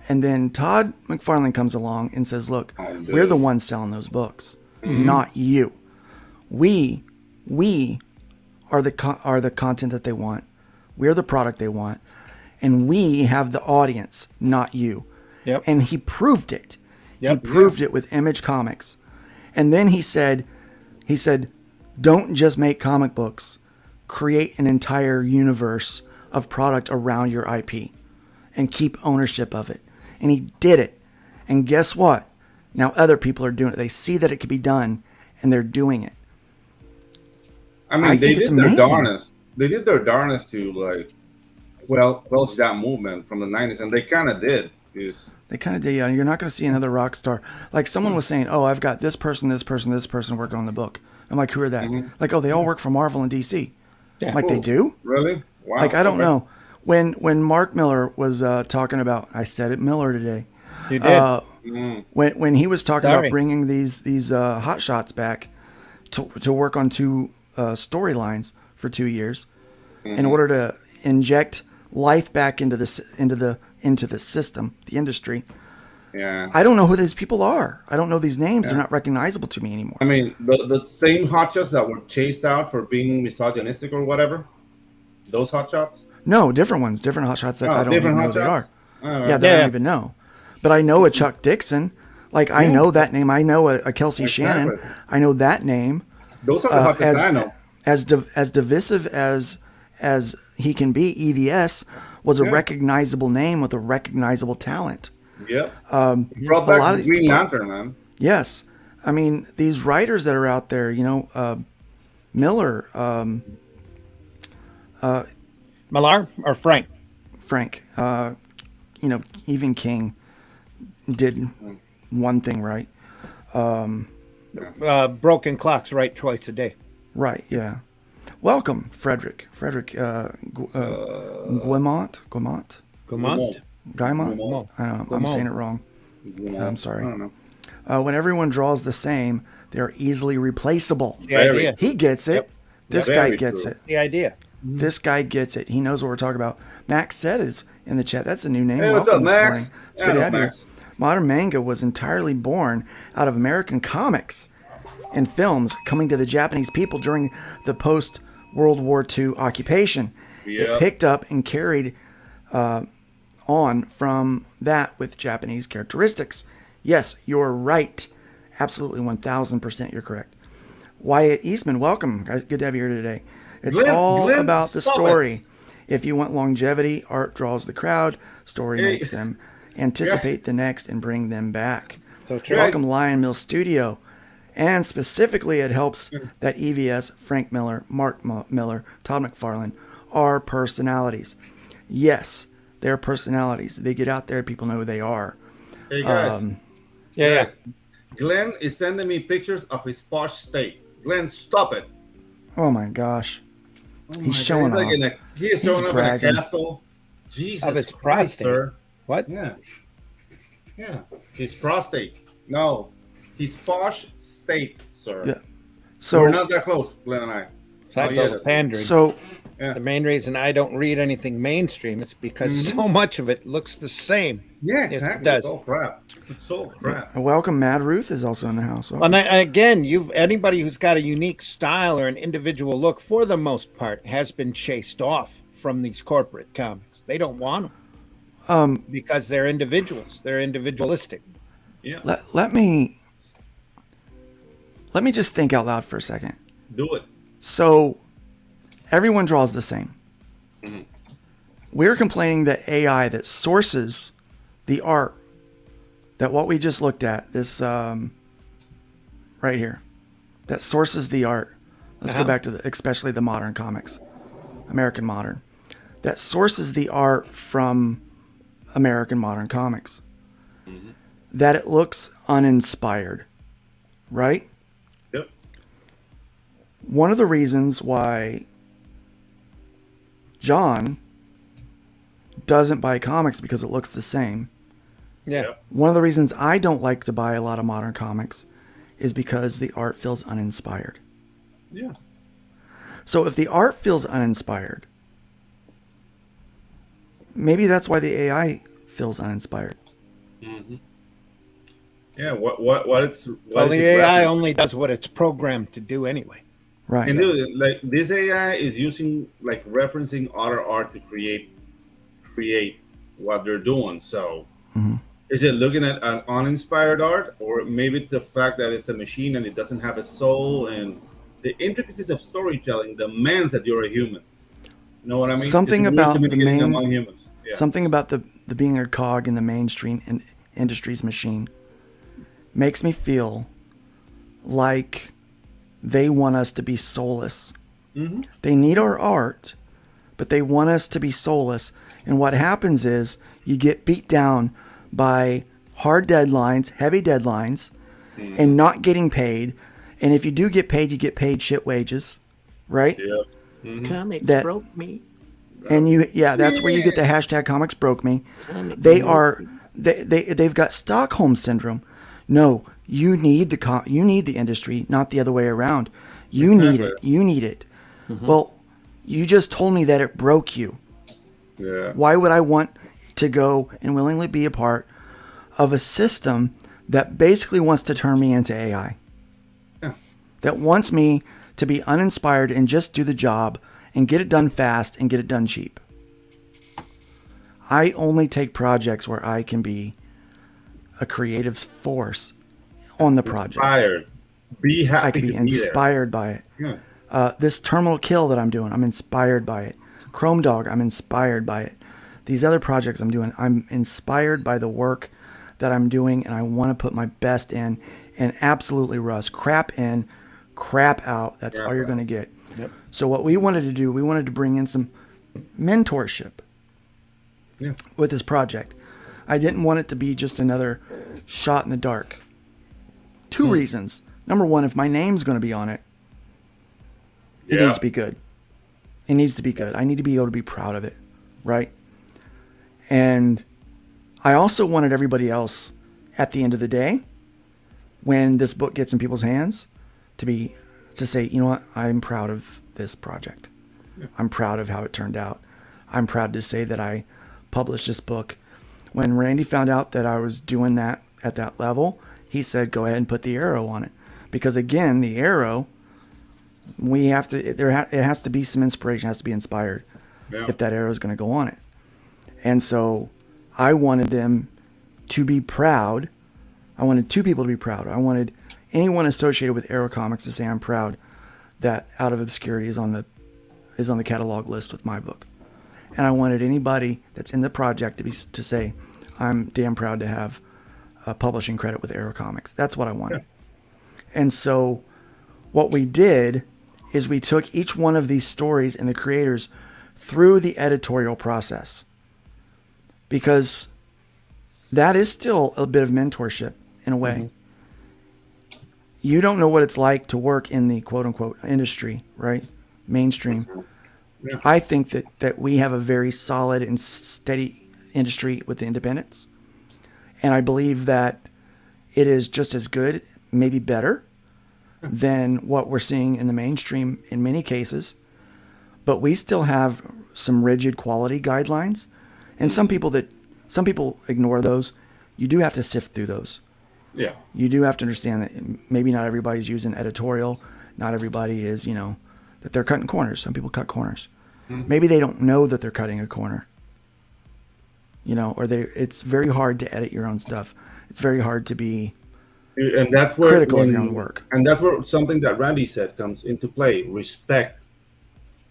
And then Todd McFarlane comes along and says, look, we're the ones selling those books, not you. We are the content that they want. We're the product they want. And we have the audience, not you. Yep. And he proved it. He proved it with Image Comics. And then he said, don't just make comic books. Create an entire universe of product around your IP and keep ownership of it. And he did it. And guess what? Now other people are doing it. They see that it can be done and they're doing it. They did their darnest. They did their darnest to quelch that movement from the 90s, and they kind of did. They kind of did, yeah. You're not going to see another rock star. Like someone was saying, oh, I've got this person working on the book. I'm like, who are that? Like, oh, they all work for Marvel and DC. Yeah. Like, they do? Really? Wow. Like, I don't know. When Mark Miller was talking about, I said it Miller today. You did. When he was talking about bringing these hot shots back to work on two storylines for 2 years in order to inject life back into the system, the industry. Yeah. I don't know who these people are. I don't know these names. They're not recognizable to me anymore. I mean, the same hotshots that were chased out for being misogynistic or whatever, those hotshots? No, different ones, different hotshots that I don't even know who they are. Oh, I don't even know. But I know a Chuck Dixon. Like, I know that name. I know a Kelsey Shannon. I know that name. Those are the hotshots I know. As divisive as he can be, EVS was a recognizable name with a recognizable talent. Yep. Brought back a lot of Green Lantern, man. Yes. I mean, these writers that are out there, Miller, Millar or Frank? Frank. Even King did one thing right. Broken clocks right twice a day. Right, yeah. Welcome, Frederick. Guimont? I don't know. I'm saying it wrong. I'm sorry. I don't know. When everyone draws the same, they're easily replaceable. The idea. He gets it. Yep. This guy gets it. The idea. This guy gets it. He knows what we're talking about. Max said is in the chat. That's a new name. Hey, what's up, Max? It's good to have you. Modern manga was entirely born out of American comics and films coming to the Japanese people during the post-World War II occupation. Yep. It picked up and carried on from that with Japanese characteristics. Yes, you're right. Absolutely 1,000% you're correct. Wyatt Eastman, welcome. Good to have you here today. It's all about the story. If you want longevity, art draws the crowd. Story makes them anticipate the next and bring them back. So true. Welcome Lion Mill Studio. And specifically, it helps that EVS, Frank Miller, Mark Miller, Todd McFarlane are personalities. Yes, they're personalities. They get out there, people know who they are. Hey guys. Yeah. Glenn is sending me pictures of his posh state. Glenn, stop it. Oh my gosh. Oh He's my showing God. off. He is showing up bragging. in a castle. Jesus Of his Christ, prostate. sir. What? Yeah. Yeah. His prostate. No. His posh state, sir. Yeah. So we're not that close, Glenn and I. So that's Not all yet. pandering. So The main reason I don't read anything mainstream is because so much of it looks the same. Yeah, Yes, exactly. it does. It's all crap. It's all crap. welcome, Mad Ruth is also in the house. And again, anybody who's got a unique style or an individual look, for the most part, has been chased off from these corporate comics. They don't want them because they're individuals. They're individualistic. Yeah. Let me just think out loud for a second. Do it. So everyone draws the same. We're complaining that AI that sources the art, that what we just looked at, this right here, that sources the art. Let's go back to especially the modern comics, American modern, that sources the art from American modern comics. That it looks uninspired, right? Yep. One of the reasons why John doesn't buy comics because it looks the same. Yeah. Yep. One of the reasons I don't like to buy a lot of modern comics is because the art feels uninspired. Yeah. So if the art feels uninspired, maybe that's why the AI feels uninspired. Yeah. What it's. Well, the AI only does what it's programmed to do anyway. Right. And dude, like this AI is using like referencing other art to create what they're doing. So is it looking at an uninspired art, or maybe it's the fact that it's a machine and it doesn't have a soul, and the intricacies of storytelling demands that you're a human. You know what I mean? Something It's about the communicating among humans. Yeah. something about the being a cog in the mainstream industry's machine makes me feel like they want us to be soulless. They need our art, but they want us to be soulless. And what happens is you get beat down by hard deadlines, heavy deadlines, and not getting paid. And if you do get paid, you get paid shit wages, right? Yeah. Comics That- broke me. And that's where you get the hashtag comics broke me. They've got Stockholm syndrome. No, you need the industry, not the other way around. You need it. You need it. Well, you just told me that it broke you. Yeah. Why would I want to go and willingly be a part of a system that basically wants to turn me into AI? Yeah. That wants me to be uninspired and just do the job and get it done fast and get it done cheap. I only take projects where I can be a creative force on the project. Inspired. Be happy. I can be to be inspired by it. there. Yeah. This Terminal Kill that I'm doing, I'm inspired by it. Chrome Dog, I'm inspired by it. These other projects I'm doing, I'm inspired by the work that I'm doing, and I want to put my best in. And absolutely, Russ, crap in, crap out. That's all you're going to get. Yep. So what we wanted to do, we wanted to bring in some mentorship with this project. I didn't want it to be just another shot in the dark. Two reasons. Number one, if my name's going to be on it, it needs to be good. It needs to be good. I need to be able to be proud of it, right? And I also wanted everybody else, at the end of the day, when this book gets in people's hands, to say, you know what, I'm proud of this project. I'm proud of how it turned out. I'm proud to say that I published this book. When Randy found out that I was doing that at that level, he said, go ahead and put the arrow on it. Because again, the arrow, it has to be some inspiration, it has to be inspired if that arrow is going to go on it. And so I wanted them to be proud. I wanted two people to be proud. I wanted anyone associated with Arrow Comics to say, I'm proud that Out of Obscurity is on the catalog list with my book. And I wanted anybody that's in the project to say, I'm damn proud to have publishing credit with Arrow Comics. That's what I wanted. And so what we did is we took each one of these stories and the creators through the editorial process, because that is still a bit of mentorship in a way. You don't know what it's like to work in the quote unquote industry, right? Mainstream. Yeah. I think that we have a very solid and steady industry with the independents. And I believe that it is just as good, maybe better, than what we're seeing in the mainstream in many cases. But we still have some rigid quality guidelines. And some people ignore those. You do have to sift through those. Yeah. You do have to understand that maybe not everybody's using editorial. Not everybody is, that they're cutting corners. Some people cut corners. Maybe they don't know that they're cutting a corner. It's very hard to edit your own stuff. It's very hard to be critical of your own work. And that's where something that Randy said comes into play. Respect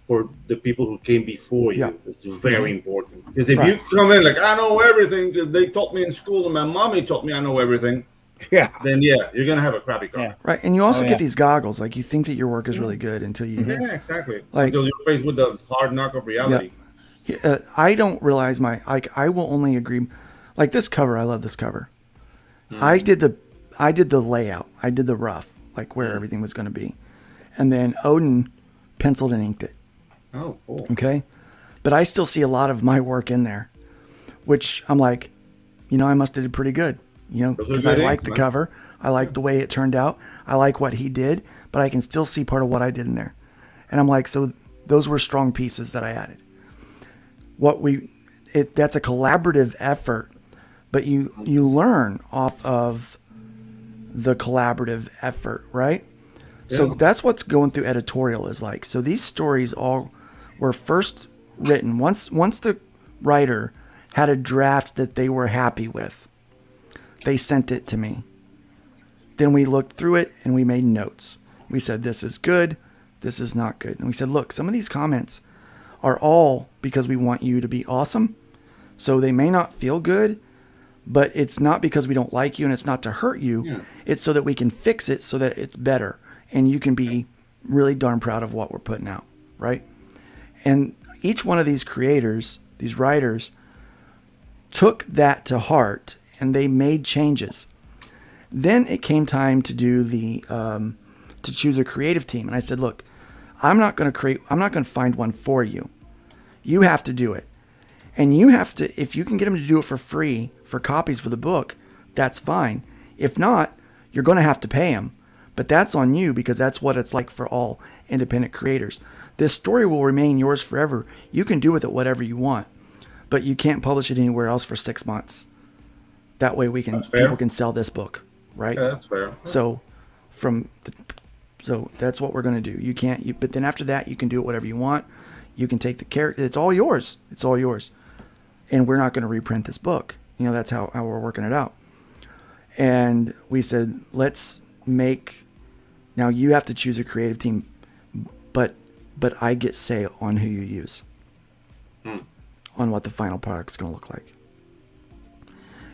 for the people who came before you is very important. Because if you come in like, I know everything because they taught me in school and my mommy taught me I know everything, then you're going to have a crappy car. Right. And you also get these goggles. Like, you think that your work is really good until you... Yeah, exactly. Like, until you're faced with the hard knock of reality. I don't realize I will only agree. Like this cover, I love this cover. I did the layout. I did the rough, like where everything was going to be. And then Odin penciled and inked it. Oh, cool. Okay. But I still see a lot of my work in there, which I'm like, I must have did pretty good, because I like the cover. I like the way it turned out. I like what he did, but I can still see part of what I did in there. And I'm like, so those were strong pieces that I added. That's a collaborative effort, but you learn off of the collaborative effort, right? Yeah. So that's what's going through editorial is like. So these stories all were first written once the writer had a draft that they were happy with. They sent it to me. Then we looked through it and we made notes. We said, this is good, this is not good. And we said, look, some of these comments are all because we want you to be awesome. So they may not feel good, but it's not because we don't like you and it's not to hurt you. Yeah. It's so that we can fix it so that it's better. And you can be really darn proud of what we're putting out, right? And each one of these creators, these writers, took that to heart and they made changes. Then it came time to do to choose a creative team. And I said, look, I'm not going to find one for you. You have to do it. And you have to, if you can get them to do it for free for copies for the book, that's fine. If not, you're going to have to pay them. But that's on you because that's what it's like for all independent creators. This story will remain yours forever. You can do with it whatever you want, but you can't publish it anywhere else for 6 months. That way people can sell this book, right? Yeah, that's fair. So that's what we're going to do. But then after that, you can do it whatever you want. You can take the character. It's all yours. It's all yours. And we're not going to reprint this book. That's how we're working it out. And we said, now you have to choose a creative team, but I get say on who you use, on what the final product's going to look like.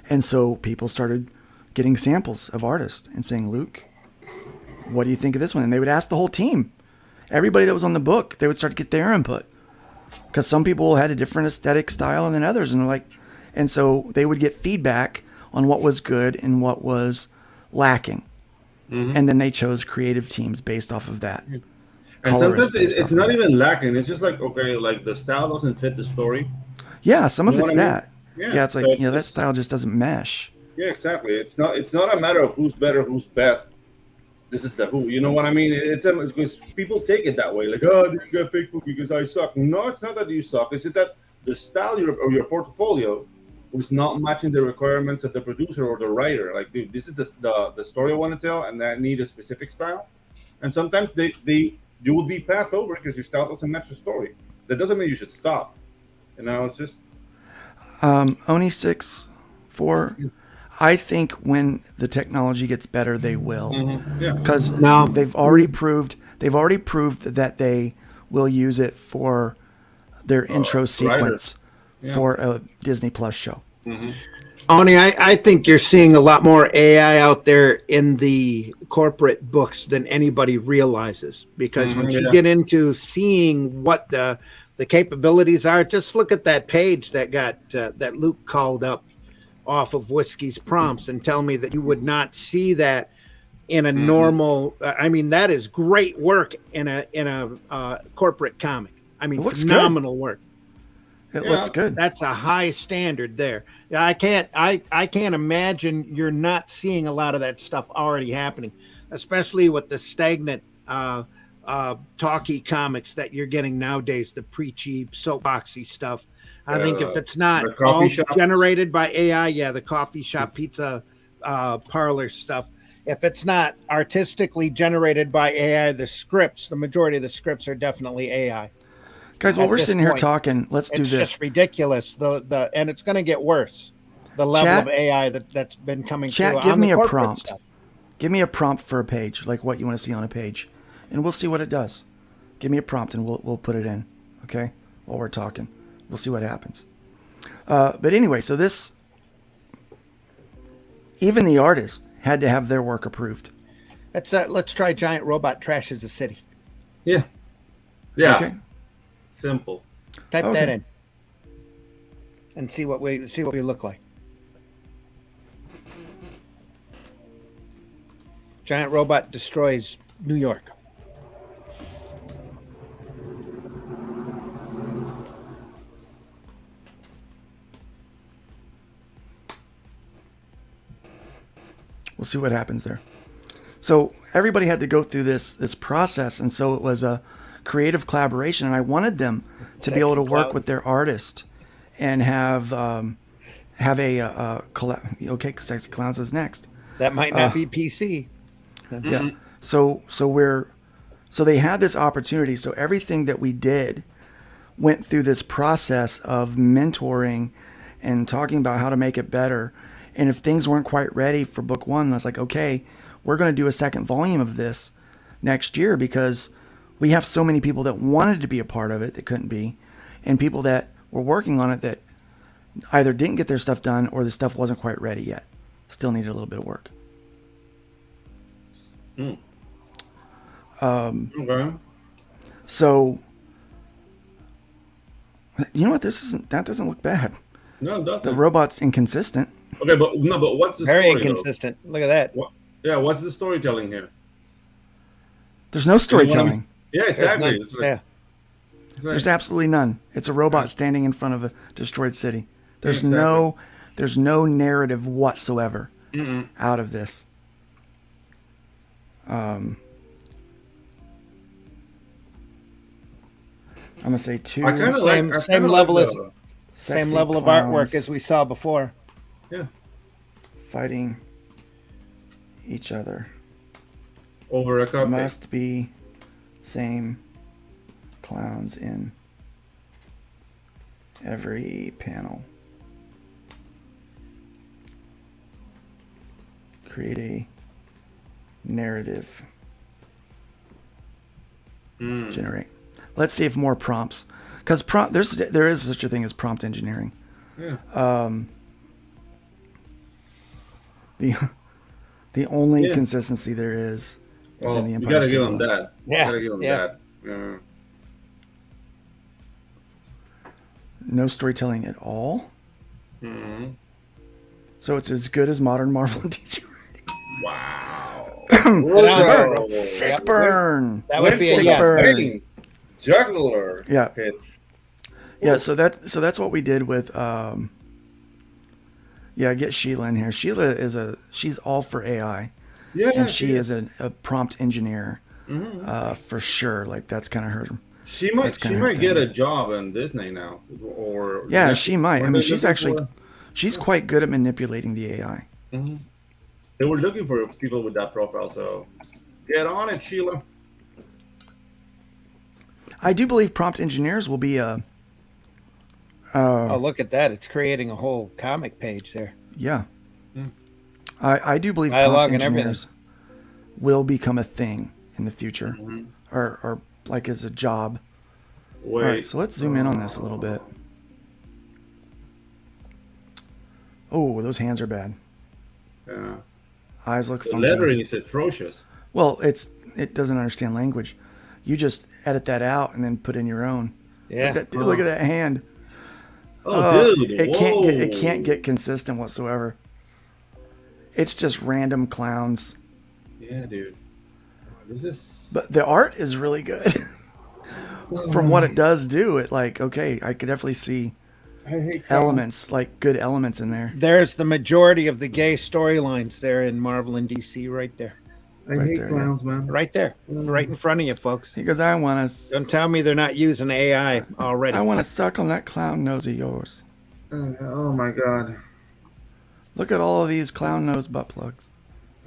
And so people started getting samples of artists and saying, Luke, what do you think of this one? And they would ask the whole team, everybody that was on the book, they would start to get their input because some people had a different aesthetic style than others. And so they would get feedback on what was good and what was lacking. Mm-hmm. And then they chose creative teams based off of that. And sometimes it's not even lacking. It's just like, okay, like the style doesn't fit the story. Yeah, some of it's that. I mean? Yeah, it's like, that style just doesn't mesh. Yeah, exactly. It's not a matter of who's better, who's best. This is the who. You know what I mean? It's because people take it that way. Like, oh, you got picked because I suck. No, it's not that you suck. It's just that the style of your portfolio was not matching the requirements of the producer or the writer. Like, dude, this is the story I want to tell, and I need a specific style. And sometimes you will be passed over because your style doesn't match the story. That doesn't mean you should stop. It's just Oni 6.4. I think when the technology gets better, they will. Mm-hmm. Yeah. Because they've already proved that they will use it for their intro sequence for a Disney Plus show. Oni, I think you're seeing a lot more AI out there in the corporate books than anybody realizes. Because once you get into seeing what the capabilities are, just look at that page that got that Luke called up off of Whiskey's prompts and tell me that you would not see that in a normal. I mean, that is great work in a corporate comic. I mean, phenomenal work. It looks good. That's a high standard there. I can't imagine you're not seeing a lot of that stuff already happening, especially with the stagnant talkie comics that you're getting nowadays, the preachy, soapboxy stuff. I think if it's not all generated by AI, the coffee shop, pizza parlor stuff, if it's not artistically generated by AI, the majority of the scripts are definitely AI. Guys, while we're sitting here talking, let's do this. It's just ridiculous. And it's going to get worse. The level of AI that's been coming through. Chat, give me a prompt. Stuff. Give me a prompt for a page, like what you want to see on a page, and we'll see what it does. Give me a prompt, and we'll put it in. Okay, while we're talking, we'll see what happens. But anyway, so this, even the artist had to have their work approved. Let's try giant robot trashes a city. Yeah. Okay. Simple. Type that in and see what we look like. Giant robot destroys New York. We'll see what happens there. So everybody had to go through this process, and so it was a creative collaboration, and I wanted them to be able to work with their artist and have a okay, Sexy Clowns is next. That might not be PC. Yeah. So they had this opportunity. So everything that we did went through this process of mentoring and talking about how to make it better. And if things weren't quite ready for book one, I was like, okay, we're going to do a second volume of this next year because we have so many people that wanted to be a part of it that couldn't be, and people that were working on it that either didn't get their stuff done or the stuff wasn't quite ready yet. Still needed a little bit of work. Okay. So, you know what? That doesn't look bad. No, it doesn't. The robot's inconsistent. Okay, but what's the very story? Very inconsistent. Though? Look at that. What's the storytelling here? There's no storytelling. Yeah, exactly. There's absolutely none. It's a robot standing in front of a destroyed city. There's no narrative whatsoever out of this. I'm gonna say two. Same level of artwork as we saw before. Yeah. Fighting each other. Over a copy. Must be same clowns in every panel. Create a narrative. Generate. Let's see if more prompts, because there is such a thing as prompt engineering. Yeah. The only consistency there is in the Empire State Building. You gotta give them that. Yeah. You gotta give them that. Yeah. No storytelling at all. So it's as good as modern Marvel and DC writing. Wow. Sick burn. That would be sick burn. Juggler. Yeah. Okay. Yeah. So that's what we did with. Get Sheila in here. Sheila she's all for AI. Yeah. And she is a prompt engineer. For sure. Like that's kind of her. She might get a job in Disney now, or she might. I mean, she's quite good at manipulating the AI. They were looking for people with that profile, so get on it, Sheila. I do believe prompt engineers will be a. Look at that! It's creating a whole comic page there. Yeah, I do believe prompt engineers will become a thing in the future, or like as a job. Wait. All right, so let's zoom in on this a little bit. Oh, those hands are bad. Yeah. Eyes look The funky. lettering is atrocious. Well, it doesn't understand language. You just edit that out and then put in your own. Yeah. Look at that hand. Oh, dude. It can't get consistent whatsoever. It's just random clowns. Yeah, dude. This is. But the art is really good. From what it does do, it like, okay, I could definitely see I hate elements, like good elements in there. There's the majority of the gay storylines there in Marvel and DC right there. I Right hate there, clowns, man. Right there. Right in front of you, folks. He goes, I want Don't to. tell me they're not using AI already. I want to suck on that clown nose of yours. Oh my god. Look at all of these clown nose butt plugs.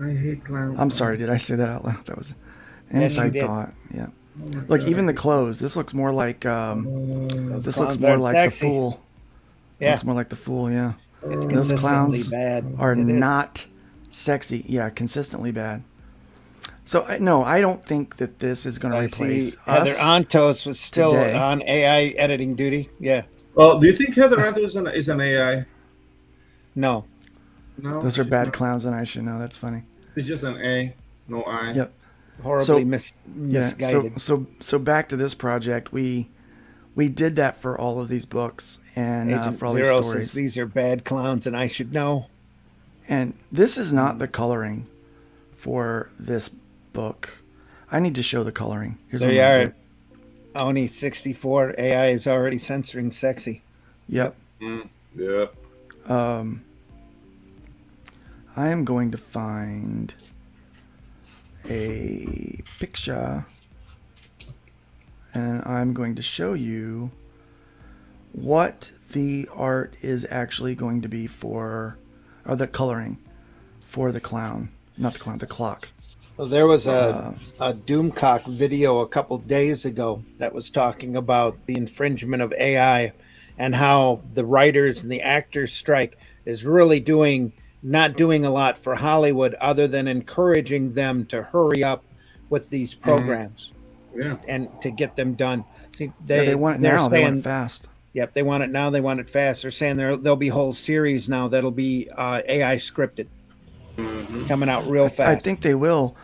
I hate clowns. I'm sorry, did I say that out loud? That was an Yes, you inside did. thought. Yeah. Look, even the clothes. This looks more like. This looks clowns more aren't like sexy. the Fool. Yeah. Looks more like the Fool. Yeah. It's Those consistently clowns bad. are It is. not sexy. Yeah, consistently bad. So no, I don't think that this is going to I replace see Heather us. Antos was still today. on AI editing duty. Yeah. Oh, do you think Heather Antos is an AI? No. No. Those are she's bad not. clowns, and I should know. That's funny. It's just an A, no I. Yep. Horribly So- Yeah. misguided. So back to this project, we did that for all of these books and Agent for all Zero these says stories. these are bad clowns and I should know. And this is not the coloring for this book. I need to show the coloring. Here's There what you I'm are. gonna do. Oni 64 AI is already censoring sexy. Yep. Yeah. I am going to find a picture and I'm going to show you what the art is actually going to be for, or the coloring for the clown. Not the clown, the clock. Well, there was a Doomcock video a couple days ago that was talking about the infringement of AI and how the writers and the actors strike is really not doing a lot for Hollywood other than encouraging them to hurry up with these programs Yeah. and to get them done. See, They want it they're now. They want saying- it fast. Yep, they want it now. They want it fast. They're saying there'll be whole series now that'll be AI scripted, coming out real fast. I think they will.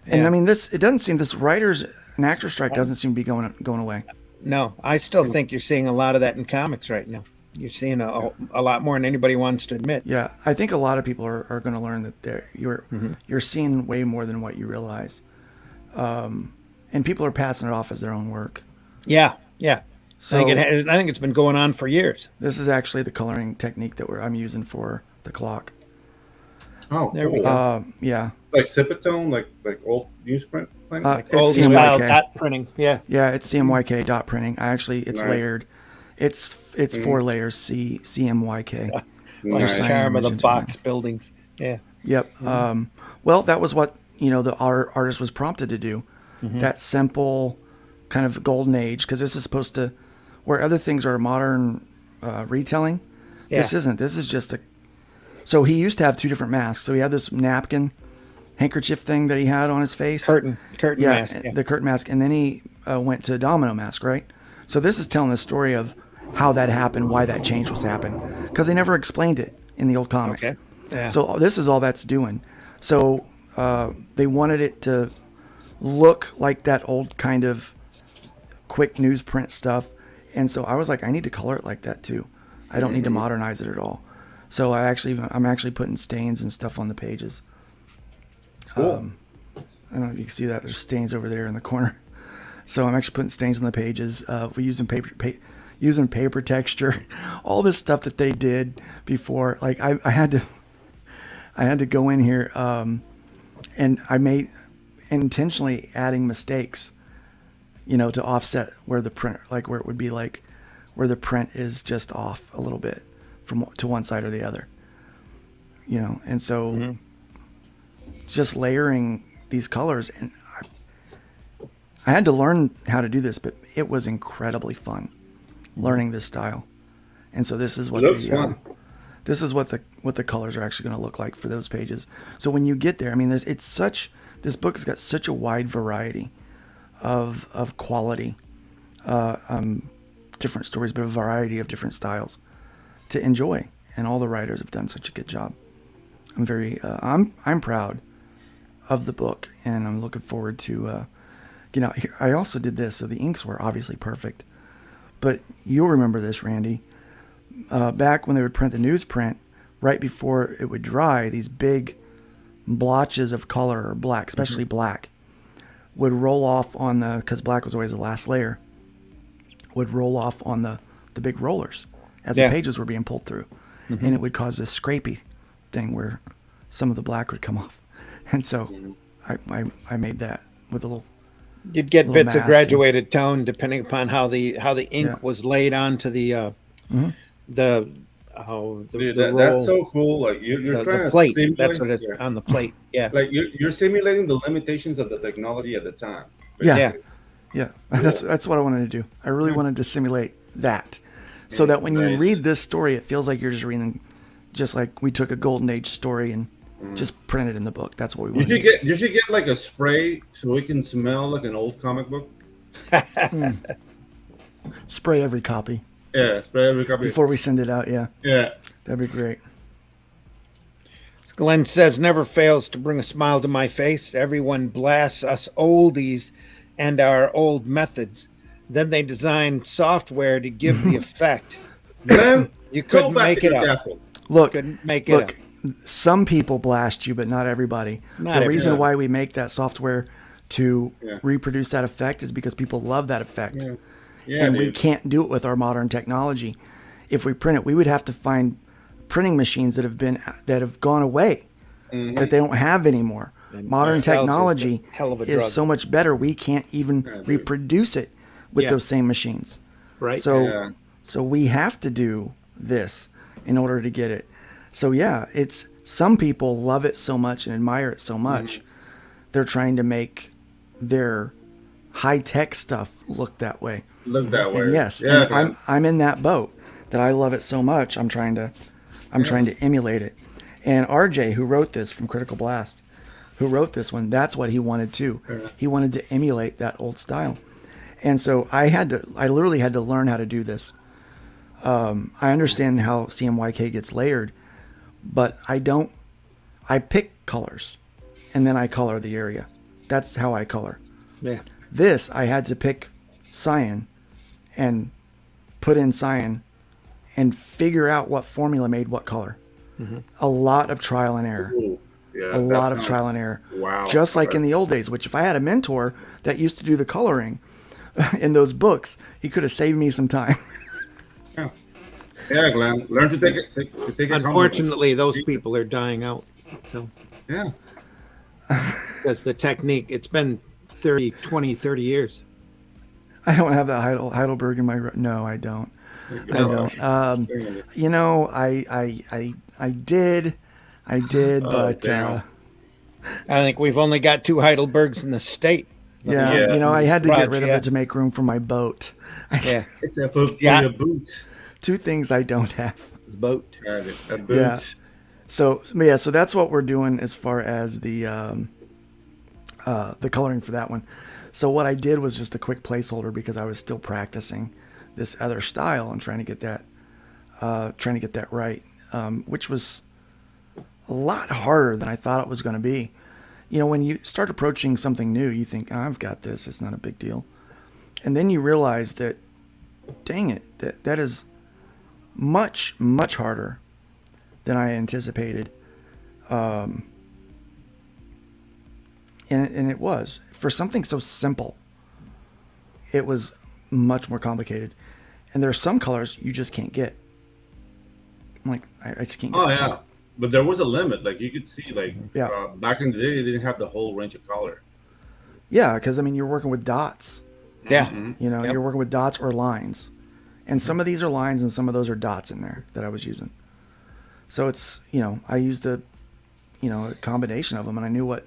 And Yeah. I mean, it doesn't seem, this writers and actor strike doesn't seem to be going away. No, I still think you're seeing a lot of that in comics right now. You're seeing a lot more than anybody wants to admit. Yeah, I think a lot of people are going to learn that you're seeing way more than what you realize, and people are passing it off as their own work. Yeah, yeah. So I think it's been going on for years. this is actually the coloring technique that I'm using for the clock. Oh, There we cool. go. Yeah, Like Sipitone, like old newsprint thing. it's Old style CMYK. dot printing. Yeah. Yeah, it's CMYK dot printing. It's Nice. layered. It's 4 layers CMYK. Like Nice. the charm of the Image box buildings. Yeah. Yep. Well, that was what the artist was prompted to do. That simple kind of golden age, because this is supposed to, where other things are modern retelling. This Yeah. isn't. This is just a. So he used to have 2 different masks. So he had this napkin, handkerchief thing that he had on his face. Curtain mask. Yeah. The curtain mask, and then he went to domino mask, right? So this is telling the story of how that happened, why that change was happened, because they never explained it in the old comic. Okay. Yeah. So this is all that's doing. So they wanted it to look like that old kind of quick newsprint stuff, and so I was like, I need to color it like that too. I don't need to modernize it at all. So I'm actually putting stains and stuff on the pages. Cool. I don't know if you can see that. There's stains over there in the corner. So I'm actually putting stains on the pages. We're using paper texture, all this stuff that they did before. Like I had to go in here, and I made intentionally adding mistakes, to offset where the print, like where it would be like where the print is just off a little bit to one side or the other, and so just layering these colors, and I had to learn how to do this, but it was incredibly fun learning this style. And so this is what this is what the colors are actually going to look like for those pages. So when you get there, I mean, this book has got such a wide variety of quality, different stories, but a variety of different styles to enjoy. and all the writers have done such a good job. I'm very, I'm proud of the book, and I'm looking forward to, I also did this, so the inks were obviously perfect. But you'll remember this, Randy. Back when they would print the newsprint, right before it would dry, these big blotches of color, or black, especially black, would roll off on because black was always the last layer, would roll off on the big rollers as the pages were being pulled through. And it would cause this scrapey thing where some of the black would come off. And so I made that with a little. You'd get bits of graduated tone depending upon how the ink was laid onto the Dude, roll. that's so cool. Like you're trying the plate. to simulate. That's what it is on the plate. Yeah. Like you're simulating the limitations of the technology at the time. Yeah. That's what I wanted to do. I really wanted to simulate that, so that when you read this story, it feels like you're just reading, just like we took a golden age story and just printed in the book. That's what we wanted. You should get like a spray so it can smell like an old comic book. Spray every copy. Yeah, spray every copy before we send it out. Yeah, that'd be great. Glenn says, never fails to bring a smile to my face. Everyone blasts us oldies and our old methods. Then they design software to give the effect. Then you couldn't make it up. Look, couldn't make it up. Some people blast you, but not everybody. The reason why we make that software to reproduce that effect is because people love that effect. And we can't do it with our modern technology. If we print it, we would have to find printing machines that have gone away, that they don't have anymore. And modern technology is so much better. We can't even reproduce it with those same machines. Right. So we have to do this in order to get it. So it's some people love it so much and admire it so much. They're trying to make their high-tech stuff look that way. And yes, and I'm in that boat that I love it so much. I'm trying to emulate it. And RJ, who wrote this from Critical Blast, who wrote this one, that's what he wanted too. He wanted to emulate that old style. And so I literally had to learn how to do this. I understand how CMYK gets layered, but I pick colors and then I color the area. That's how I color. Yeah. This, I had to pick cyan and put in cyan and figure out what formula made what color. A lot of trial and error. A lot of trial and error. Wow. Just like in the old days, which if I had a mentor that used to do the coloring in those books, he could have saved me some time. Yeah, Glenn. Learn to take it. Unfortunately, those people are dying out. So because the technique, it's been 30 years. I don't have that Heidelberg in my... No, I don't. I don't. I did, but... I think we've only got 2 Heidelbergs in the state. I had to get rid of it to make room for my boat. It's a boat for your boot. 2 things I don't have. It's boat. A boot. So that's what we're doing as far as the coloring for that one. So what I did was just a quick placeholder because I was still practicing this other style and trying to get that right, which was a lot harder than I thought it was going to be. When you start approaching something new, you think, I've got this. It's not a big deal. And then you realize that, dang it, that is much, much harder than I anticipated. And it was. For something so simple, it was much more complicated. And there are some colors you just can't get. I'm like, I just can't get them. Yeah. But there was a limit. Like, you could see, back in the day, they didn't have the whole range of color. Yeah, because, you're working with dots. Yeah. You're working with dots or lines. And some of these are lines and some of those are dots in there that I was using. So it's, I used a combination of them, and I knew what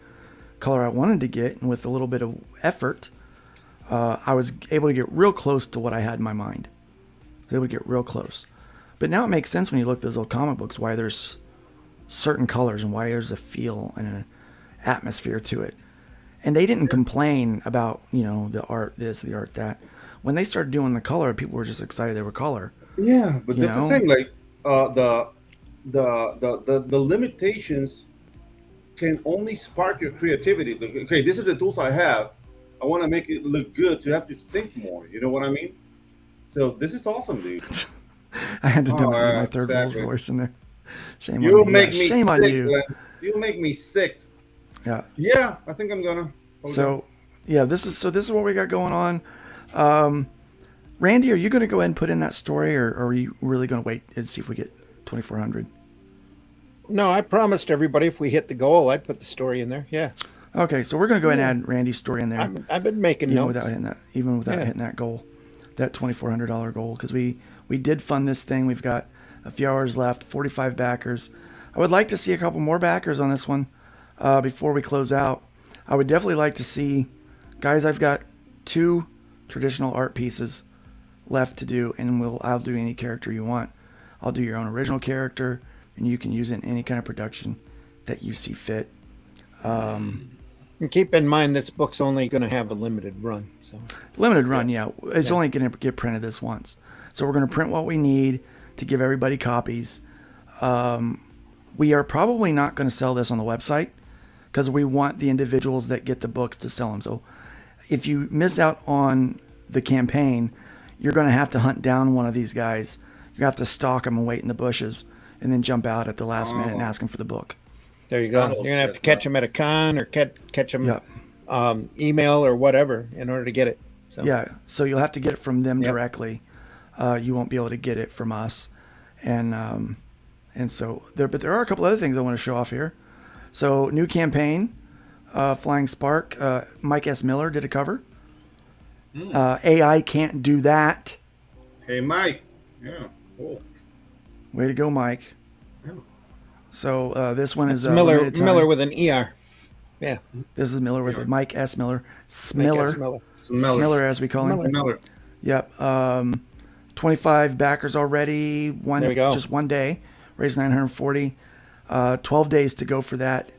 color I wanted to get, and with a little bit of effort, I was able to get real close to what I had in my mind. I was able to get real close. But now it makes sense when you look at those old comic books why there's certain colors and why there's a feel and an atmosphere to it. And they didn't complain about, the art this, the art that. When they started doing the color, people were just excited they were color. Yeah, but that's the thing. Like, the limitations can only spark your creativity. Like, okay, this is the tools I have. I want to make it look good, so you have to think more. You know what I mean? So this is awesome, dude. I had to do Oh, my third world exactly. voice in there. Shame on You'll me. Yeah, make me shame on sick, you. Glenn. You'll make me sick. Yeah. Yeah, I think I'm gonna. Hold on. So, yeah, this is what we got going on. Randy, are you going to go ahead and put in that story, or are you really going to wait and see if we get 2,400? No, I promised everybody if we hit the goal, I'd put the story in there. Yeah. Okay, so we're going to go ahead and add Randy's story in there. I've been making even notes. without hitting that, hitting that goal, that $2,400 goal, because we did fund this thing. We've got a few hours left, 45 backers. I would like to see a couple more backers on this one before we close out. I would definitely like to see, guys. I've got 2 traditional art pieces left to do, and I'll do any character you want. I'll do your own original character, and you can use it in any kind of production that you see fit. And keep in mind, this book's only going to have a limited run. So limited run, yeah. It's only going to get printed this once. So we're going to print what we need to give everybody copies. We are probably not going to sell this on the website because we want the individuals that get the books to sell them. So if you miss out on the campaign, you're going to have to hunt down one of these guys. You have to stalk them and wait in the bushes and then jump out at the last minute and ask them for the book. There you go. You're going to have to catch them at a con or catch them email or whatever in order to get it. So. Yeah, so you'll have to get it from them directly. You won't be able to get it from us. And so there are a couple other things I want to show off here. So new campaign, Flying Spark. Mike S. Miller did a cover. AI can't do that. Hey, Mike. Yeah, cool. Way to go, Mike. Yeah. So this one is Miller with an ER. Yeah. This is Miller with a Mike S. Miller. Smiller, as we call him. Miller. Yep. 25 backers already. There we go. Just one day. Raised 940. 12 days to go for that.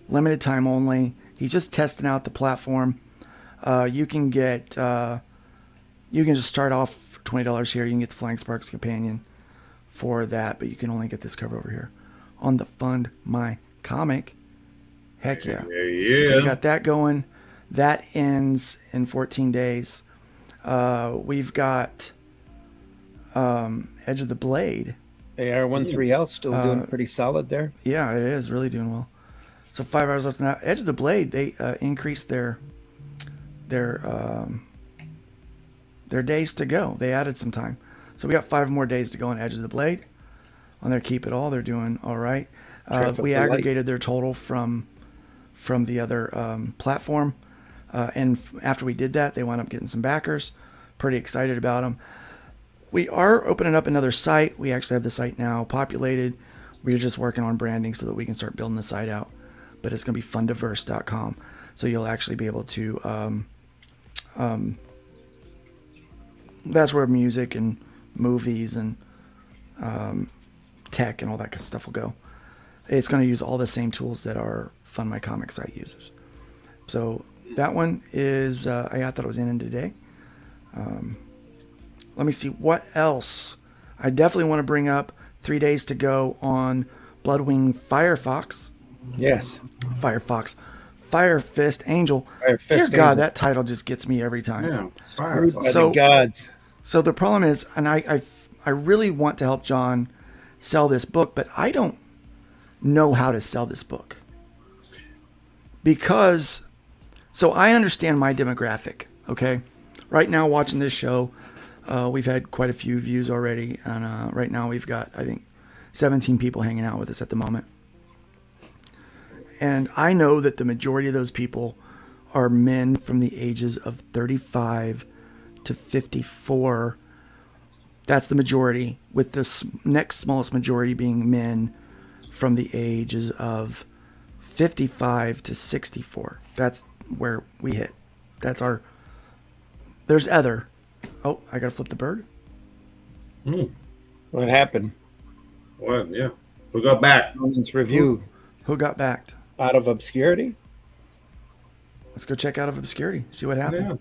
Limited time only. He's just testing out the platform. You can get. You can just start off for $20 here. You can get the Flying Sparks Companion for that, but you can only get this cover over here on the Fund My Comic. Heck yeah. Yeah. So we got that going. That ends in 14 days. We've got Edge of the Blade. AR-13L still doing pretty solid there. Yeah, it is really doing well. So 5 hours left now. Edge of the Blade, they increased their days to go. They added some time. So we got 5 more days to go on Edge of the Blade. On their Keep It All, they're doing all right. We aggregated their total from the other platform. And after we did that, they wound up getting some backers. Pretty excited about them. We are opening up another site. We actually have the site now populated. We're just working on branding so that we can start building the site out. But it's going to be fundiverse.com. So you'll actually be able to... that's where music and movies and tech and all that kind of stuff will go. It's going to use all the same tools that our Fund My Comic site uses. So that one is, I thought it was in today. Let me see what else. I definitely want to bring up 3 days to go on Bloodwing Firefox. Yes. Firefox. Fire Fist Angel. Dear God, that title just gets me every time. Yeah. Firefox. So, gods. So the problem is, and I really want to help John sell this book, but I don't know how to sell this book. Because, so I understand my demographic, okay? Right now, watching this show, we've had quite a few views already, and right now we've got, I think, 17 people hanging out with us at the moment. And I know that the majority of those people are men from the ages of 35 to 54. That's the majority, with the next smallest majority being men from the ages of 55 to 64. That's where we hit. That's our... There's other... Oh, I gotta flip the bird. What happened? Well, yeah. Who got back? Moments review. Who got backed? Out of obscurity? Let's go check Out of Obscurity. See what happened.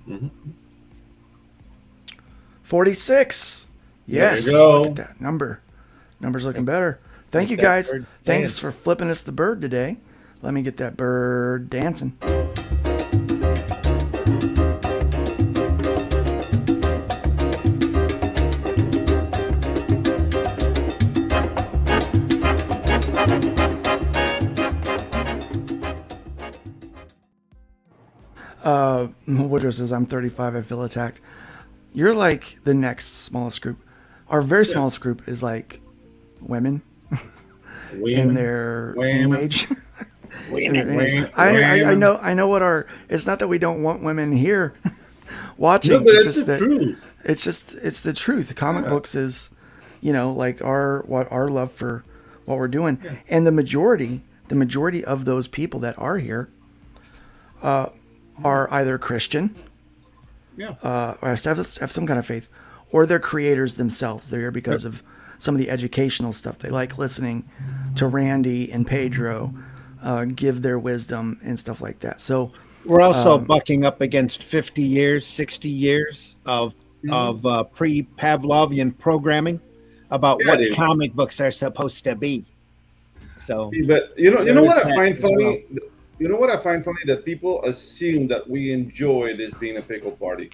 Yeah. Mm-hmm. 46. Yes. There you go. Look at that number. Number's looking better. Thank you that guys. bird Thanks dance. for flipping us the bird today. Let me get that bird dancing. Woodrow says, I'm 35, I feel attacked. You're like the next smallest group. Our very smallest group is like women in their age. I know what our, it's not that we don't want women here watching. No, but it's it's just the that truth. it's the truth. Comic books is, like our love for what we're doing. And the majority of those people that are here are either Christian, or have some kind of faith, or they're creators themselves. They're here because of some of the educational stuff. They like listening to Randy and Pedro give their wisdom and stuff like that. So We're also bucking up against 50 years, 60 years of pre-Pavlovian programming about what dude. comic books are supposed to be. So, But you know what I find as funny? You know what I find funny? That people assume that we enjoy this being a pickle party.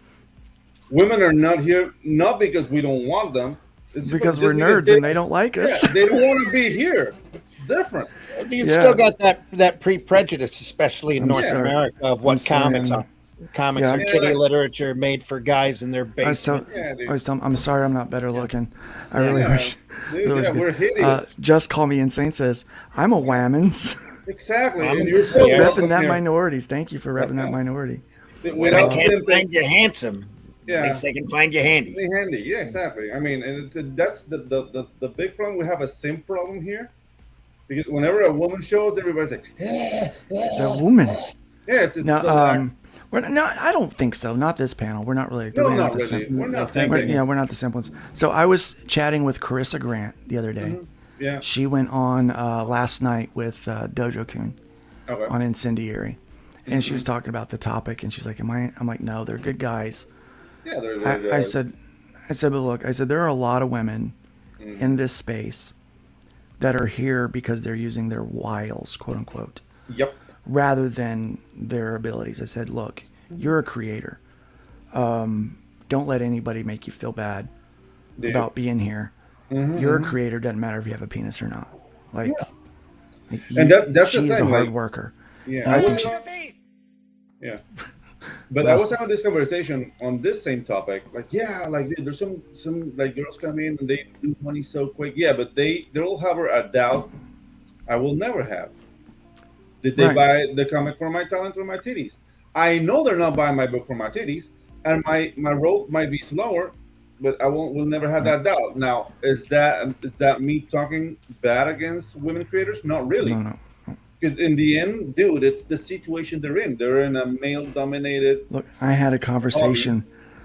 Women are not here not because we don't want them. It's because we're nerds and they don't like us. Yeah, they don't want to be here. It's different. You've still got that pre-prejudice, especially in North America, of what comics are. Comics are kiddie literature made for guys in their basement. I always tell them, I'm sorry I'm not better looking. I really wish. Dude, we're hideous. Just Call Me Insane says, I'm a whammons. Exactly. And you're so repping that minorities. Thank you for repping that minority. When they can't find you handsome, at least they can find you handy. Yeah, exactly. I mean, and that's the big problem. We have a same problem here. Because whenever a woman shows, everybody's like, it's a woman. Yeah, it's no, I don't think so. Not this panel. We're not really. No, not really. We're not we're not the simple ones. So I was chatting with Carissa Grant the other day. Mm-hmm. Yeah. She went on last night with Dojo Kun on Incendiary, and she was talking about the topic, and she's like, "Am I?" I'm like, "No, they're good guys." Yeah, I said, but look, I said there are a lot of women in this space that are here because they're using their wiles, quote unquote. Yep. Rather than their abilities. I said, look, you're a creator. Don't let anybody make you feel bad about being here. You're a creator. Doesn't matter if you have a penis or not. Like, and that's she's the thing, a hard worker. Yeah. Yeah. But I was having this conversation on this same topic. Like, dude, there's some like girls come in and they do money so quick. Yeah, but they'll have a doubt I will never have. Did they buy the comic for my talent or my titties? I know they're not buying my book for my titties, and my road might be slower, but will never have that doubt. Now, is that me talking bad against women creators? Not really. No. Because in the end, dude, it's the situation they're in. They're in a male-dominated. Look, I had a conversation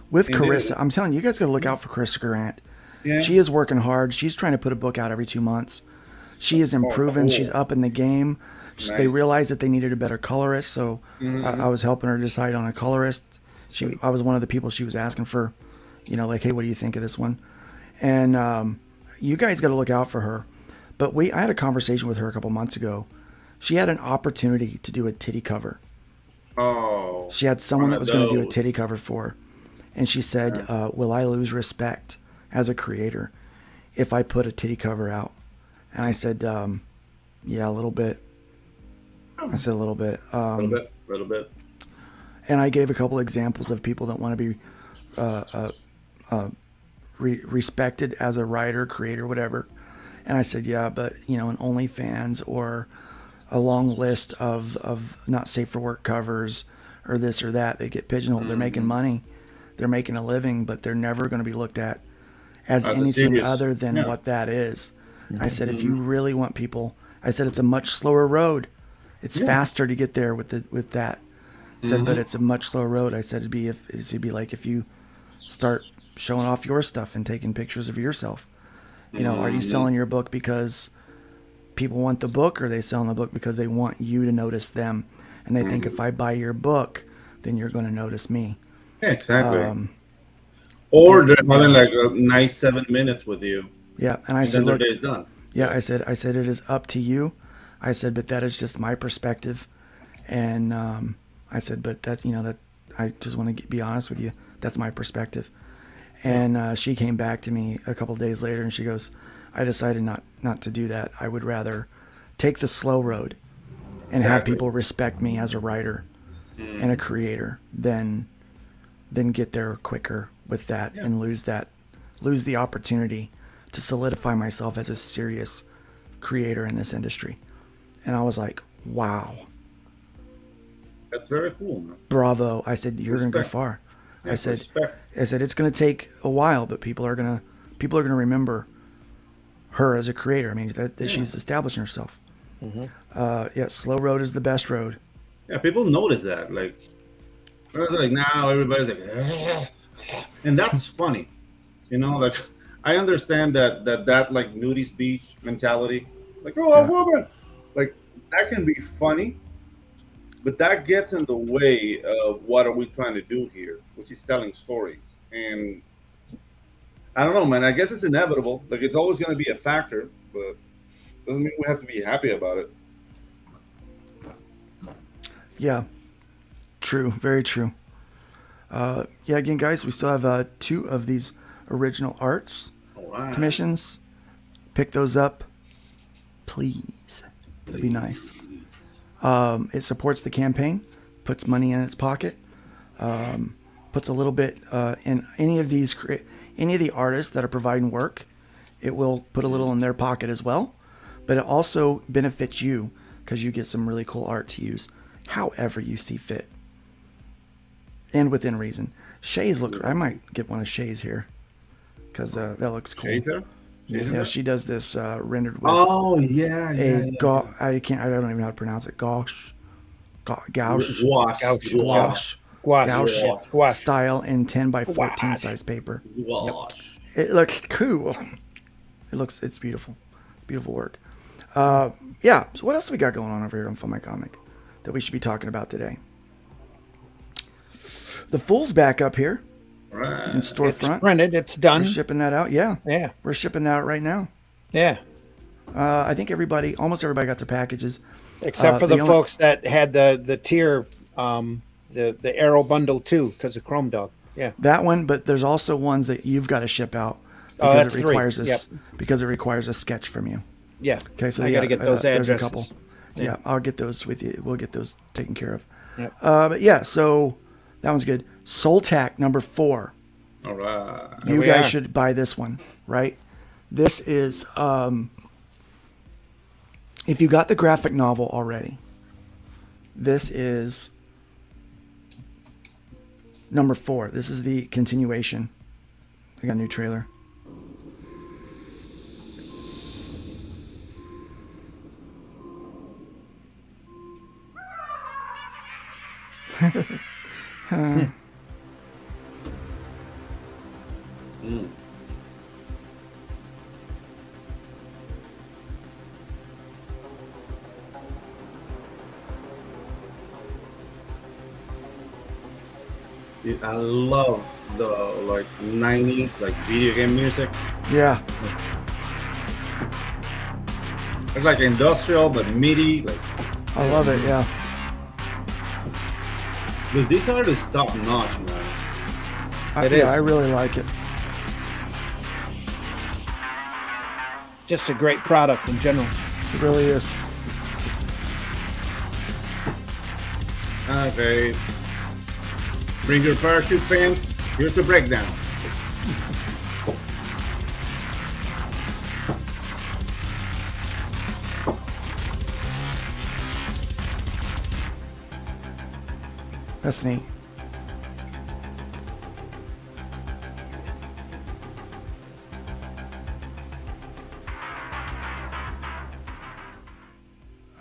with Carissa. I'm telling you, you guys got to look out for Carissa Grant. Yeah. She is working hard. She's trying to put a book out every 2 months. She is improving. Cool. She's up in the game. Nice. They realized that they needed a better colorist, so I was helping her decide on a colorist. I was one of the people she was asking for, like, hey, what do you think of this one? And you guys got to look out for her. But I had a conversation with her a couple months ago. She had an opportunity to do a titty cover. Oh. She had someone that was going to do a titty cover for her. And she said, will I lose respect as a creator if I put a titty cover out? And I said, yeah, a little bit. I said a little bit. A little bit. And I gave a couple examples of people that want to be respected as a writer, creator, whatever. And I said, yeah, but, an OnlyFans or a long list of not safe for work covers or this or that, they get pigeonholed. They're making money. They're making a living, but they're never going to be looked at as anything other than what that is. I said, if you really want people, I said, it's a much slower road. It's faster to get there with that. I said, but it's a much slower road. I said, it'd be like if you start showing off your stuff and taking pictures of yourself. Are you selling your book because people want the book, or are they selling the book because they want you to notice them? And they think if I buy your book, then you're going to notice me. Yeah, exactly. Or they're having like a nice 7 minutes with you. Yeah, and I said, look, Yeah, I said it is up to you. I said, but that is just my perspective, and I said, but that that I just want to be honest with you. That's my perspective. And she came back to me a couple days later, and she goes, I decided not to do that. I would rather take the slow road and have people respect me as a writer and a creator than get there quicker with that and lose the opportunity to solidify myself as a serious creator in this industry. And I was like, wow. That's very cool, man. Bravo. I said, you're going to go far. Yeah, I said, respect. it's going to take a while, but people are going to remember her as a creator. I mean, that she's establishing herself. Yeah, slow road is the best road. Yeah, people notice that. Like now everybody's like, and that's funny. Like I understand that like nudie beach mentality. Like, oh, a woman. Like that can be funny, but that gets in the way of what are we trying to do here, which is telling stories. And I don't know, man. I guess it's inevitable. Like it's always going to be a factor, but doesn't mean we have to be happy about it. Yeah, true. Very true. Yeah, again, guys, we still have 2 of these original arts commissions. Pick those up, please. That'd be nice. It supports the campaign, puts money in its pocket, puts a little bit in any of the artists that are providing work. It will put a little in their pocket as well, but it also benefits you because you get some really cool art to use however you see fit and within reason. Shay's I might get one of Shay's here because that looks cool. Yeah, she does this rendered with. Oh yeah, I don't even know how to pronounce it. Gouache style in 10 by 14 size paper. It looks cool. It's beautiful, beautiful work. Yeah. So what else do we got going on over here on Fun My Comic that we should be talking about today? The Fool's back up here. Right. In storefront. It's printed. It's done. We're shipping that out. Yeah. Yeah. We're shipping that out right now. Yeah. I think almost everybody got their packages. Except for the folks that had the tier, the Arrow bundle too, because of Chrome Dog. Yeah. That one, but there's also ones that you've got to ship out because it requires a sketch from you. Yeah. Okay, so I got to get those addresses. There's a couple. Yeah, I'll get those with you. We'll get those taken care of. Yep. But yeah, so that one's good. Soul Tack number 4. All right. You guys should buy this one, right? This is if you got the graphic novel already, this is number 4. This is the continuation. I got a new trailer. Dude, I love the 90s video game music. Yeah. It's like industrial but MIDI. I love it, yeah. Dude, these artists top notch, man. I really like it. Just a great product in general. It really is. Okay. Bring your parachute fans. Here's the breakdown. That's neat.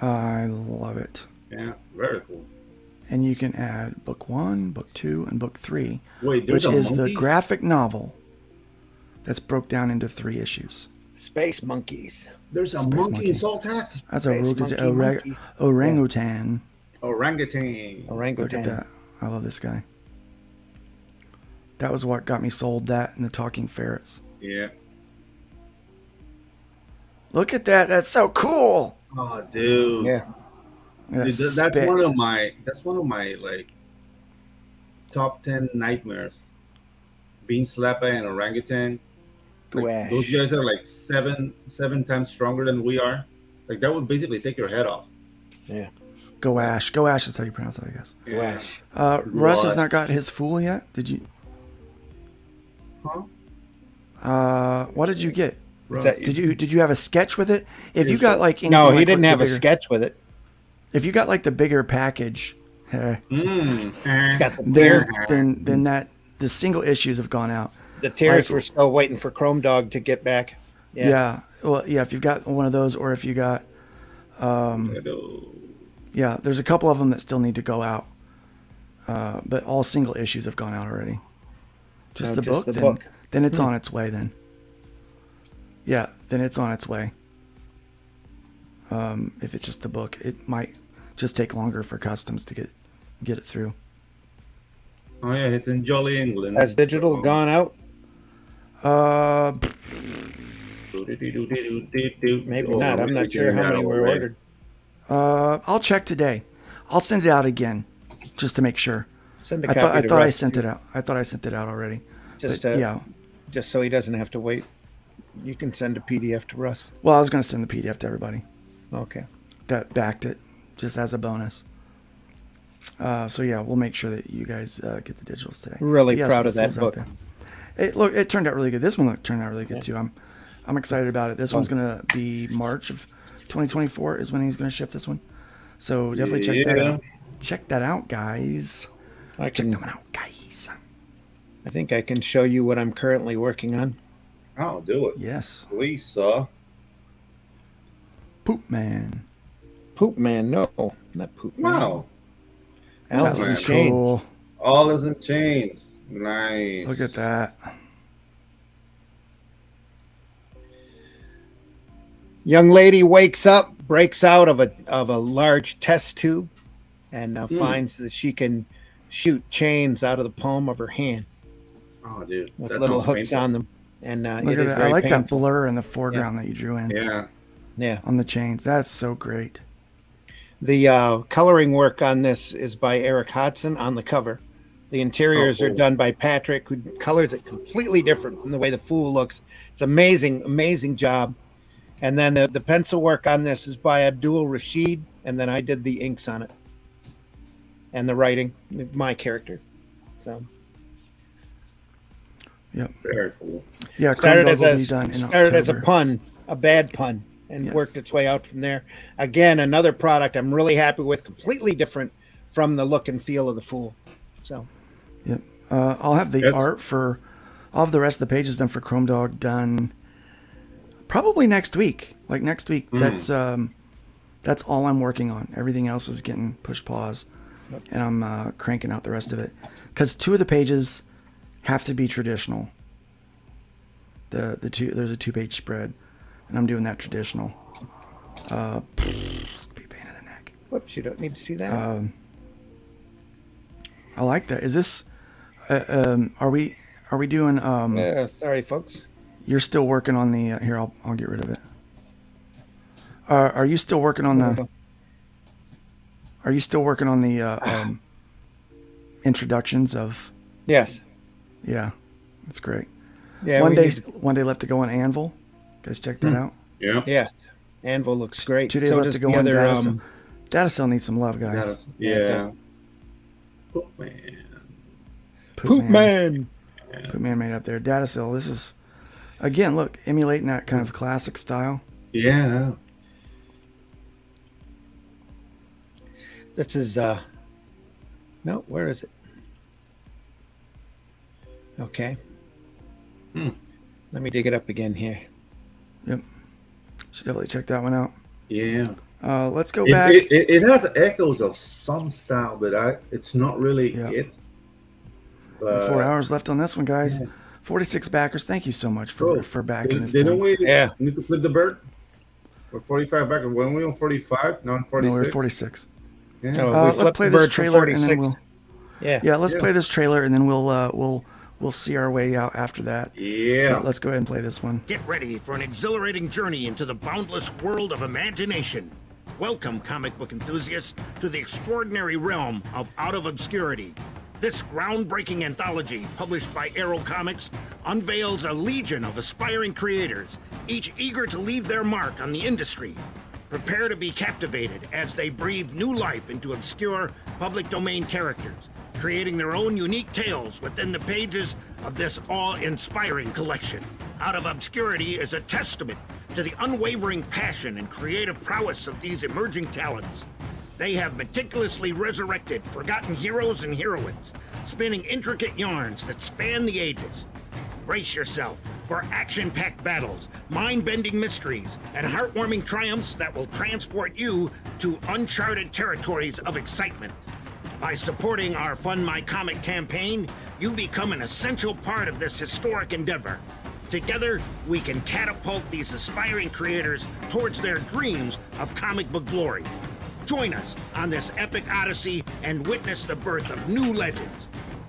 I love it. Yeah, very cool. And you can add book 1, book 2, and book 3, Wait, which is monkey? the graphic novel that's broke down into 3 issues. Space monkeys. There's a Space monkey in Soul Tack. That's Space a monkey. orangutan. Orangutan. Look at that. I love this guy. That was what got me sold, that and the talking ferrets. Yeah. Look at that. That's so cool. Oh, dude. Yeah. That Dude, that's spit. one of my like top 10 nightmares. Being slapped by an orangutan. Like, those guys are like seven times stronger than we are. Like that would basically take your head off. Yeah. Goash. Goash is how you pronounce it, I guess. Goash. Russ has not got his fool yet. Did you? Huh? What did you get? That, Did you have a sketch with it? If you got like no, he like didn't have a bigger, sketch with it. If you got like the bigger package, Got the then that the single issues have gone out. The tears Like- were still waiting for Chrome Dog to get back. Yeah. Well, yeah. If you've got one of those, or if you got, yeah, there's a couple of them that still need to go out. But all single issues have gone out already. Just No, the just book. the then, book. then it's on its way. Then. Yeah. Then it's on its way. If it's just the book, it might just take longer for customs to get it through. Oh yeah, it's in Jolly England. Has digital gone out? Maybe not. I'm not sure how many were ordered. I'll check today. I'll send it out again, just to make sure. Send a I copy thought I to thought I Russ, sent too. it out. I thought I sent it out already. Just But, yeah. just so he doesn't have to wait. You can send a PDF to Russ. Well, I was going to send the PDF to everybody Okay. that backed it, just as a bonus. So yeah, we'll make sure that you guys get the digitals today. Really Yes, proud the of that full's out book. there. It turned out really good. This one turned out really good too. I'm excited about it. This one's gonna be March of 2024 is when he's gonna ship this one. So definitely check that out. Check that out, guys. Check them out, guys. I think I can show you what I'm currently working on. I'll do it. Yes. Please, sir. Poop Man. Poop Man, no, not Poop Man. Wow. Alice Poop in Man. Chains. Cool. All is in chains. Nice. Look at that. Young lady wakes up, breaks out of a large test tube, and finds that she can shoot chains out of the palm of her hand Oh, dude. with that little sounds hooks painful. on them. And Look it at is that. I very like that painful. blur in the foreground that you drew in Yeah. Yeah. on the chains. That's so great. The coloring work on this is by Eric Hodson on the cover. The interiors Oh, are cool. done by Patrick, who colors it completely different from the way the Fool looks. It's amazing, amazing job. And then the pencil work on this is by Abdul Rashid, and then I did the inks on it and the writing, my character. So Yep. Very cool. Yeah. Chrome started Dog as will be done in started as a October. pun, a bad pun, and worked its way out from there. Again, another product I'm really happy with, completely different from the look and feel of the Fool. So Yep. I'll have the That's- art for. I'll have the rest of the pages done for Chrome Dog done. Probably next week. Like next week. That's all I'm working on. Everything else is getting push pause, and I'm cranking out the rest of it. Because 2 of the pages have to be traditional. The two there's a 2-page spread, and I'm doing that traditional. It's gonna be a pain in the neck. whoops, you don't need to see that. I like that. Is this? Are we doing? Sorry, folks. You're still working on the here. I'll get rid of it. Are you still working on the? Are you still working on the introductions of? Yes. Yeah, that's great. Yeah. one we day, need to- one day left to go on Anvil. Guys, check that out. Yeah. Yes. Anvil looks great. 2 days So left does to go the on other, Data Cell. Data Cell needs some love, guys. That's- it does. Yeah. Poop Man. Poop Man. Poop Man made up there. Data Cell. This is again. Look, emulating that kind of classic style. Yeah. This is no, where is it? Okay. Let me dig it up again here. Yep. Should definitely check that one out. Yeah. Let's go back. It has echoes of some style, but it's not really Yeah. it. 4 hours left on this one, guys. 46 backers. Thank you so much for backing this Didn't thing. we Yeah. need to flip the bird? We're 45 back. When we on 45, now on 46. No, we're 46. Yeah. Oh, we Let's flipped play the this bird for trailer and then 46. we'll. Yeah. Yeah, let's play this trailer and then we'll we'll see our way out after that. Yeah. Let's go ahead and play this one. Get ready for an exhilarating journey into the boundless world of imagination. Welcome, comic book enthusiasts, to the extraordinary realm of Out of Obscurity. This groundbreaking anthology, published by Arrow Comics, unveils a legion of aspiring creators, each eager to leave their mark on the industry. Prepare to be captivated as they breathe new life into obscure public domain characters, creating their own unique tales within the pages of this awe-inspiring collection. Out of Obscurity is a testament to the unwavering passion and creative prowess of these emerging talents. They have meticulously resurrected forgotten heroes and heroines, spinning intricate yarns that span the ages. Brace yourself for action-packed battles, mind-bending mysteries, and heartwarming triumphs that will transport you to uncharted territories of excitement. By supporting our Fund My Comic campaign, you become an essential part of this historic endeavor. Together, we can catapult these aspiring creators towards their dreams of comic book glory. Join us on this epic odyssey and witness the birth of new legends.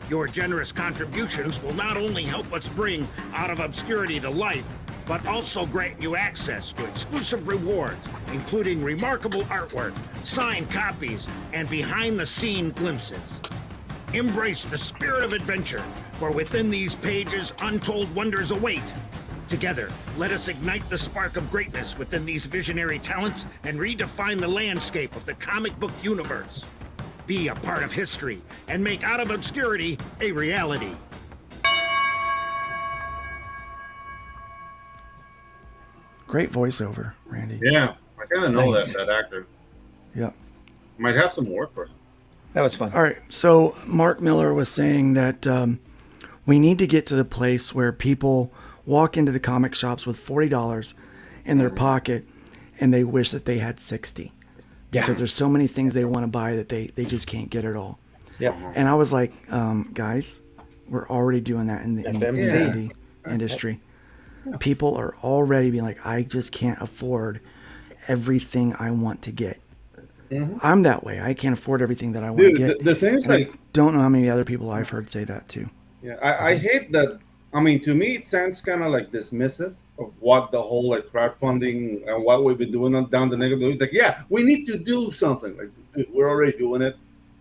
Your generous contributions will not only help us bring Out of Obscurity to life, but also grant you access to exclusive rewards, including remarkable artwork, signed copies, and behind-the-scene glimpses. Embrace the spirit of adventure, for within these pages, untold wonders await. Together, let us ignite the spark of greatness within these visionary talents and redefine the landscape of the comic book universe. Be a part of history and make Out of Obscurity a reality. Great voiceover, Randy. Yeah, I kind of know Thanks. that actor. Yep. Might have some work for him. That was fun. All right. So Mark Miller was saying that we need to get to the place where people walk into the comic shops with $40 in their pocket and they wish that they had 60. Because there's so many things they want to buy that they just can't get it all. Yep. And I was like, guys, we're already doing that in the indie industry. People are already being like, I just can't afford everything I want to get. I'm that way. I can't afford everything that I want to get. The thing is, and like, I don't know how many other people I've heard say that too. yeah, I hate that. I mean, to me, it sounds kind of like dismissive of what the whole like crowdfunding and what we've been doing down the negative. It's like, yeah, we need to do something. Like, dude, we're already doing it.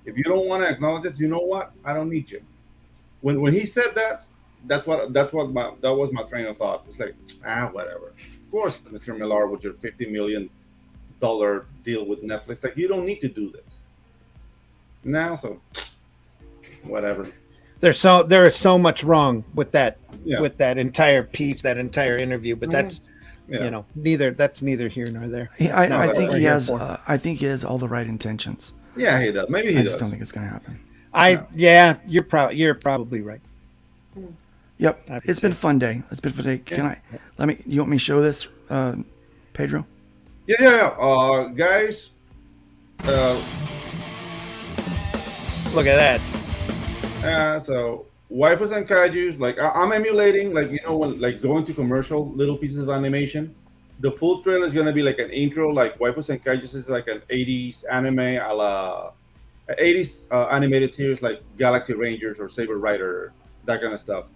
If you don't want to acknowledge it, you know what? I don't need you. When he said that, that was my train of thought. It's like, whatever. Of course, Mr. Millar, with your $50 million deal with Netflix, like, you don't need to do this now. So whatever. There is so much wrong with that with that entire piece, that entire interview, but that's neither here nor there. I think he has. I think he has all the right intentions. Yeah, he does. Maybe he I does. just don't think it's going to happen. You're probably right. Yep, it's been a fun day. It's been a fun day. You want me to show this, Pedro? Yeah. Guys, look at that. So waifus and kaijus, like I'm emulating, like, when like going to commercial little pieces of animation. The full trailer is gonna be like an intro, like waifus and kaijus is like an 80s anime, a la 80s animated series like Galaxy Rangers or Saber Rider, that kind of stuff.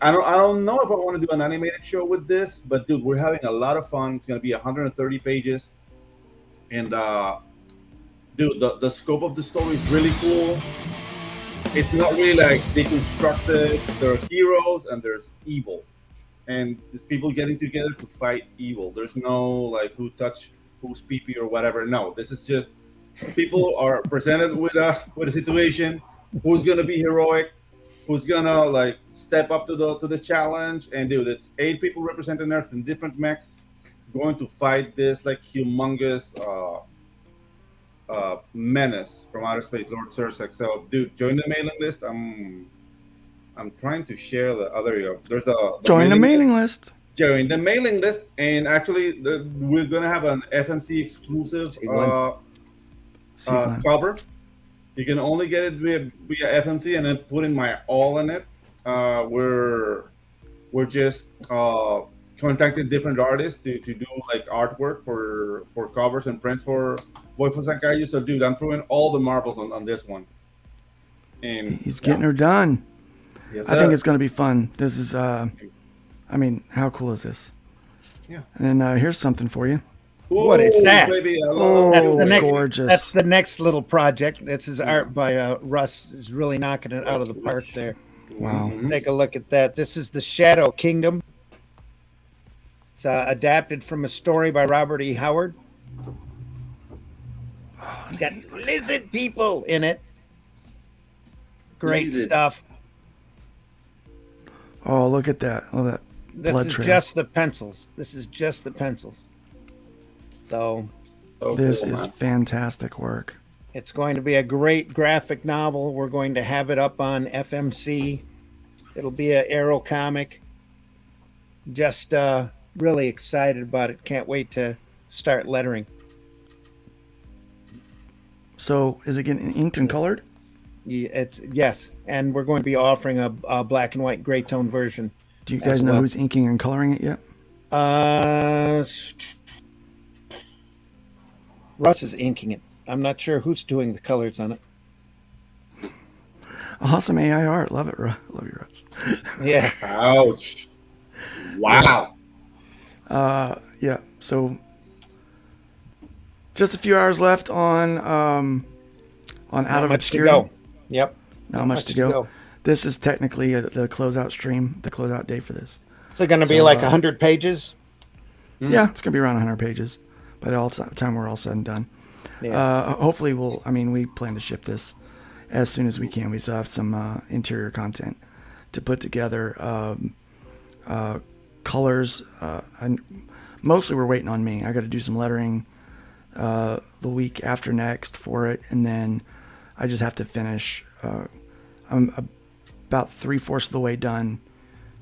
I don't know if I want to do an animated show with this, but dude, we're having a lot of fun. It's gonna be 130 pages, and dude, the scope of the story is really cool. It's not really like deconstructed. There are heroes and there's evil, and there's people getting together to fight evil. There's no like who touched who's pee-pee or whatever. No, this is just people are presented with a situation. Who's gonna be heroic? Who's gonna like step up to the challenge? And dude, it's 8 people representing Earth in different mechs going to fight this like humongous menace from outer space, Lord Sursak. So, dude, join the mailing list. I'm trying to share the other. There's the join the mailing list. Join the mailing list, and actually, we're gonna have an FMC exclusive cover. You can only get it via FMC, and then put in my all in it. We're just contacting different artists to do like artwork for covers and prints for Waifus and Kaiju. So, dude, I'm throwing all the marbles on this one. And he's getting her done. Yes, I think sir. it's going to be fun. This is, I mean, how cool is this? Yeah. And here's something for you. What is Ooh, that? Baby, I Oh, love That's the next. gorgeous. That's the next little project. This is art by Russ. Is really knocking it out of the park there. Wow. Take a look at that. This is the Shadow Kingdom. It's adapted from a story by Robert E. Howard. It's got lizard people in it. Great Lizard. stuff. Oh, look at that. Oh, that This blood is trail. just the pencils. This is just the pencils. So So This cool, is man. fantastic work. it's going to be a great graphic novel. We're going to have it up on FMC. It'll be an Arrow comic. Just really excited about it. Can't wait to start lettering. So, is it getting inked and colored? Yeah, it's yes, and we're going to be offering a black and white gray tone version. Do you guys as know well. who's inking and coloring it yet? Russ is inking it. I'm not sure who's doing the colors on it. Awesome AI art. Love it. Love you, Russ. Yeah. Ouch. Wow. Yeah. So, just a few hours left on Out Not of much to Obscurity. go. Yep. Not much to go. This is technically the closeout stream, the closeout day for this. Is it going to be like 100 pages? Yeah, it's gonna be around 100 pages by the time we're all said and done. Yeah. Hopefully, we plan to ship this as soon as we can. We still have some interior content to put together. Colors, and mostly we're waiting on me. I got to do some lettering the week after next for it, and then I just have to finish. I'm about 3/4 of the way done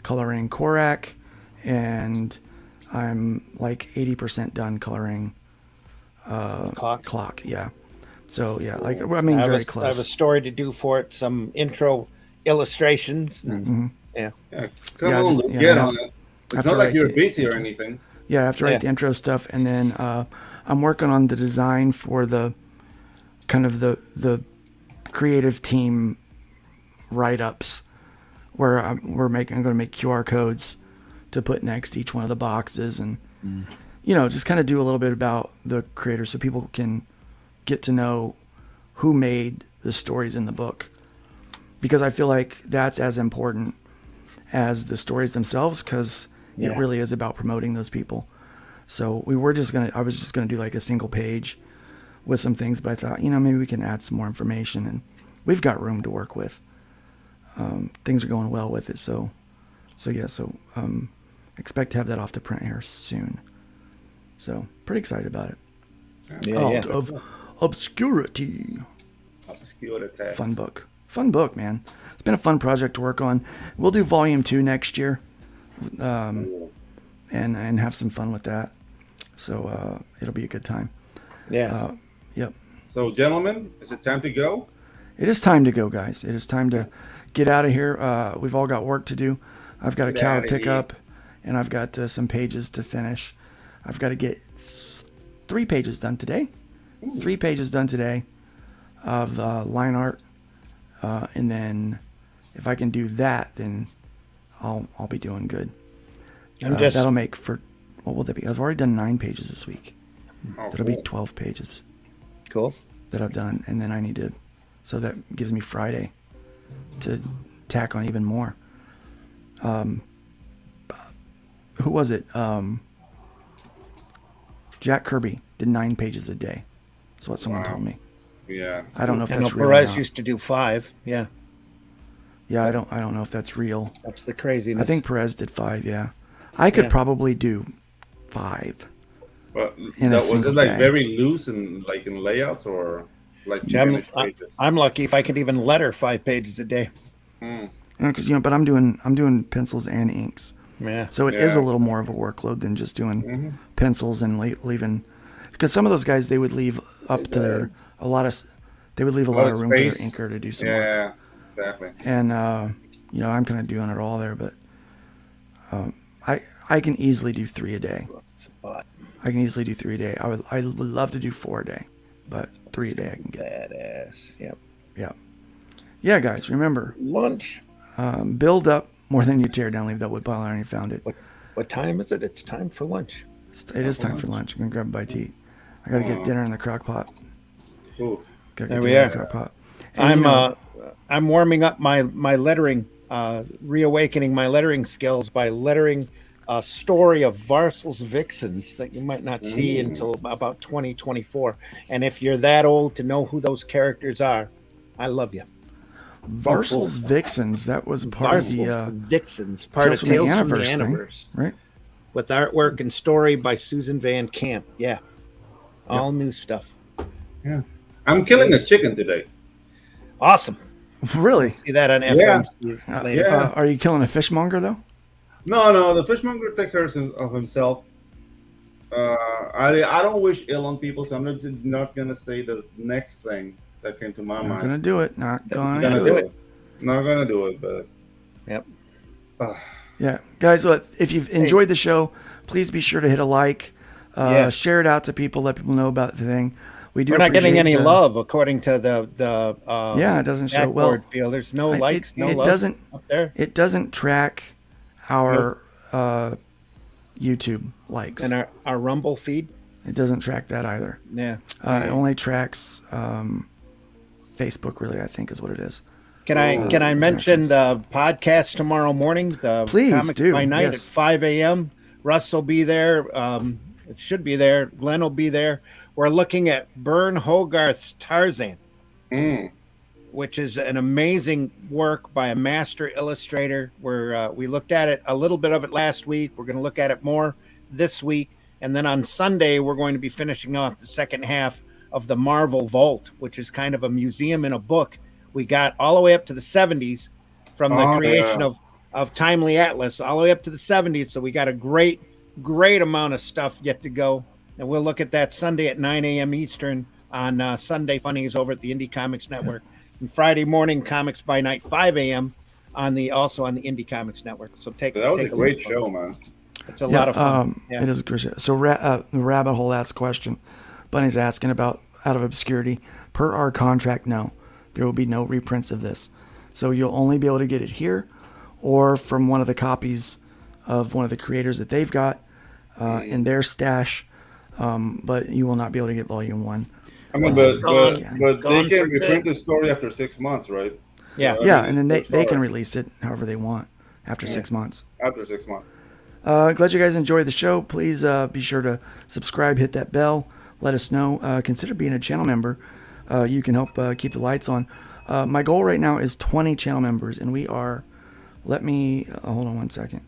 coloring Korak, and I'm like 80% done coloring Clock. Yeah. So yeah, like I mean, very I have a close. story to do for it. Some intro illustrations. Mm-hmm. Yeah. Yeah, Yeah, on, just, get on it. It's have to not like write you're the busy or intro. anything. Yeah, I have to write Yeah. the intro stuff, and then I'm working on the design for the kind of the creative team write-ups, where I'm going to make QR codes to put next to each one of the boxes, and just kind of do a little bit about the creator so people can get to know who made the stories in the book, because I feel like that's as important as the stories themselves, because it really is about promoting those people. So I was just gonna do like a single page with some things, but I thought, maybe we can add some more information, and we've got room to work with. Things are going well with it, so expect to have that off to print here soon. So pretty excited about it. Out of Obscurity. Fun book, man. It's been a fun project to work on. We'll do volume 2 next year, and have some fun with that. So it'll be a good time. Yeah. Yep. So, gentlemen, is it time to go? It is time to go, guys. It is time to get out of here. We've all got work to do. I've got a cow to pick up, and I've got some pages to finish. I've got to get 3 pages done today. 3 pages done today of line art, and then if I can do that, then I'll be doing good. That'll make for, what will that be? I've already done 9 pages this week. That'll be 12 pages. Cool. That I've done, and then I need to, so that gives me Friday to tack on even more. Who was it? Jack Kirby did 9 pages a day. That's what someone told me. Yeah. I don't know if I know that's real. Perez used to do 5. Yeah. Yeah, I don't know if that's real. That's the craziness. I think Perez did 5. Yeah, I could probably do 5. But in a was single it like day. very loose and like in layouts, or like finished pages? I'm lucky if I could even letter 5 pages a day. Because but I'm doing pencils and inks. Yeah. So it is a little more of a workload than just doing pencils and leaving. Because some of those guys, they would leave up to a lot of room for their space. inker to do some work. Yeah, exactly. And I'm kind of doing it all there, but I can easily do 3 a day. I can easily do 3 a day. I would love to do 4 a day, but 3 a day I can get. Badass. Yep. Yeah, guys. Remember, Lunch. Build up more than you tear down. Leave that woodpile. I already found it. What time is it? It's time for lunch. It is time for lunch. I'm gonna grab a bite to eat. I gotta get dinner in the crock pot. Ooh. There we are. I'm warming up my lettering, reawakening my lettering skills by lettering a story of Varsel's Vixens that you might not see until about 2024. And if you're that old to know who those characters are, I love you. Varsel's Vixens. That was part of the Vixens, part of Tales from the Aniverse, right? With artwork and story by Susan Van Camp. Yeah, all new stuff. Yeah, I'm killing a chicken today. Awesome. Really? See that on FMC later. Are you killing a fishmonger though? No, the fishmonger takes care of himself. I don't wish ill on people, so I'm not gonna say the next thing that came to my mind. Not gonna do it. Not gonna do it. Not gonna do it, but yep. Yeah, guys. Well, if you've enjoyed the show, please be sure to hit a like, share it out to people, let people know about the thing. We're not getting any love according to the it doesn't show well. Field. There's no likes, no love doesn't up there. It doesn't track our YouTube likes and our Rumble feed. It doesn't track that either. Yeah, it only tracks Facebook. Really, I think is what it is. Can I mention the podcast tomorrow morning? The Please Comics do. by Night Yes. at 5 a.m. Russ will be there. It should be there. Glenn will be there. We're looking at Bern Hogarth's Tarzan, which is an amazing work by a master illustrator. We looked at it, a little bit of it last week. We're going to look at it more this week. And then on Sunday, we're going to be finishing off the second half of the Marvel Vault, which is kind of a museum in a book. We got all the way up to the 70s from the creation of Timely Atlas, all the way up to the 70s. So we got a great amount of stuff yet to go. And we'll look at that Sunday at 9 a.m. Eastern on Sunday Funnies over at the Indie Comics Network. And Friday morning, Comics by Night, 5 a.m. also on the Indie Comics Network. So take that was take a great show, man. It's a lot of fun. It is a great show. So the Rabbit Hole asks question. Bunny's asking about Out of Obscurity. Per our contract, no. There will be no reprints of this. So you'll only be able to get it here or from one of the copies of one of the creators that they've got in their stash. But you will not be able to get volume 1. I mean, but they can reprint the story after 6 months, right? Yeah. So, and then they can release it however they want after 6 months. After 6 months. Glad you guys enjoyed the show. Please be sure to subscribe, hit that bell. Let us know. Consider being a channel member. You can help keep the lights on. My goal right now is 20 channel members, and we are. Hold on 1 second.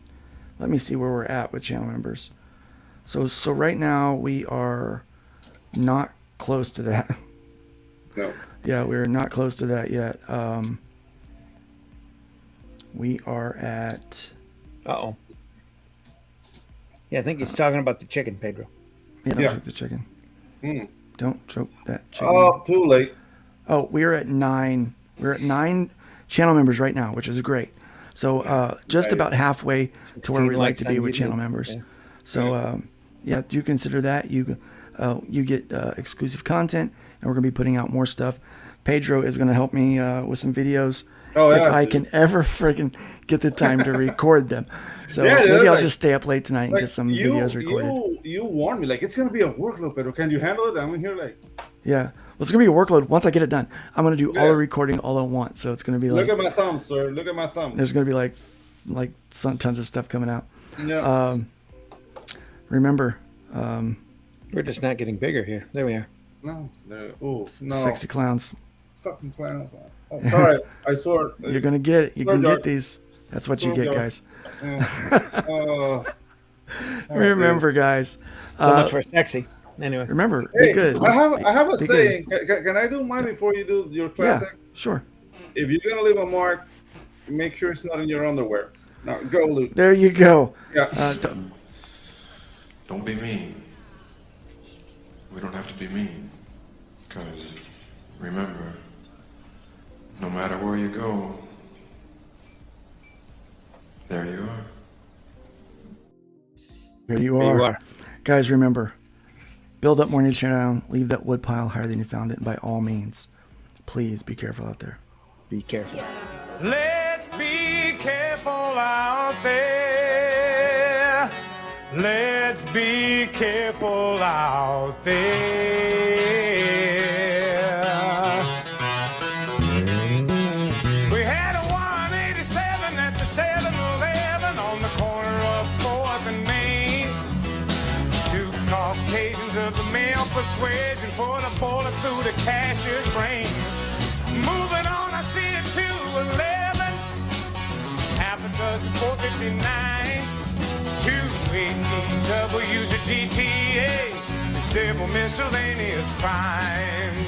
Let me see where we're at with channel members. So right now we are not close to that. No. Yeah, we're not close to that yet. We are at. Uh-oh. Yeah, I think he's talking about the chicken, Pedro. Yeah, don't choke the chicken. Don't choke that chicken. Oh, too late. Oh, we're at 9. We're at 9 channel members right now, which is great. So just about halfway to where we like to be with channel members. Yeah. So do consider that. You get exclusive content, and we're gonna be putting out more stuff. Pedro is gonna help me with some videos if I can ever friggin' get the time to record them. So maybe I'll just stay up late tonight and get some videos recorded. You warned me, like, it's going to be a workload, Pedro. Can you handle it? I'm in here like... Yeah. Well, it's going to be a workload. Once I get it done, I'm going to do all the recording all at once. So it's going to be like... Look at my thumb, sir. Look at my thumb. There's going to be like tons of stuff coming out. Yeah. Remember... we're just not getting bigger here. There we are. No. No. Sexy clowns. Fucking clowns. Oh, sorry. I saw it. You're going to get it. You can get these. That's what you get, guys. Remember, guys. So much for sexy. Anyway. Remember, be good. I have a saying. Can I do mine before you do your classic? Yeah, sure. If you're going to leave a mark, make sure it's not in your underwear. Now, go, Luke. There you go. Yeah. Don't be mean. We don't have to be mean. Because, remember, no matter where you go, there you are. Here you are. Guys, remember, build up more than you tear down. Leave that wood pile higher than you found it by all means. Please be careful out there. Be careful. Let's be out there. Let's be careful out there. We had a 187 at the 7-Eleven on the corner of 4th and Main. Two Caucasians of the male persuasion put a bullet through the cashier's brain. Moving on, I see a 211, half a dozen 459, 2 AEWs, a DTA, and several miscellaneous fines.